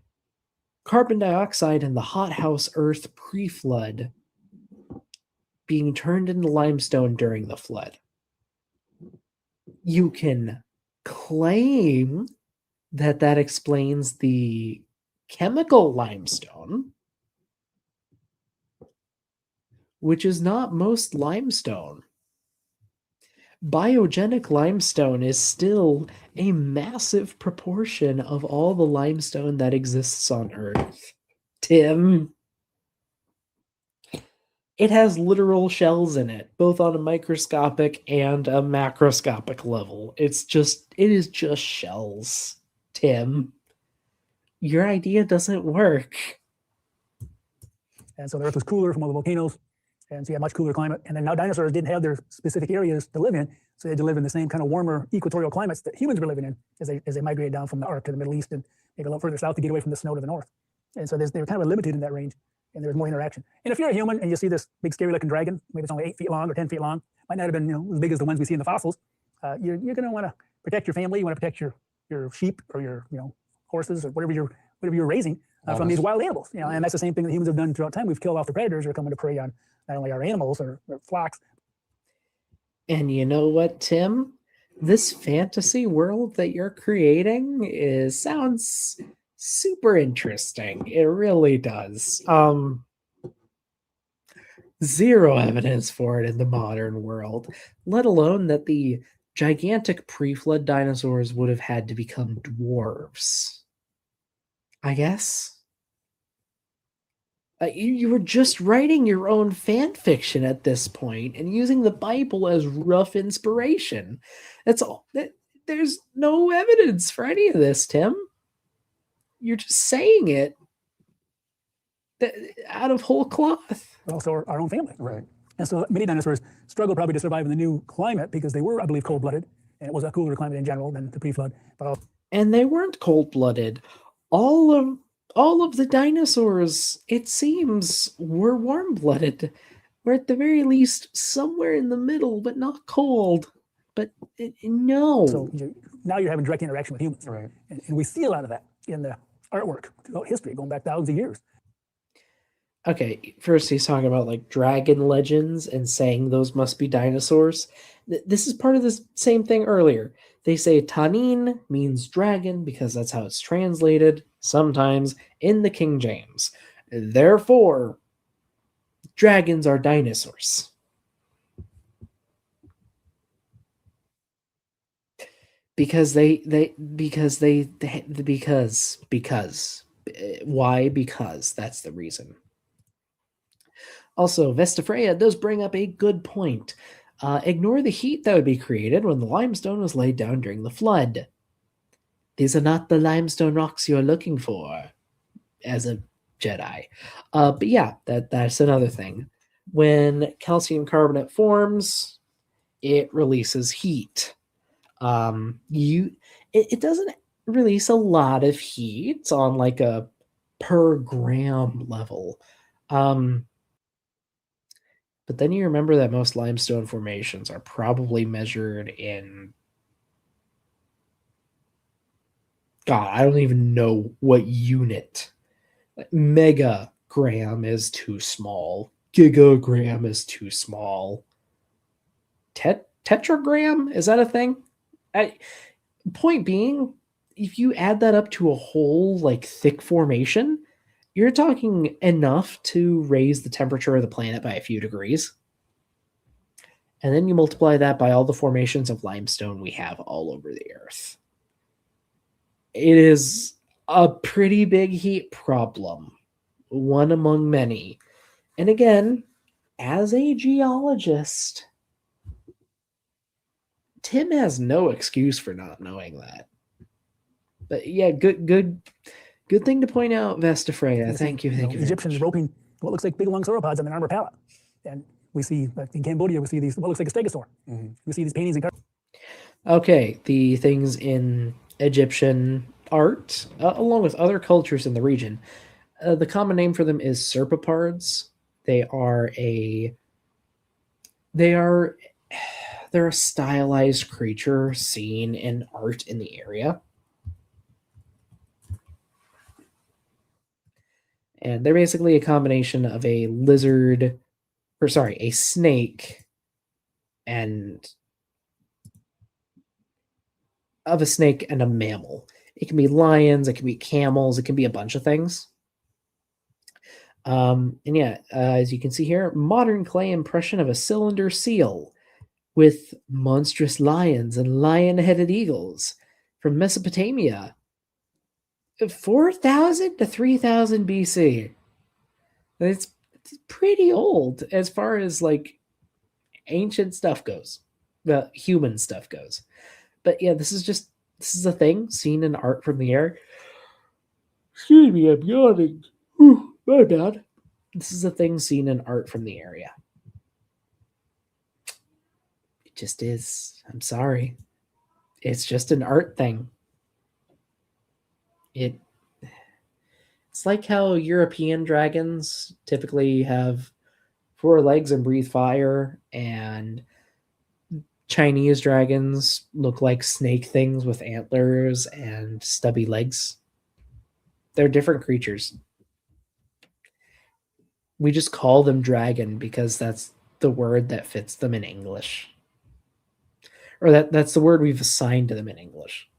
carbon dioxide in the hothouse Earth pre-flood being turned into limestone during the flood. You can claim that explains the chemical limestone, which is not most limestone. Biogenic limestone is still a massive proportion of all the limestone that exists on Earth. Tim, it has literal shells in it, both on a microscopic and a macroscopic level. It is just shells. Tim, your idea doesn't work. And so the Earth was cooler from all the volcanoes, and so you had much cooler climate. And then now dinosaurs didn't have their specific areas to live in, so they had to live in the same kind of warmer equatorial climates that humans were living in as they migrated down from the Arctic to the Middle East and maybe a little further south to get away from the snow to the north. And so they were kind of limited in that range, and there was more interaction. And if you're a human and you see this big scary looking dragon, maybe it's only 8 feet long or 10 feet long, might not have been as big as the ones we see in the fossils, you're going to want to protect your family, you want to protect your sheep or your horses or whatever you're raising from these wild animals. And that's the same thing that humans have done throughout time. We've killed off the predators who are coming to prey on not only our animals or flocks. And you know what, Tim? This fantasy world that you're creating sounds super interesting. It really does. Zero evidence for it in the modern world, let alone that the gigantic pre-flood dinosaurs would have had to become dwarves. I guess. You were just writing your own fan fiction at this point and using the Bible as rough inspiration. That's all. There's no evidence for any of this, Tim. You're just saying it out of whole cloth. But also our own family. Right. And so many dinosaurs struggled probably to survive in the new climate because they were, I believe, cold-blooded, and it was a cooler climate in general than the pre-flood. And they weren't cold-blooded. All of the dinosaurs, it seems, were warm-blooded. Or at the very least, somewhere in the middle, but not cold. But no. So now you're having direct interaction with humans. Right. And we see a lot of that in the artwork throughout history, going back thousands of years. Okay, first he's talking about like dragon legends and saying those must be dinosaurs. This is part of the same thing earlier. They say Tanin means dragon because that's how it's translated sometimes in the King James. Therefore, dragons are dinosaurs. Because why? Because that's the reason. Also, Vestafreya does bring up a good point. Ignore the heat that would be created when the limestone was laid down during the flood. These are not the limestone rocks you're looking for as a Jedi. But yeah, that's another thing. When calcium carbonate forms, it releases heat. It doesn't release a lot of heat on like a per gram level. But then you remember that most limestone formations are probably measured in... God, I don't even know what unit. Like, megagram is too small. Gigagram is too small. Tetragram? Is that a thing? Point being, if you add that up to a whole like thick formation, you're talking enough to raise the temperature of the planet by a few degrees. And then you multiply that by all the formations of limestone we have all over the Earth. It is a pretty big heat problem, one among many. And again, as a geologist, Tim has no excuse for not knowing that. But yeah, good thing to point out, Vestafreya. Thank you. Egyptians roping what looks like big long sauropods on an armor pallet. And we see, like in Cambodia, we see these, what looks like a stegosaur. Mm-hmm. We see these paintings in... Okay, the things in Egyptian art, along with other cultures in the region, the common name for them is serpopards. They're a stylized creature seen in art in the area. And they're basically a combination of a snake and a mammal. It can be lions, it can be camels, it can be a bunch of things. As you can see here, modern clay impression of a cylinder seal with monstrous lions and lion-headed eagles from Mesopotamia. 4,000 to 3,000 BC. It's pretty old as far as like ancient stuff goes, human stuff goes. But yeah, this is a thing seen in art from the air. Excuse me, I'm yawning. My bad. This is a thing seen in art from the area. It just is. I'm sorry. It's just an art thing. It's like how European dragons typically have 4 legs and breathe fire, and Chinese dragons look like snake things with antlers and stubby legs. They're different creatures. We just call them dragon because that's the word that fits them in English. Or that's the word we've assigned to them in English.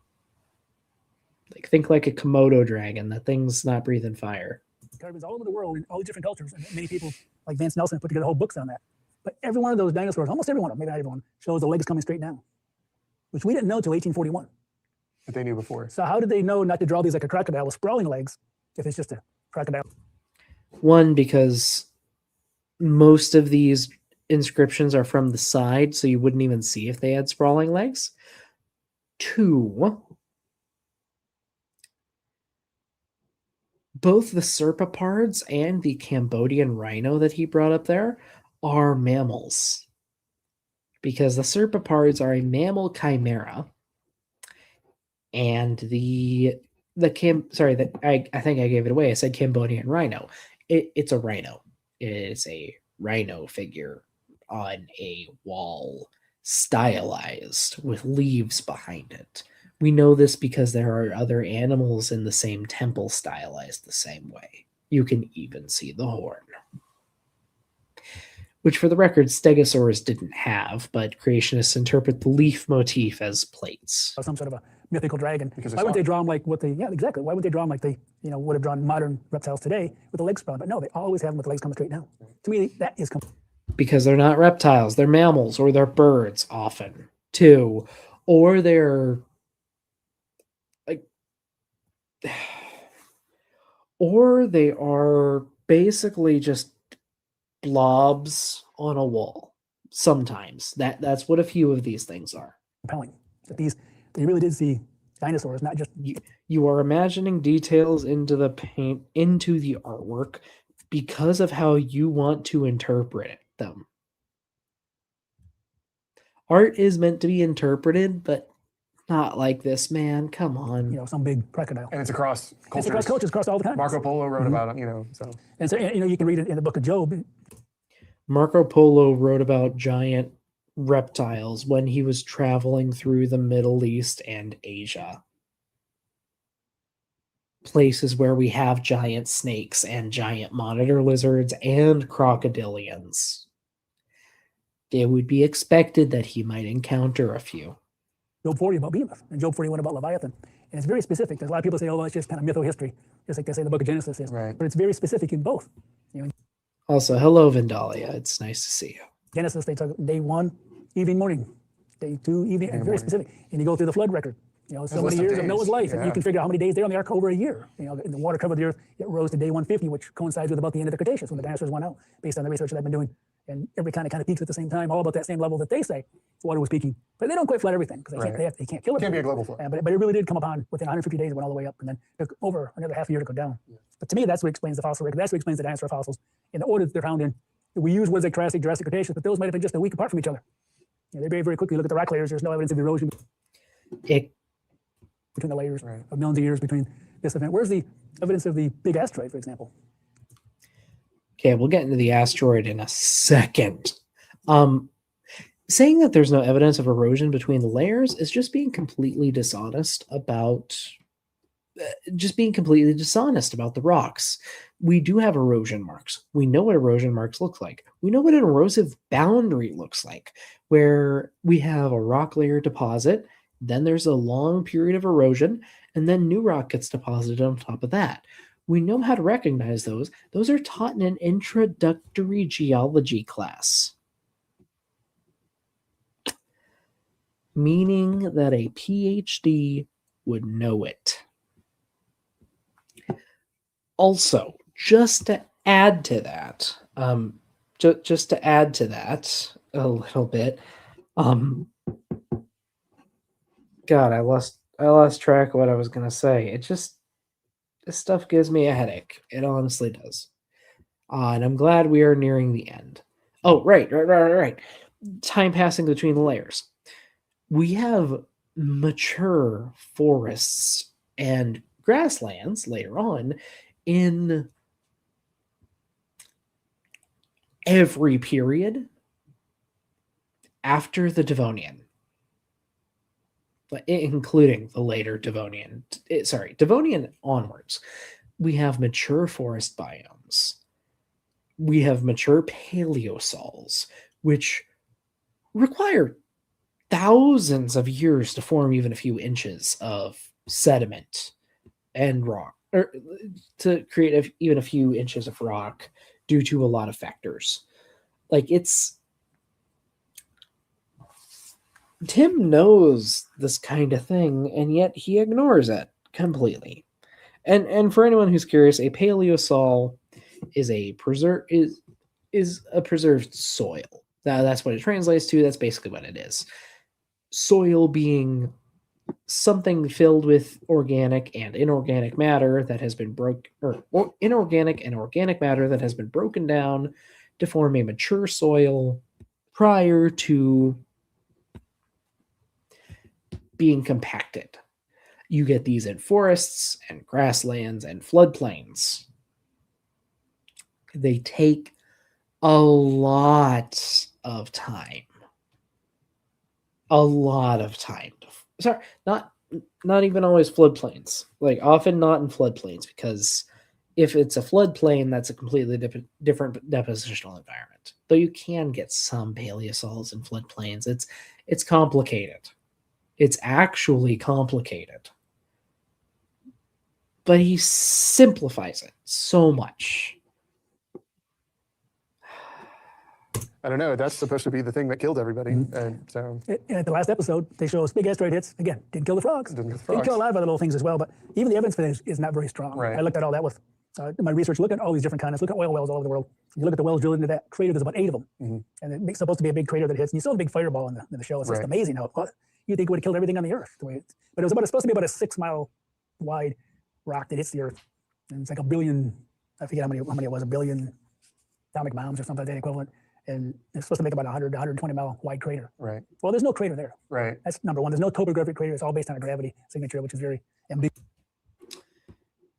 Like, think like a Komodo dragon. That thing's not breathing fire. Carvings all over the world in all these different cultures, and many people like Vance Nelson put together whole books on that. But every one of those dinosaurs, almost every one of them, maybe not everyone, shows the legs coming straight down, which we didn't know till 1841. But they knew before. So how did they know not to draw these like a crocodile with sprawling legs if it's just a crocodile? One, because most of these inscriptions are from the side, so you wouldn't even see if they had sprawling legs. Two, both the serpopards and the Cambodian rhino that he brought up there are mammals. Because the serpopards are a mammal chimera, and I think I gave it away. I said Cambodian rhino. It's a rhino. It's a rhino figure on a wall, stylized with leaves behind it. We know this because there are other animals in the same temple stylized the same way. You can even see the horn. Which, for the record, stegosaurs didn't have, but creationists interpret the leaf motif as plates. Some sort of a mythical dragon. Because why wouldn't they draw them like what they? Yeah, exactly. Why would they draw them like they, would have drawn modern reptiles today with the legs sprawling? But no, they always have them with the legs coming straight down. To me, that is because they're not reptiles; they're mammals or they're birds often too, or they're like, or they are basically just blobs on a wall. Sometimes that's what a few of these things are. compelling. That they really did see dinosaurs, not just you are imagining details into the paint, into the artwork, because of how you want to interpret them. Art is meant to be interpreted, but not like this, man. Come on. some big crocodile. And it's across cultures. It's across cultures, across all the time. Marco Polo wrote about it, so. And so, you can read it in the book of Job. Marco Polo wrote about giant reptiles when he was traveling through the Middle East and Asia. Places where we have giant snakes and giant monitor lizards and crocodilians. It would be expected that he might encounter a few. Job 40 about Behemoth, and Job 41 about Leviathan. And it's very specific. There's a lot of people say, oh, well, it's just kind of mytho-history, just like they say the book of Genesis is. Right. But it's very specific in both. Also, hello, Vandalia. It's nice to see you. Genesis, they talk day 1, evening, morning. Day 2, evening, very specific. And you go through the flood record. So many years of Noah's life, and you can figure out how many days they're on the ark over a year. The water covered the earth. It rose to day 150, which coincides with about the end of the Cretaceous when the dinosaurs went out, based on the research that I've been doing. And every kind of peaks at the same time, all about that same level that they say water was peaking. But they don't quite flood everything because they can't kill it. It can't be a global flood. But it really did come upon within 150 days. It went all the way up, and then took over another half a year to go down. Yeah. But to me, that's what explains the fossil record. That's what explains the dinosaur fossils in the order that they're found in. We use words like Triassic, Jurassic, Cretaceous, but those might have been just a week apart from each other. They very, very quickly look at the rock layers. There's no evidence of erosion between the layers of millions of years between this event. Where's the evidence of the big asteroid, for example? Okay, we'll get into the asteroid in a second. Saying that there's no evidence of erosion between the layers is just being completely dishonest about the rocks. We do have erosion marks. We know what erosion marks look like. We know what an erosive boundary looks like, where we have a rock layer deposit, then there's a long period of erosion, and then new rock gets deposited on top of that. We know how to recognize those. Those are taught in an introductory geology class. Meaning that a PhD would know it. Also, just to add to that a little bit, God, I lost track of what I was gonna say. This stuff gives me a headache. It honestly does. And I'm glad we are nearing the end. Oh, right. Time passing between the layers. We have mature forests and grasslands later on in every period, after the Devonian, but including the later Devonian, Devonian onwards, we have mature forest biomes. We have mature paleosols, which require thousands of years to form even a few inches of sediment and rock, or to create even a few inches of rock due to a lot of factors. Like, it's Tim knows this kind of thing, and yet he ignores it completely. And for anyone who's curious, a paleosol is a preserved soil. That's what it translates to. That's basically what it is. Soil being something filled with organic and inorganic matter that has been inorganic and organic matter that has been broken down to form a mature soil prior to being compacted. You get these in forests and grasslands and floodplains. They take a lot of time. A lot of time. Sorry, not even always floodplains. Like, often not in floodplains, because if it's a floodplain, that's a completely different depositional environment. Though you can get some paleosols in floodplains. It's complicated. It's actually complicated. But he simplifies it so much. I don't know. That's supposed to be the thing that killed everybody. And so, And at the last episode, they show us big asteroid hits. Again, didn't kill the frogs. Didn't kill a lot of other little things as well. But even the evidence for this is not very strong. Right. I looked at all that with my research. Look at all these different continents. Look at oil wells all over the world. You look at the wells drilled into that crater. There's about 8 of them, and it's supposed to be a big crater that hits. And you saw the big fireball in the show. It's just amazing how you think it would have killed everything on the Earth. But it was supposed to be about a 6-mile wide rock that hits the Earth, and it's like a billion. I forget how many it was. A billion atomic bombs or something like that equivalent. And it's supposed to make about 100 to 120 mile wide crater. Right. Well, there's no crater there. Right. That's number one. There's no topographic crater. It's all based on a gravity signature, which is very ambiguous.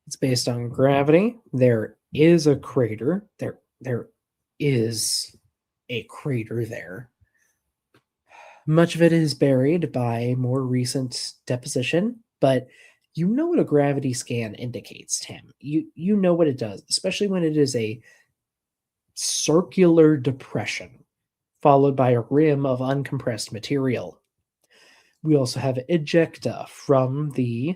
It's based on gravity. There is a crater. There is a crater there. Much of it is buried by more recent deposition, but you know what a gravity scan indicates, Tim. You know what it does, especially when it is a circular depression followed by a rim of uncompressed material. We also have ejecta from the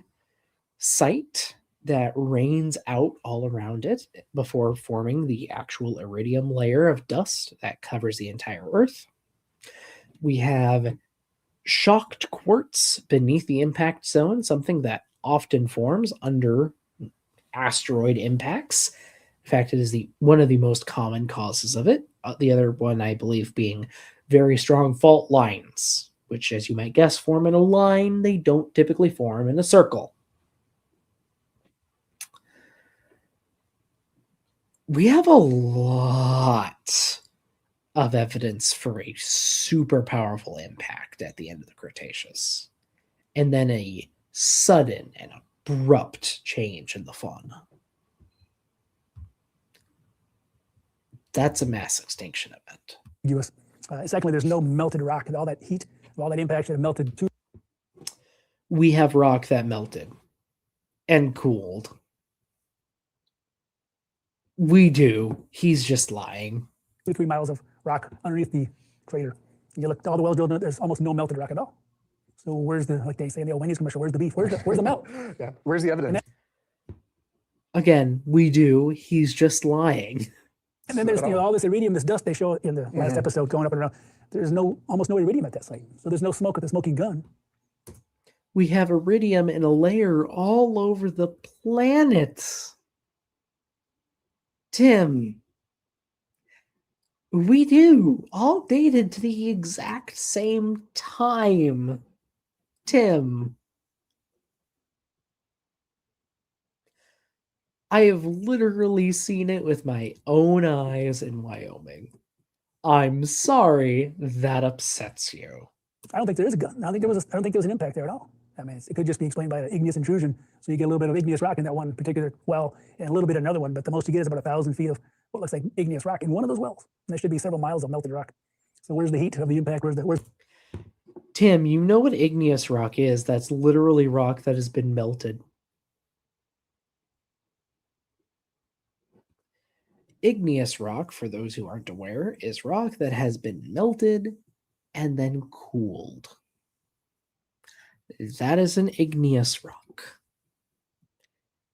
site that rains out all around it before forming the actual iridium layer of dust that covers the entire Earth. We have shocked quartz beneath the impact zone, something that often forms under asteroid impacts. In fact, it is one of the most common causes of it. The other one, I believe, being very strong fault lines, which, as you might guess, form in a line. They don't typically form in a circle. We have a lot of evidence for a super powerful impact at the end of the Cretaceous, and then a sudden and abrupt change in the fauna. That's a mass extinction event. Secondly, there's no melted rock. All that heat, all that impact should have melted too. We have rock that melted and cooled. We do. He's just lying. 2-3 miles of rock underneath the crater. You look, all the wells drilled, there's almost no melted rock at all. So where's the, like they say in the old Wendy's commercial, where's the beef? Where's the melt? Yeah. Where's the evidence? Again, we do. He's just lying. And then there's all this iridium, this dust they show in the last episode going up and around. There's almost no iridium at that site. So there's no smoke with the smoking gun. We have iridium in a layer all over the planet. Tim, we do. All dated to the exact same time. Tim. I have literally seen it with my own eyes in Wyoming. I'm sorry that upsets you. I don't think there is a gun. I don't think there was an impact there at all. I mean, it could just be explained by an igneous intrusion. So you get a little bit of igneous rock in that one particular well and a little bit of another one, but the most you get is about 1,000 feet of what looks like igneous rock in one of those wells. And there should be several miles of melted rock. So where's the heat of the impact? Where's Tim, you know what igneous rock is? That's literally rock that has been melted. Igneous rock, for those who aren't aware, is rock that has been melted and then cooled. That is an igneous rock,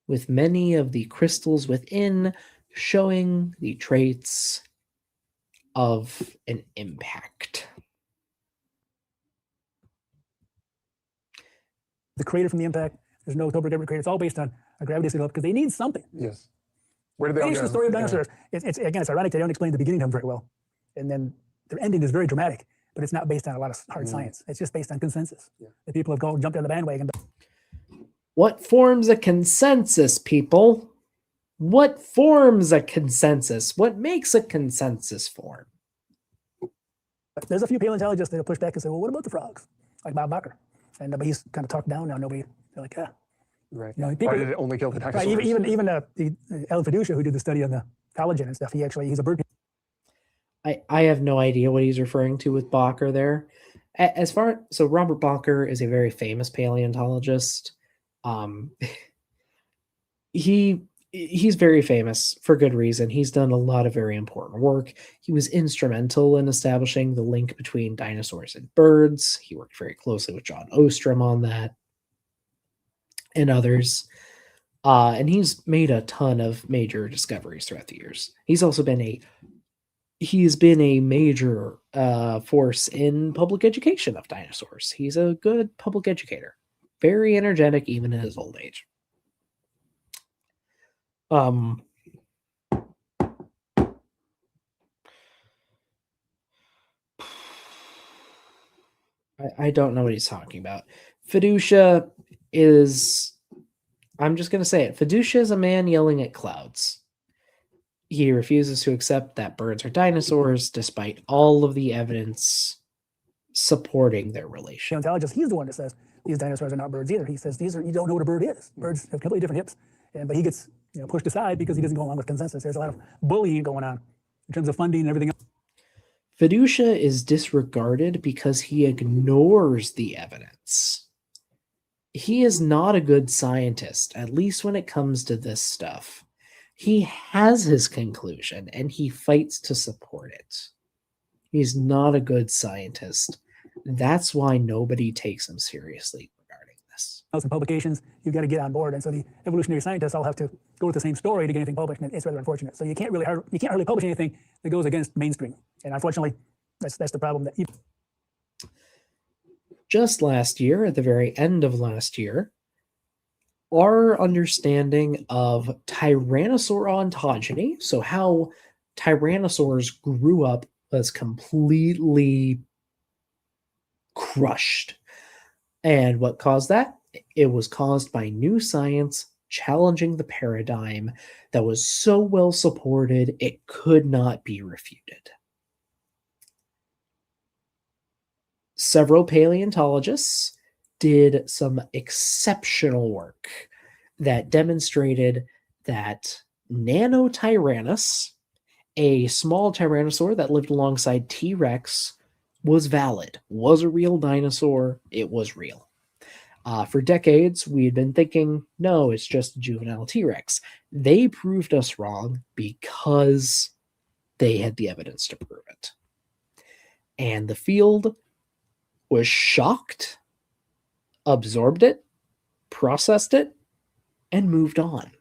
with many of the crystals within showing the traits of an impact. the crater from the impact? There's no October crater. It's all based on a gravity signal because they need something. Yes. Where did they all Finish go? the story of Yeah. dinosaurs. It's again, it's ironic they don't explain the beginning of them very well, and then their ending is very dramatic. But it's not based on a lot of hard science. It's just based on consensus. Yeah. The people have jumped on the bandwagon. What forms a consensus, people? What forms a consensus? What makes a consensus form? But there's a few paleontologists that push back and say, well, what about the frogs? Like Bob Bacher. And but he's kind of talked down now. Nobody, they're like, Right. You know, Why people- did it only kill the right, dinosaurs? even Alan Fiducia, who did the study on the collagen and stuff, he's a bird. I have no idea what he's referring to with Bacher there. So Robert Bacher is a very famous paleontologist. He's very famous for good reason. He's done a lot of very important work. He was instrumental in establishing the link between dinosaurs and birds. He worked very closely with John Ostrom on that and others. And he's made a ton of major discoveries throughout the years. He's been a major force in public education of dinosaurs. He's a good public educator, very energetic even in his old age. I don't know what he's talking about. Fiducia is, I'm just going to say it. Fiducia is a man yelling at clouds. He refuses to accept that birds are dinosaurs despite all of the evidence supporting their relation. Paleontologist, he's the one that says these dinosaurs are not birds either. He says you don't know what a bird is. Birds have completely different hips, but he gets pushed aside because he doesn't go along with consensus. There's a lot of bullying going on in terms of funding and everything else. Fiducia is disregarded because he ignores the evidence. He is not a good scientist, at least when it comes to this stuff. He has his conclusion and he fights to support it. He's not a good scientist. That's why nobody takes him seriously regarding this. In publications, you've got to get on board, and so the evolutionary scientists all have to go with the same story to get anything published, and it's rather unfortunate. So you can't hardly publish anything that goes against mainstream, and unfortunately, that's the problem. That just last year, at the very end of last year, our understanding of tyrannosaur ontogeny, so how tyrannosaurs grew up, was completely crushed. And what caused that? It was caused by new science challenging the paradigm that was so well supported it could not be refuted. Several paleontologists did some exceptional work that demonstrated that Nanotyrannus, a small tyrannosaur that lived alongside T-Rex, was valid, was a real dinosaur, it was real. For decades, we had been thinking, no, it's just a juvenile T-Rex. They proved us wrong because they had the evidence to prove it. And the field was shocked, absorbed it, processed it, and moved on.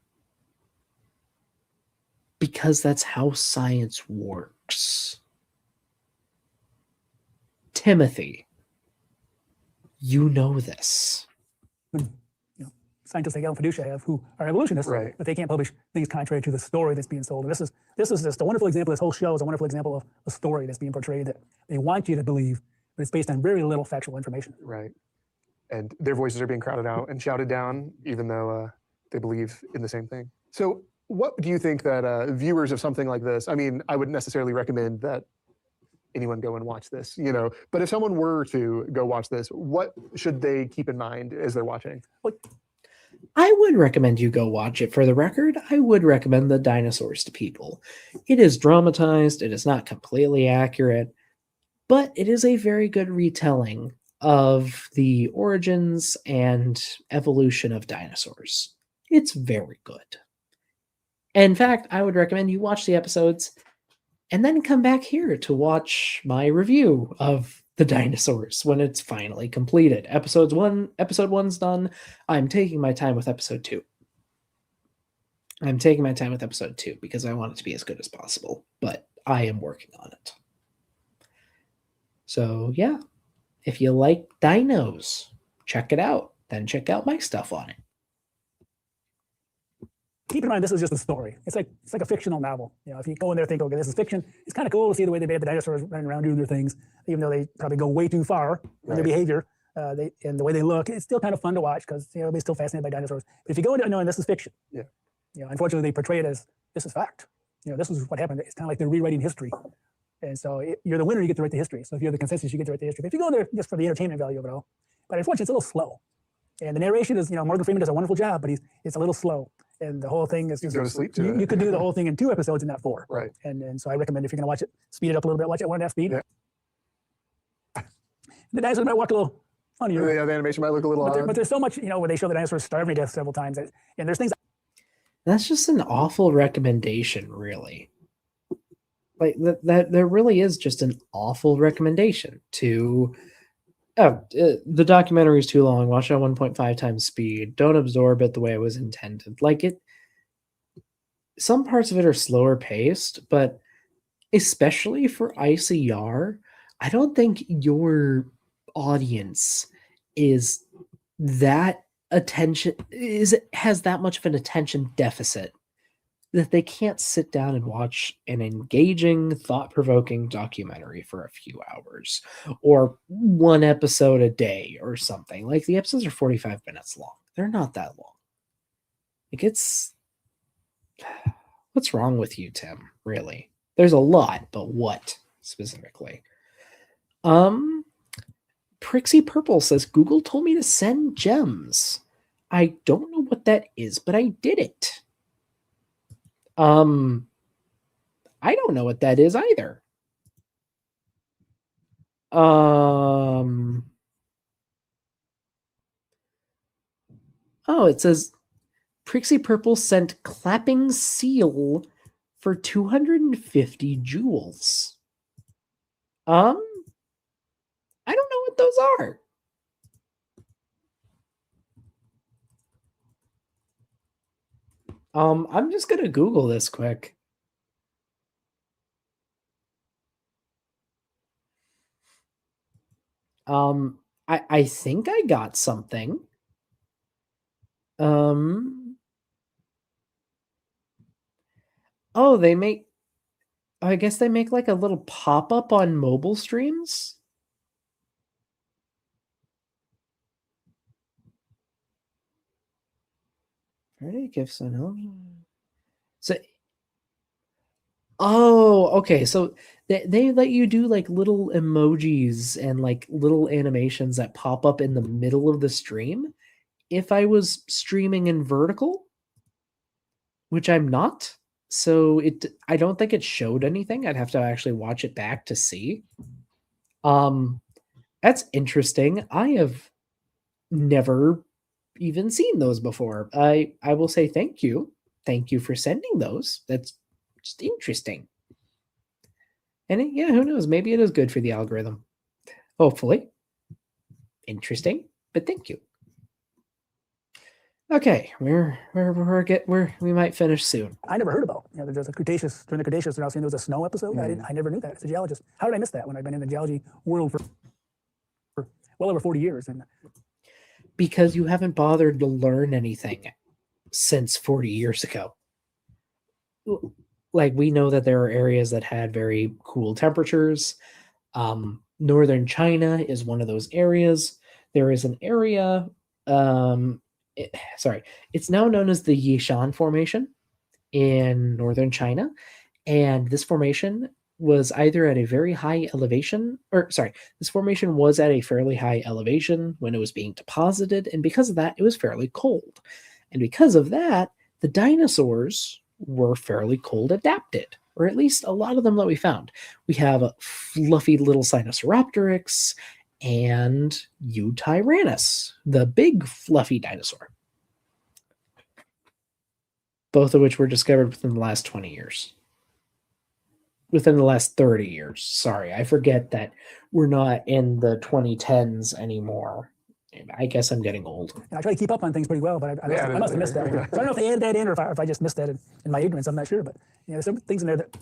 Because that's how science works. Timothy, you know this. Scientists like Alan Fiducia have, who are evolutionists, Right. but they can't publish things contrary to the story that's being sold. And this is just a wonderful example. This whole show is a wonderful example of a story that's being portrayed that they want you to believe, but it's based on very little factual information. Right. And their voices are being crowded out and shouted down, even though they believe in the same thing. So what do you think that viewers of something like this, I mean, I wouldn't necessarily recommend that anyone go and watch this, but if someone were to go watch this, what should they keep in mind as they're watching? I would recommend you go watch it. For the record, I would recommend the dinosaurs to people. It is dramatized. It is not completely accurate, but it is a very good retelling of the origins and evolution of dinosaurs. It's very good. In fact, I would recommend you watch the episodes and then come back here to watch my review of the dinosaurs when it's finally completed. Episode 1's done. I'm taking my time with episode 2. Because I want it to be as good as possible, but I am working on it. So yeah, if you like dinos, check it out. Then check out my stuff on it. Keep in mind, this is just a story. It's like a fictional novel. You know, if you go in there and think, okay, this is fiction, it's kind of cool to see the way they made the dinosaurs running around doing their things, even though they probably go way too far in their behavior and the way they look. It's still kind of fun to watch because everybody's still fascinated by dinosaurs. But if you go into knowing this is fiction, unfortunately they portray it as this is fact. This is what happened. It's kind of like they're rewriting history. And so you're the winner, you get to write the history. So if you're the consensus, you get to write the history. But if you go in there just for the entertainment value of it all, but unfortunately it's a little slow. And the narration is, Morgan Freeman does a wonderful job, but it's a little slow. And the whole thing is just go to sleep to it. You could do the whole thing in 2 episodes and not 4. Right. And so I recommend if you're going to watch it, speed it up a little bit, watch it at 1.5 speed. Yeah. The dinosaurs might walk a little funnier. Yeah, the animation might look a little odd. But there's so much, where they show the dinosaurs starving to death several times. And there's things. That's just an awful recommendation, really. Like that really is just an awful recommendation to the documentary is too long. Watch it at 1.5 times speed. Don't absorb it the way it was intended. Like it, some parts of it are slower paced, but especially for ICR, I don't think your audience is that has that much of an attention deficit that they can't sit down and watch an engaging, thought-provoking documentary for a few hours or 1 episode a day or something. Like the episodes are 45 minutes long. They're not that long. Like what's wrong with you, Tim? Really? There's a lot, but what specifically? Prixie Purple says, Google told me to send gems. I don't know what that is, but I did it. I don't know what that is either. Oh, it says Prixie Purple sent clapping seal for 250 jewels. I don't know what those are. I'm just gonna Google this quick. I think I got something. Oh, I guess they make like a little pop-up on mobile streams. Friday gifts on so okay. So they let you do like little emojis and like little animations that pop up in the middle of the stream. If I was streaming in vertical, which I'm not, so I don't think it showed anything. I'd have to actually watch it back to see. That's interesting. I have never even seen those before. I will say thank you. Thank you for sending those. That's just interesting. And who knows? Maybe it is good for the algorithm. Hopefully. Interesting, but thank you. Okay, we might finish soon. I never heard about. There's a Cretaceous during the Cretaceous. There was a snow episode. I never knew that as a geologist. How did I miss that when I've been in the geology world for well over 40 years? And because you haven't bothered to learn anything since 40 years ago. Like, we know that there are areas that had very cool temperatures. Northern China is one of those areas. There is an area, it's now known as the Yishan Formation in northern China. And this formation was either at a very high elevation, this formation was at a fairly high elevation when it was being deposited. And because of that, it was fairly cold. And because of that, the dinosaurs were fairly cold adapted, or at least a lot of them that we found. We have fluffy little Sinosauropteryx and Eutyrannus, the big fluffy dinosaur, both of which were discovered within the last 20 years. Within the last 30 years. Sorry, I forget that we're not in the 2010s anymore. I guess I'm getting old. And I try to keep up on things pretty well, but I must have missed that. So I don't know if they added that in or if I just missed that in my ignorance. I'm not sure, but there's some things in there that...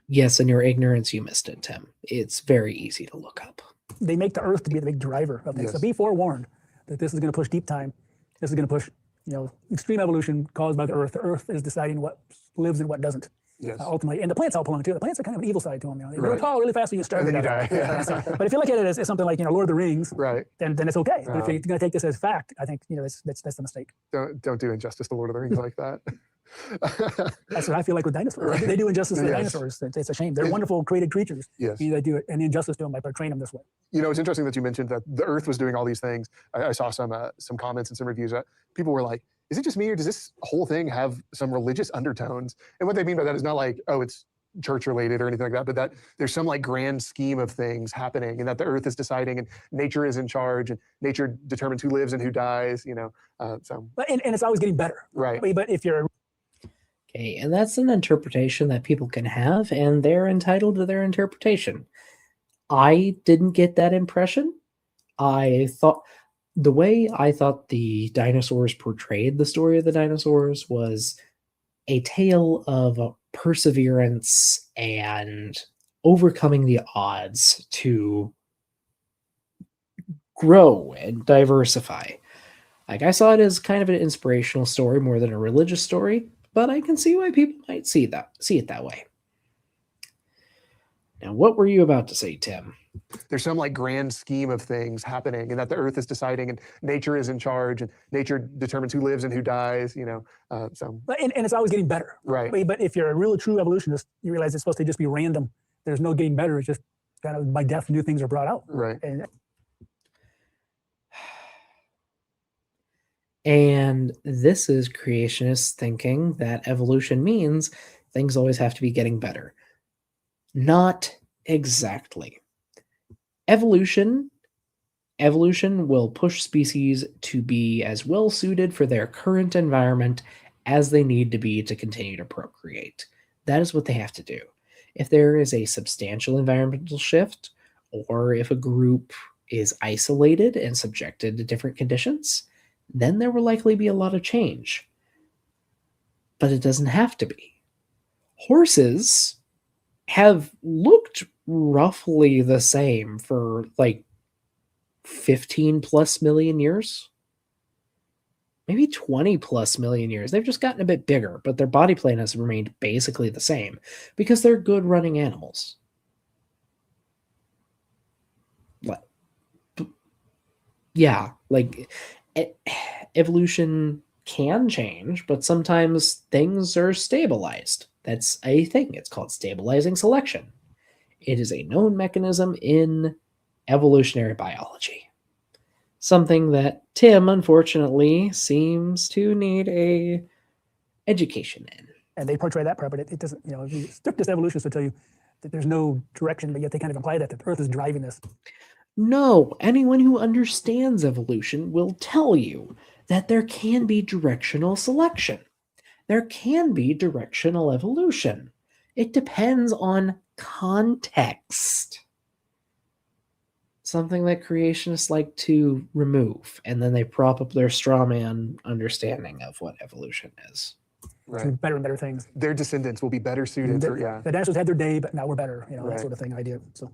Yes, in your ignorance, you missed it, Tim. It's very easy to look up. They make the Earth to be the big driver of things. So be forewarned that this is going to push deep time. This is going to push, extreme evolution caused by the Earth. The Earth is deciding what lives and what doesn't. Yes. Ultimately, and the plants help along too. The plants are kind of an evil side to them. They grow tall really fast, so you start. And then you die. Yeah. But if you look at it as something like Lord of the Rings, right? Then it's okay. But if you're going to take this as fact, I think that's the mistake. Don't do injustice to Lord of the Rings like that. That's what I feel like with dinosaurs. Right. They do injustice to dinosaurs. It's a shame. They're wonderful created creatures. Yes. They do an injustice to them by portraying them this way. It's interesting that you mentioned that the Earth was doing all these things. I saw some comments and some reviews that people were like, is it just me or does this whole thing have some religious undertones? And what they mean by that is not like, oh, it's church related or anything like that, but that there's some like grand scheme of things happening and that the Earth is deciding and nature is in charge and nature determines who lives and who dies, so. And it's always getting better. Right. But if you're... Okay, and that's an interpretation that people can have, and they're entitled to their interpretation. I didn't get that impression. The way I thought the dinosaurs portrayed the story of the dinosaurs was a tale of perseverance and overcoming the odds to grow and diversify. Like, I saw it as kind of an inspirational story more than a religious story, but I can see why people might see it that way. Now, what were you about to say, Tim? There's some like grand scheme of things happening and that the Earth is deciding and nature is in charge and nature determines who lives and who dies, so. And it's always getting better. Right. But if you're a real true evolutionist, you realize it's supposed to just be random. There's no getting better. It's just kind of by death, new things are brought out. Right. And this is creationist thinking that evolution means things always have to be getting better. Not exactly. Evolution will push species to be as well suited for their current environment as they need to be to continue to procreate. That is what they have to do. If there is a substantial environmental shift, or if a group is isolated and subjected to different conditions, then there will likely be a lot of change. But it doesn't have to be. Horses have looked roughly the same for like 15 plus million years. Maybe 20 plus million years. They've just gotten a bit bigger, but their body plan has remained basically the same because they're good running animals. Yeah, like evolution can change, but sometimes things are stabilized. That's a thing. It's called stabilizing selection. It is a known mechanism in evolutionary biology. Something that Tim, unfortunately, seems to need a education in. And they portray that part, but it doesn't, strictest evolutionists will tell you that there's no direction, but yet they kind of imply that the Earth is driving this. No, anyone who understands evolution will tell you that there can be directional selection. There can be directional evolution. It depends on context. Something that creationists like to remove, and then they prop up their straw man understanding of what evolution is. Right. Better and better things. Their descendants will be better suited for, The dinosaurs had their day, but now we're better, that sort of thing, idea. So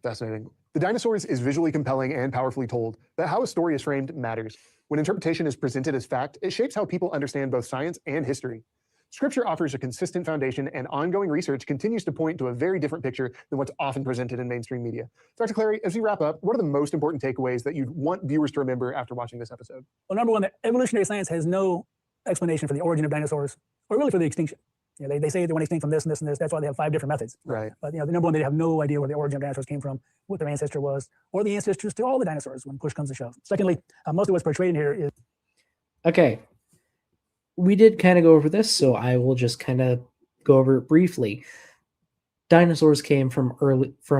fascinating. The Dinosaurs is visually compelling and powerfully told, but how a story is framed matters. When interpretation is presented as fact, it shapes how people understand both science and history. Scripture offers a consistent foundation, and ongoing research continues to point to a very different picture than what's often presented in mainstream media. Dr. Clary, as we wrap up, what are the most important takeaways that you'd want viewers to remember after watching this episode? Well, number one, that evolutionary science has no explanation for the origin of dinosaurs, or really for the extinction. They say they went extinct from this and this and this. That's why they have 5 different methods. Right. But the number one, they have no idea where the origin of dinosaurs came from, what their ancestor was, or the ancestors to all the dinosaurs when push comes to shove. Secondly, most of what's portrayed in here is... Okay. We did kind of go over this, so I will just kind of go over it briefly. dinosaurs came from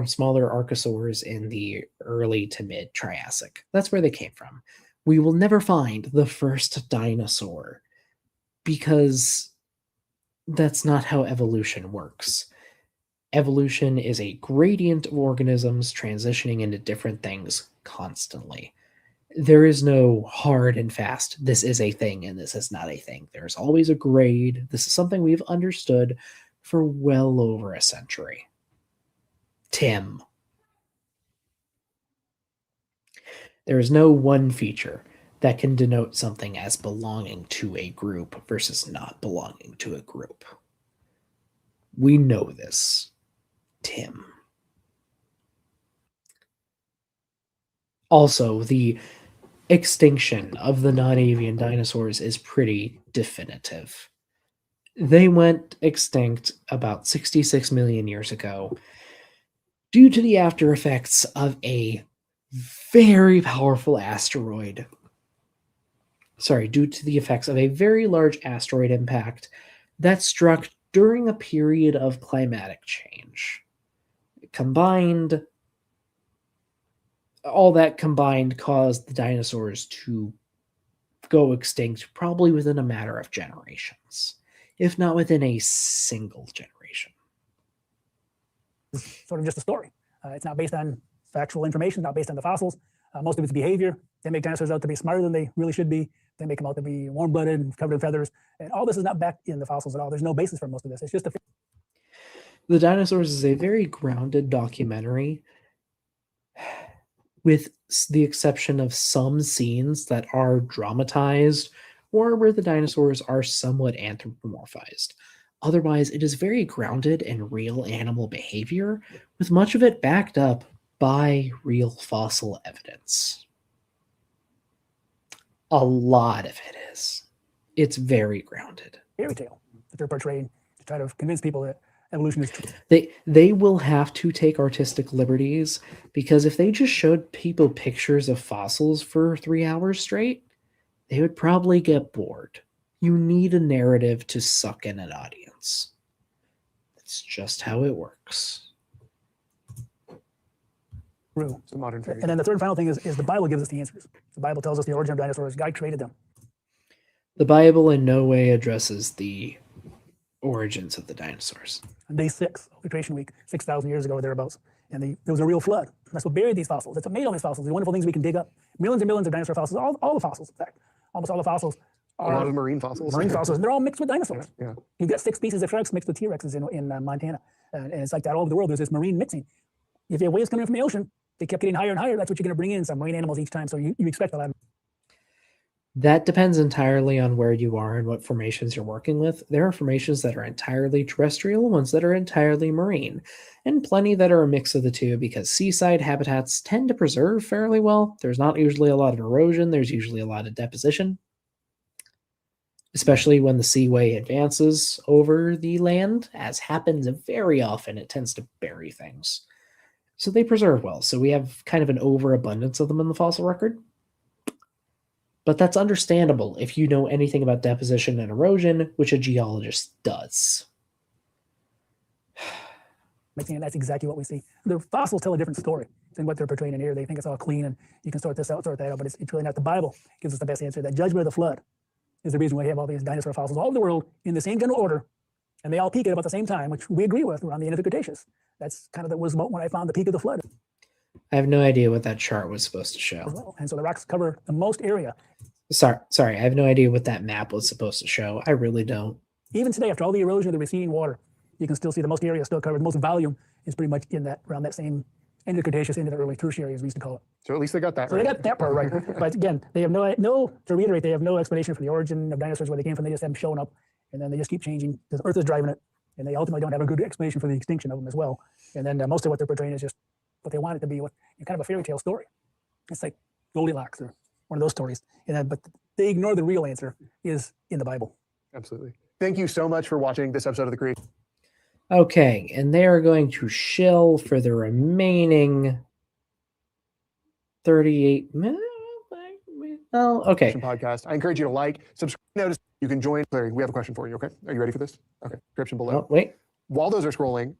smaller archosaurs in the early to mid Triassic. That's where they came from. We will never find the first dinosaur because that's not how evolution works. Evolution is a gradient of organisms transitioning into different things constantly. There is no hard and fast, this is a thing and this is not a thing. There's always a grade. This is something we've understood for well over a century. Tim. There is no one feature that can denote something as belonging to a group versus not belonging to a group. We know this, Tim. Also, the extinction of the non-avian dinosaurs is pretty definitive. They went extinct about 66 million years ago due to the after effects of a very powerful asteroid. Due to the effects of a very large asteroid impact that struck during a period of climatic change. All that combined caused the dinosaurs to go extinct probably within a matter of generations, if not within a single generation. Sort of just a story. It's not based on factual information, not based on the fossils. Most of it's behavior. They make dinosaurs out to be smarter than they really should be. They make them out to be warm-blooded and covered in feathers. And all this is not backed in the fossils at all. There's no basis for most of this. It's just The Dinosaurs is a very grounded documentary, with the exception of some scenes that are dramatized or where the dinosaurs are somewhat anthropomorphized. Otherwise, it is very grounded in real animal behavior, with much of it backed up by real fossil evidence. A lot of it is. It's very grounded. Fairy tale that they're portraying to try to convince people that evolution is true. They will have to take artistic liberties, because if they just showed people pictures of fossils for 3 hours straight, they would probably get bored. You need a narrative to suck in an audience. That's just how it works. True. It's a modern fairy And then the third and final thing is the Bible gives us the answers. The Bible tells us the origin of dinosaurs. God created them. The Bible in no way addresses the origins of the dinosaurs. On day 6 of the creation week, 6,000 years ago or thereabouts, and there was a real flood. That's what buried these fossils. That's what made all these fossils. The wonderful things we can dig up. Millions and millions of dinosaur fossils. All the fossils, in fact. Almost all the fossils a lot of marine fossils. Marine fossils. And they're all mixed with dinosaurs. Yeah. You've got 6 species of sharks mixed with T-Rexes in Montana. And it's like that all over the world. There's this marine mixing. If you have waves coming in from the ocean, they kept getting higher and higher. That's what you're going to bring in, some marine animals each time. So you expect a lot. That depends entirely on where you are and what formations you're working with. There are formations that are entirely terrestrial, ones that are entirely marine, and plenty that are a mix of the two, because seaside habitats tend to preserve fairly well. There's not usually a lot of erosion. There's usually a lot of deposition, especially when the seaway advances over the land, as happens very often. It tends to bury things. So they preserve well. So we have kind of an overabundance of them in the fossil record. But that's understandable if you know anything about deposition and erosion, which a geologist does. That's exactly what we see. The fossils tell a different story than what they're portraying in here. They think it's all clean and you can sort this out, sort that out, but it's really not. The Bible gives us the best answer. That judgment of the flood is the reason why we have all these dinosaur fossils all over the world in the same general order, and they all peak at about the same time, which we agree with, around the end of the Cretaceous. That's kind of that was when I found the peak of the flood. I have no idea what that chart was supposed to show. Well. And so the rocks cover the most area. Sorry, I have no idea what that map was supposed to show. I really don't. Even today, after all the erosion of the receding water, you can still see the most area still covered. The most volume is pretty much in that, around that same end of the Cretaceous into the early Tertiary, as we used to call it. So at least they got that So right. they got that part right. But again, they have to reiterate, they have no explanation for the origin of dinosaurs, where they came from. They just have them showing up, and then they just keep changing. The Earth is driving it, and they ultimately don't have a good explanation for the extinction of them as well. And then most of what they're portraying is just what they want it to be, kind of a fairy tale story. It's like Goldilocks or one of those stories. But they ignore the real answer is in the Bible. Absolutely. Thank you so much for watching this episode of The Creation. Okay, and they are going to shill for the remaining 38 minutes. Oh, okay. Podcast. I encourage you to like, subscribe, notice. You can join. Clary, we have a question for you, okay? Are you ready for this? Okay, description below. Oh, wait. While those are scrolling,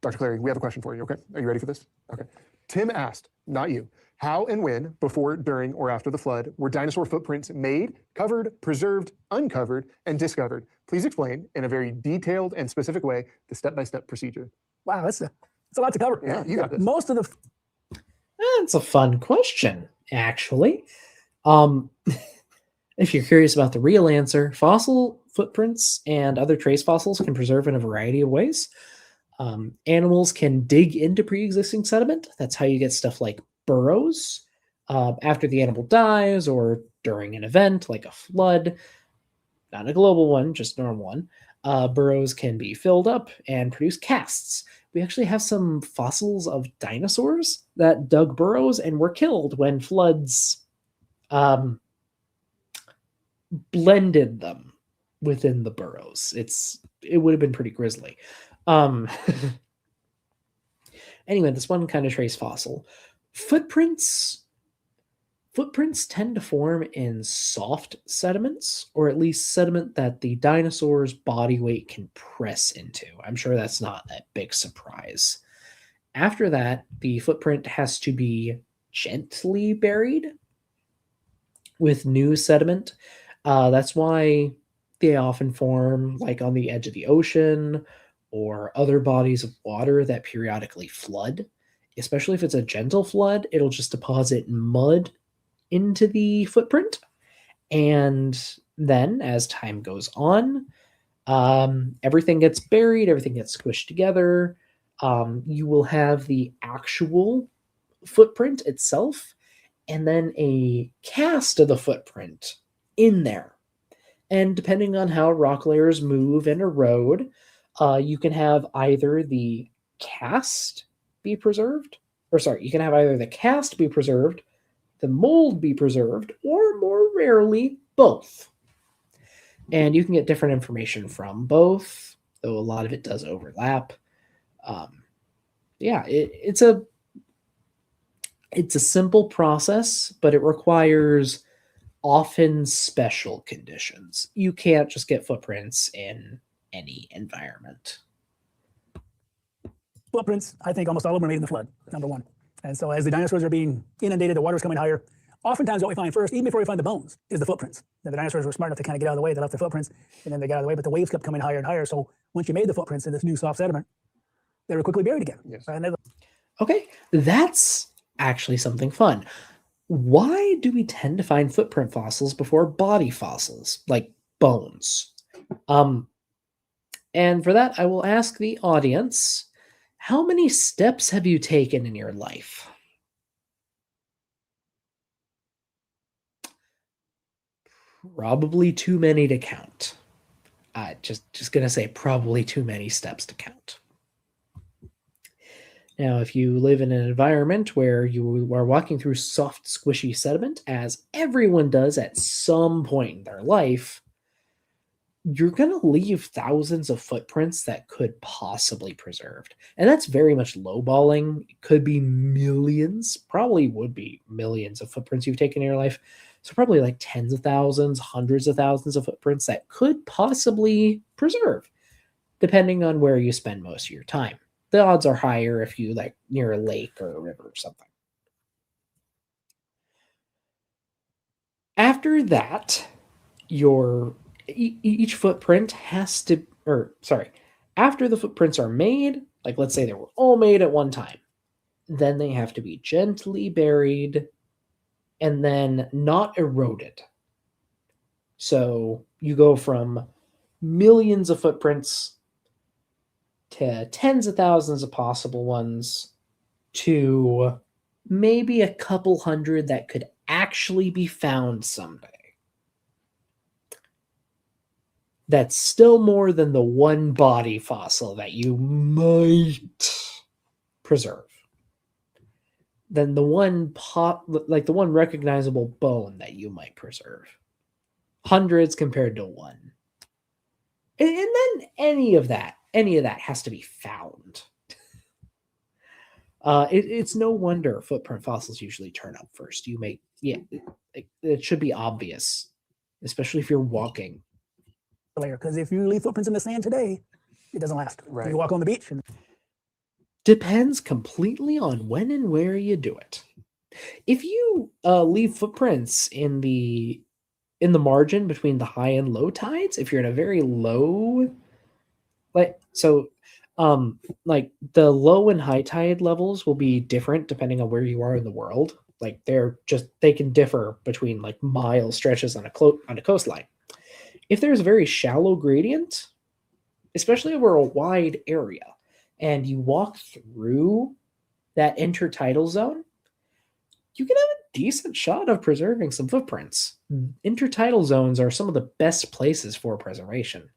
Dr. Clary, we have a question for you, okay? Are you ready for this? Okay. Tim asked, not you, how and when, before, during, or after the flood, were dinosaur footprints made, covered, preserved, uncovered, and discovered? Please explain, in a very detailed and specific way, the step-by-step procedure. Wow, that's a lot to cover. Yeah, you got this. Most of the That's a fun question, actually. If you're curious about the real answer, fossil footprints and other trace fossils can preserve in a variety of ways. Animals can dig into pre-existing sediment. That's how you get stuff like burrows after the animal dies or during an event like a flood. Not a global one, just a normal one. Burrows can be filled up and produce casts. We actually have some fossils of dinosaurs that dug burrows and were killed when floods blended them within the burrows. It would have been pretty grisly. Anyway, this one kind of trace fossil. Footprints tend to form in soft sediments, or at least sediment that the dinosaur's body weight can press into. I'm sure that's not a big surprise. After that, the footprint has to be gently buried with new sediment. That's why they often form like on the edge of the ocean or other bodies of water that periodically flood. Especially if it's a gentle flood, it'll just deposit mud into the footprint. And then as time goes on, everything gets buried, everything gets squished together. You will have the actual footprint itself and then a cast of the footprint in there. And depending on how rock layers move and erode, you can have either the cast be preserved, you can have either the cast be preserved, the mold be preserved, or more rarely, both. And you can get different information from both, though a lot of it does overlap. It's a simple process, but it requires often special conditions. You can't just get footprints in any environment. footprints, I think almost all of them are made in the flood, number one. And so as the dinosaurs are being inundated, the water's coming higher. Oftentimes what we find first, even before we find the bones, is the footprints. The dinosaurs were smart enough to kind of get out of the way. They left their footprints, and then they got out of the way, but the waves kept coming higher and higher. So once you made the footprints in this new soft sediment, they were quickly buried again. Yes. Okay, that's actually something fun. Why do we tend to find footprint fossils before body fossils, like bones? And for that, I will ask the audience, how many steps have you taken in your life? Probably too many to count. Just gonna say probably too many steps to count. Now, if you live in an environment where you are walking through soft, squishy sediment, as everyone does at some point in their life, you're going to leave thousands of footprints that could possibly be preserved. And that's very much lowballing. It could be millions, probably would be millions of footprints you've taken in your life. So probably like tens of thousands, hundreds of thousands of footprints that could possibly preserve, depending on where you spend most of your time. The odds are higher if you like near a lake or a river or something. After that, each footprint has to, after the footprints are made, like let's say they were all made at one time, then they have to be gently buried and then not eroded. So you go from millions of footprints to tens of thousands of possible ones to maybe a couple hundred that could actually be found someday. That's still more than the one body fossil that you might preserve. Than the one the one recognizable bone that you might preserve. Hundreds compared to one. And then any of that has to be found. It's no wonder footprint fossils usually turn up first. It should be obvious, especially if you're walking. Because if you leave footprints in the sand today, it doesn't last. Right. You walk on the beach and Depends completely on when and where you do it. If you leave footprints in the margin between the high and low tides, if you're in a very low, like the low and high tide levels will be different depending on where you are in the world. Like they can differ between like mile stretches on a coastline. If there's a very shallow gradient, especially over a wide area, and you walk through that intertidal zone, you can have a decent shot of preserving some footprints. Intertidal zones are some of the best places for preservation.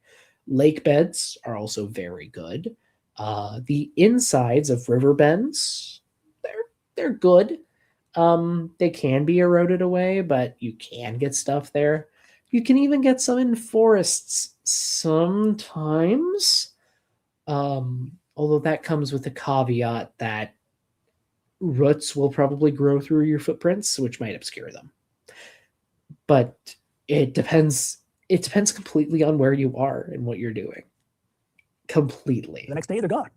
Lake beds are also very good. The insides of river bends, they're good. They can be eroded away, but you can get stuff there. You can even get some in forests sometimes. Although that comes with the caveat that roots will probably grow through your footprints, which might obscure them. But it depends completely on where you are and what you're doing. Completely. The next day they're gone.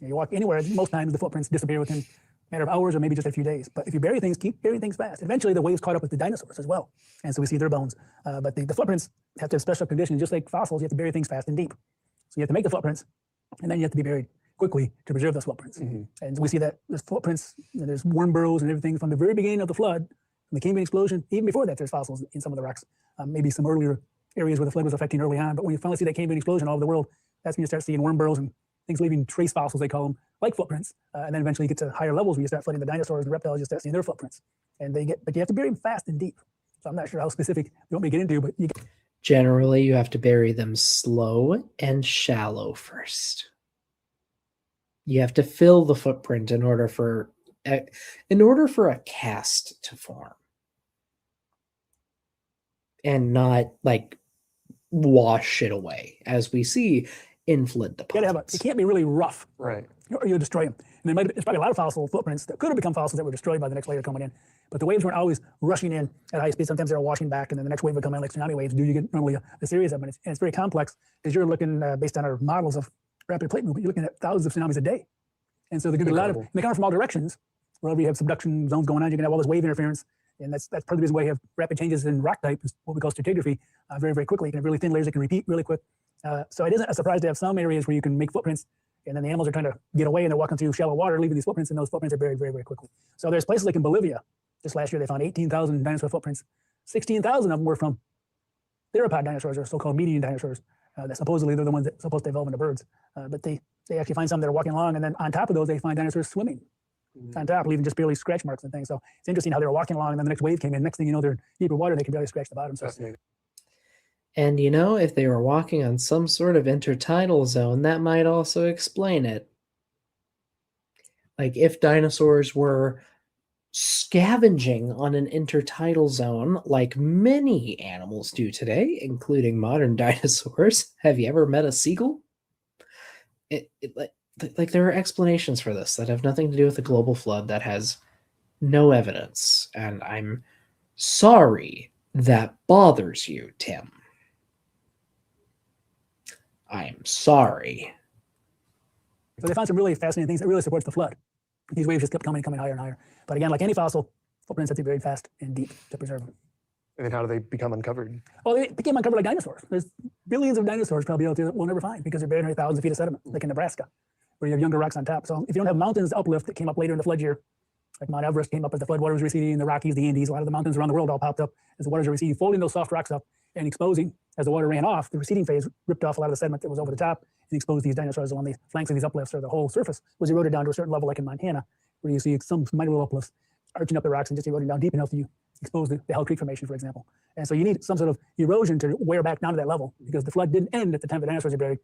You walk anywhere, most times the footprints disappear within a matter of hours or maybe just a few days. But if you bury things, keep burying things fast. Eventually the waves caught up with the dinosaurs as well. And so we see their bones. But the footprints have to have special conditions. Just like fossils, you have to bury things fast and deep. So you have to make the footprints, and then you have to be buried quickly to preserve those footprints. And we see that there's footprints, there's worm burrows and everything from the very beginning of the flood, from the Cambrian explosion. Even before that, there's fossils in some of the rocks. Maybe some earlier areas where the flood was affecting early on. But when you finally see that Cambrian explosion all over the world, that's when you start seeing worm burrows and things leaving trace fossils, they call them, like footprints. And then eventually you get to higher levels where you start flooding the dinosaurs and reptiles, you start seeing their footprints. But you have to bury them fast and deep. So I'm not sure how specific you want me to get into, but generally you have to bury them slow and shallow first. You have to fill the footprint in order for a cast to form, and not like wash it away as we see in flood deposits. It can't be really rough, Right? Or you'll destroy them. And there's probably a lot of fossil footprints that could have become fossils that were destroyed by the next layer coming in. But the waves weren't always rushing in at high speed. Sometimes they were washing back, and then the next wave would come in like tsunami waves. You get normally a series of them, and it's very complex because you're looking based on our models of rapid plate movement. You're looking at thousands of tsunamis a day, and so there's going to be a lot of. And they come from all directions. Wherever you have subduction zones going on, you're going to have all this wave interference, and that's part of the reason why you have rapid changes in rock type, is what we call stratigraphy, very very quickly. You can have really thin layers that can repeat really quick. So it isn't a surprise to have some areas where you can make footprints, and then the animals are trying to get away and they're walking through shallow water, leaving these footprints, and those footprints are buried very, very quickly. So there's places like in Bolivia. Just last year, they found 18,000 dinosaur footprints. 16,000 of them were from theropod dinosaurs, or so-called median dinosaurs. That supposedly they're the ones that are supposed to evolve into birds. But they actually find some that are walking along, and then on top of those, they find dinosaurs swimming on top, leaving just barely scratch marks and things. So it's interesting how they were walking along, and then the next wave came in. Next thing you know, they're deeper water, they can barely scratch the bottom. So and if they were walking on some sort of intertidal zone, that might also explain it. Like if dinosaurs were scavenging on an intertidal zone like many animals do today, including modern dinosaurs. Have you ever met a seagull? Like there are explanations for this that have nothing to do with the global flood, that has no evidence. And I'm sorry that bothers you, Tim. I'm sorry. So they found some really fascinating things that really supports the flood. These waves just kept coming higher and higher. But again, like any fossil, footprints have to be buried fast and deep to preserve them. And then how do they become uncovered? Well, they became uncovered like dinosaurs. There's billions of dinosaurs probably out there that we'll never find because they're buried under thousands of feet of sediment, like in Nebraska, where you have younger rocks on top. So if you don't have mountains uplift that came up later in the flood year, like Mount Everest came up as the flood water was receding, the Rockies, the Andes, a lot of the mountains around the world all popped up as the waters are receding, folding those soft rocks up and exposing, as the water ran off, the receding phase ripped off a lot of the sediment that was over the top and exposed these dinosaurs along the flanks of these uplifts, or the whole surface was eroded down to a certain level, like in Montana, where you see some minor uplifts arching up the rocks and just eroding down deep enough to expose the Hell Creek Formation, for example. And so you need some sort of erosion to wear back down to that level, because the flood didn't end at the time the dinosaurs are buried.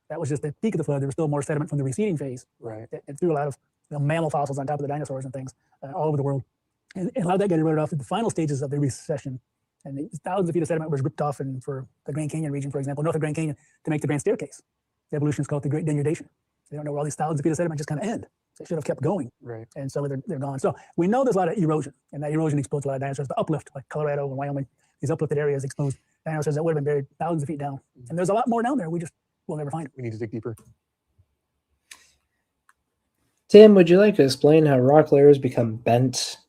That was just the peak of the flood. There was still more sediment from the receding phase. Right. It threw a lot of mammal fossils on top of the dinosaurs and things all over the world. And a lot of that got eroded off at the final stages of the recession. And thousands of feet of sediment was ripped off, and for the Grand Canyon region, for example, north of Grand Canyon, to make the Grand Staircase. The evolution is called the Great Denudation. They don't know where all these thousands of feet of sediment just kind of end. They should have kept going. Right. And so they're gone. So we know there's a lot of erosion, and that erosion exposed a lot of dinosaurs. The uplift, like Colorado and Wyoming, these uplifted areas exposed dinosaurs that would have been buried thousands of feet down. And there's a lot more down there. We'll never find it. We need to dig deeper. Tim, would you like to explain how rock layers become bent?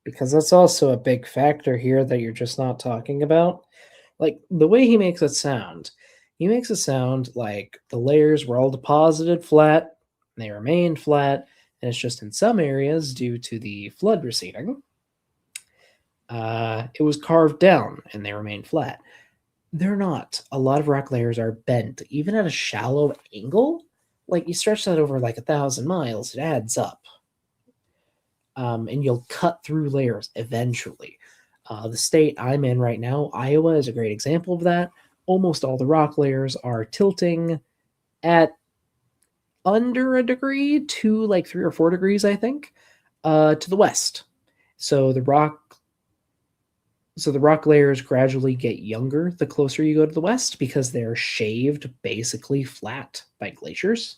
Because that's also a big factor here that you're just not talking about. Like the way he makes it sound like the layers were all deposited flat, and they remained flat, and it's just in some areas due to the flood receding. It was carved down and they remained flat. They're not. A lot of rock layers are bent, even at a shallow angle. Like you stretch that over like 1,000 miles, it adds up. And you'll cut through layers eventually. The state I'm in right now, Iowa, is a great example of that. Almost all the rock layers are tilting at under a degree to like 3 or 4 degrees, I think, to the west. So the rock layers gradually get younger the closer you go to the west because they're shaved basically flat by glaciers.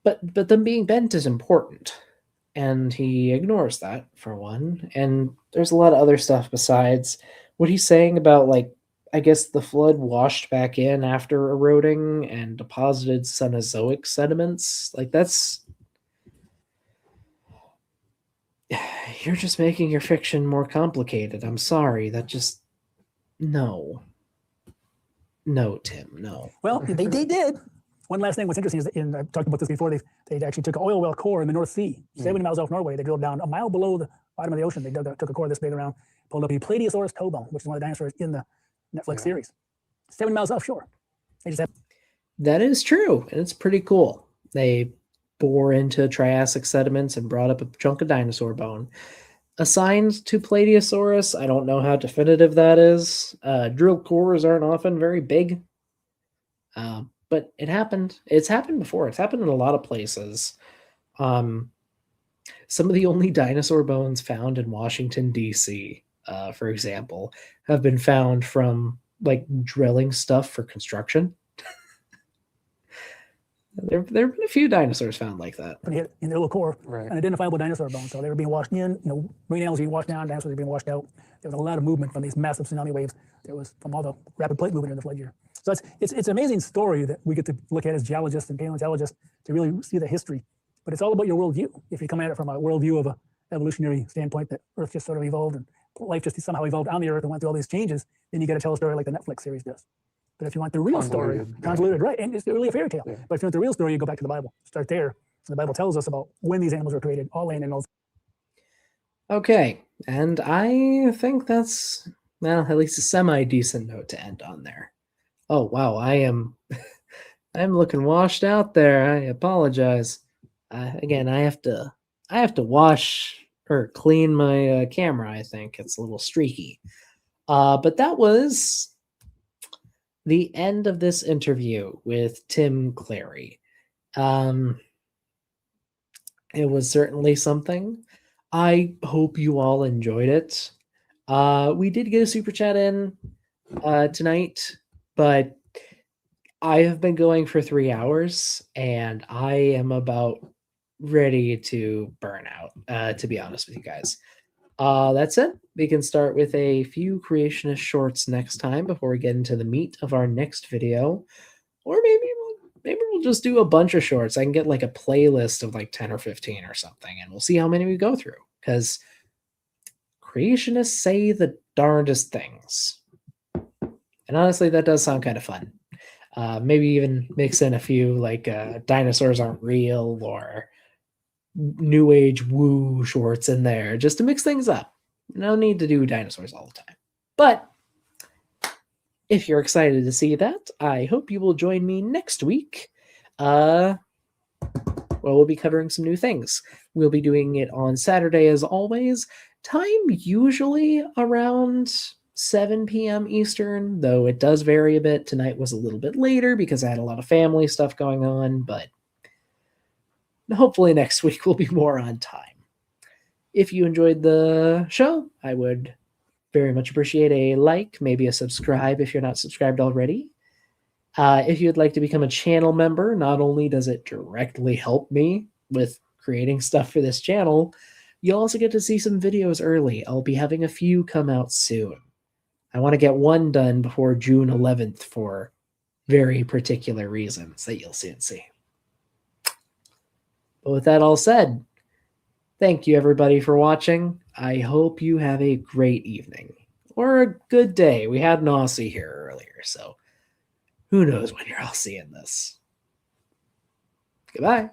But them being bent is important, and he ignores that for one. And there's a lot of other stuff besides what he's saying about, like, I guess the flood washed back in after eroding and deposited Cenozoic sediments. Like that's you're just making your fiction more complicated. I'm sorry. That just no, Tim, no. Well, they did. One last thing, what's interesting is that I've talked about this before, they actually took an oil well core in the North Sea, 70 miles off Norway. They drilled down a mile below the bottom of the ocean. They took a core this big around, pulled up a Plateosaurus toe bone, which is one of the dinosaurs in the Netflix series. 70 miles offshore. They just have. That is true, and it's pretty cool. They bore into Triassic sediments and brought up a chunk of dinosaur bone. Assigned to Plateosaurus, I don't know how definitive that is. Drilled cores aren't often very big. But it happened. It's happened before. It's happened in a lot of places. Some of the only dinosaur bones found in Washington, D.C., for example, have been found from like drilling stuff for construction. There have been a few dinosaurs found like that. In their little core, an identifiable dinosaur bone. So they were being washed in, marine animals being washed down, dinosaurs being washed out. There was a lot of movement from these massive tsunami waves. There was from all the rapid plate movement in the flood year. So it's an amazing story that we get to look at as geologists and paleontologists to really see the history. But it's all about your worldview. If you come at it from a worldview of an evolutionary standpoint that Earth just sort of evolved and life just somehow evolved on the Earth and went through all these changes, then you got to tell a story like the Netflix series does. But if you want the real story, convoluted, right, and it's really a fairy tale. Yeah. But if you want the real story, you go back to the Bible. Start there. And the Bible tells us about when these animals were created, all land animals. Okay, and I think that's, well, at least a semi-decent note to end on there. Oh, wow, I'm looking washed out there. I apologize. Again, I have to wash or clean my camera, I think. It's a little streaky. But that was the end of this interview with Tim Clary. It was certainly something. I hope you all enjoyed it. We did get a super chat in tonight, but I have been going for 3 hours and I am about ready to burn out, to be honest with you guys. That's it. We can start with a few creationist shorts next time before we get into the meat of our next video. Or maybe we'll just do a bunch of shorts. I can get like a playlist of like 10 or 15 or something, and we'll see how many we go through. Because creationists say the darndest things. And honestly, that does sound kind of fun. Maybe even mix in a few like dinosaurs aren't real or new age woo shorts in there just to mix things up. No need to do dinosaurs all the time. But if you're excited to see that, I hope you will join me next week. Well, we'll be covering some new things. We'll be doing it on Saturday as always. Time usually around 7 p.m. Eastern, though it does vary a bit. Tonight was a little bit later because I had a lot of family stuff going on, but hopefully next week will be more on time. If you enjoyed the show, I would very much appreciate a like, maybe a subscribe if you're not subscribed already. If you'd like to become a channel member, not only does it directly help me with creating stuff for this channel, you'll also get to see some videos early. I'll be having a few come out soon. I want to get one done before June 11th for very particular reasons that you'll soon see. But with that all said, thank you everybody for watching. I hope you have a great evening or a good day. We had an Aussie here earlier, so who knows when you're all seeing this. Goodbye.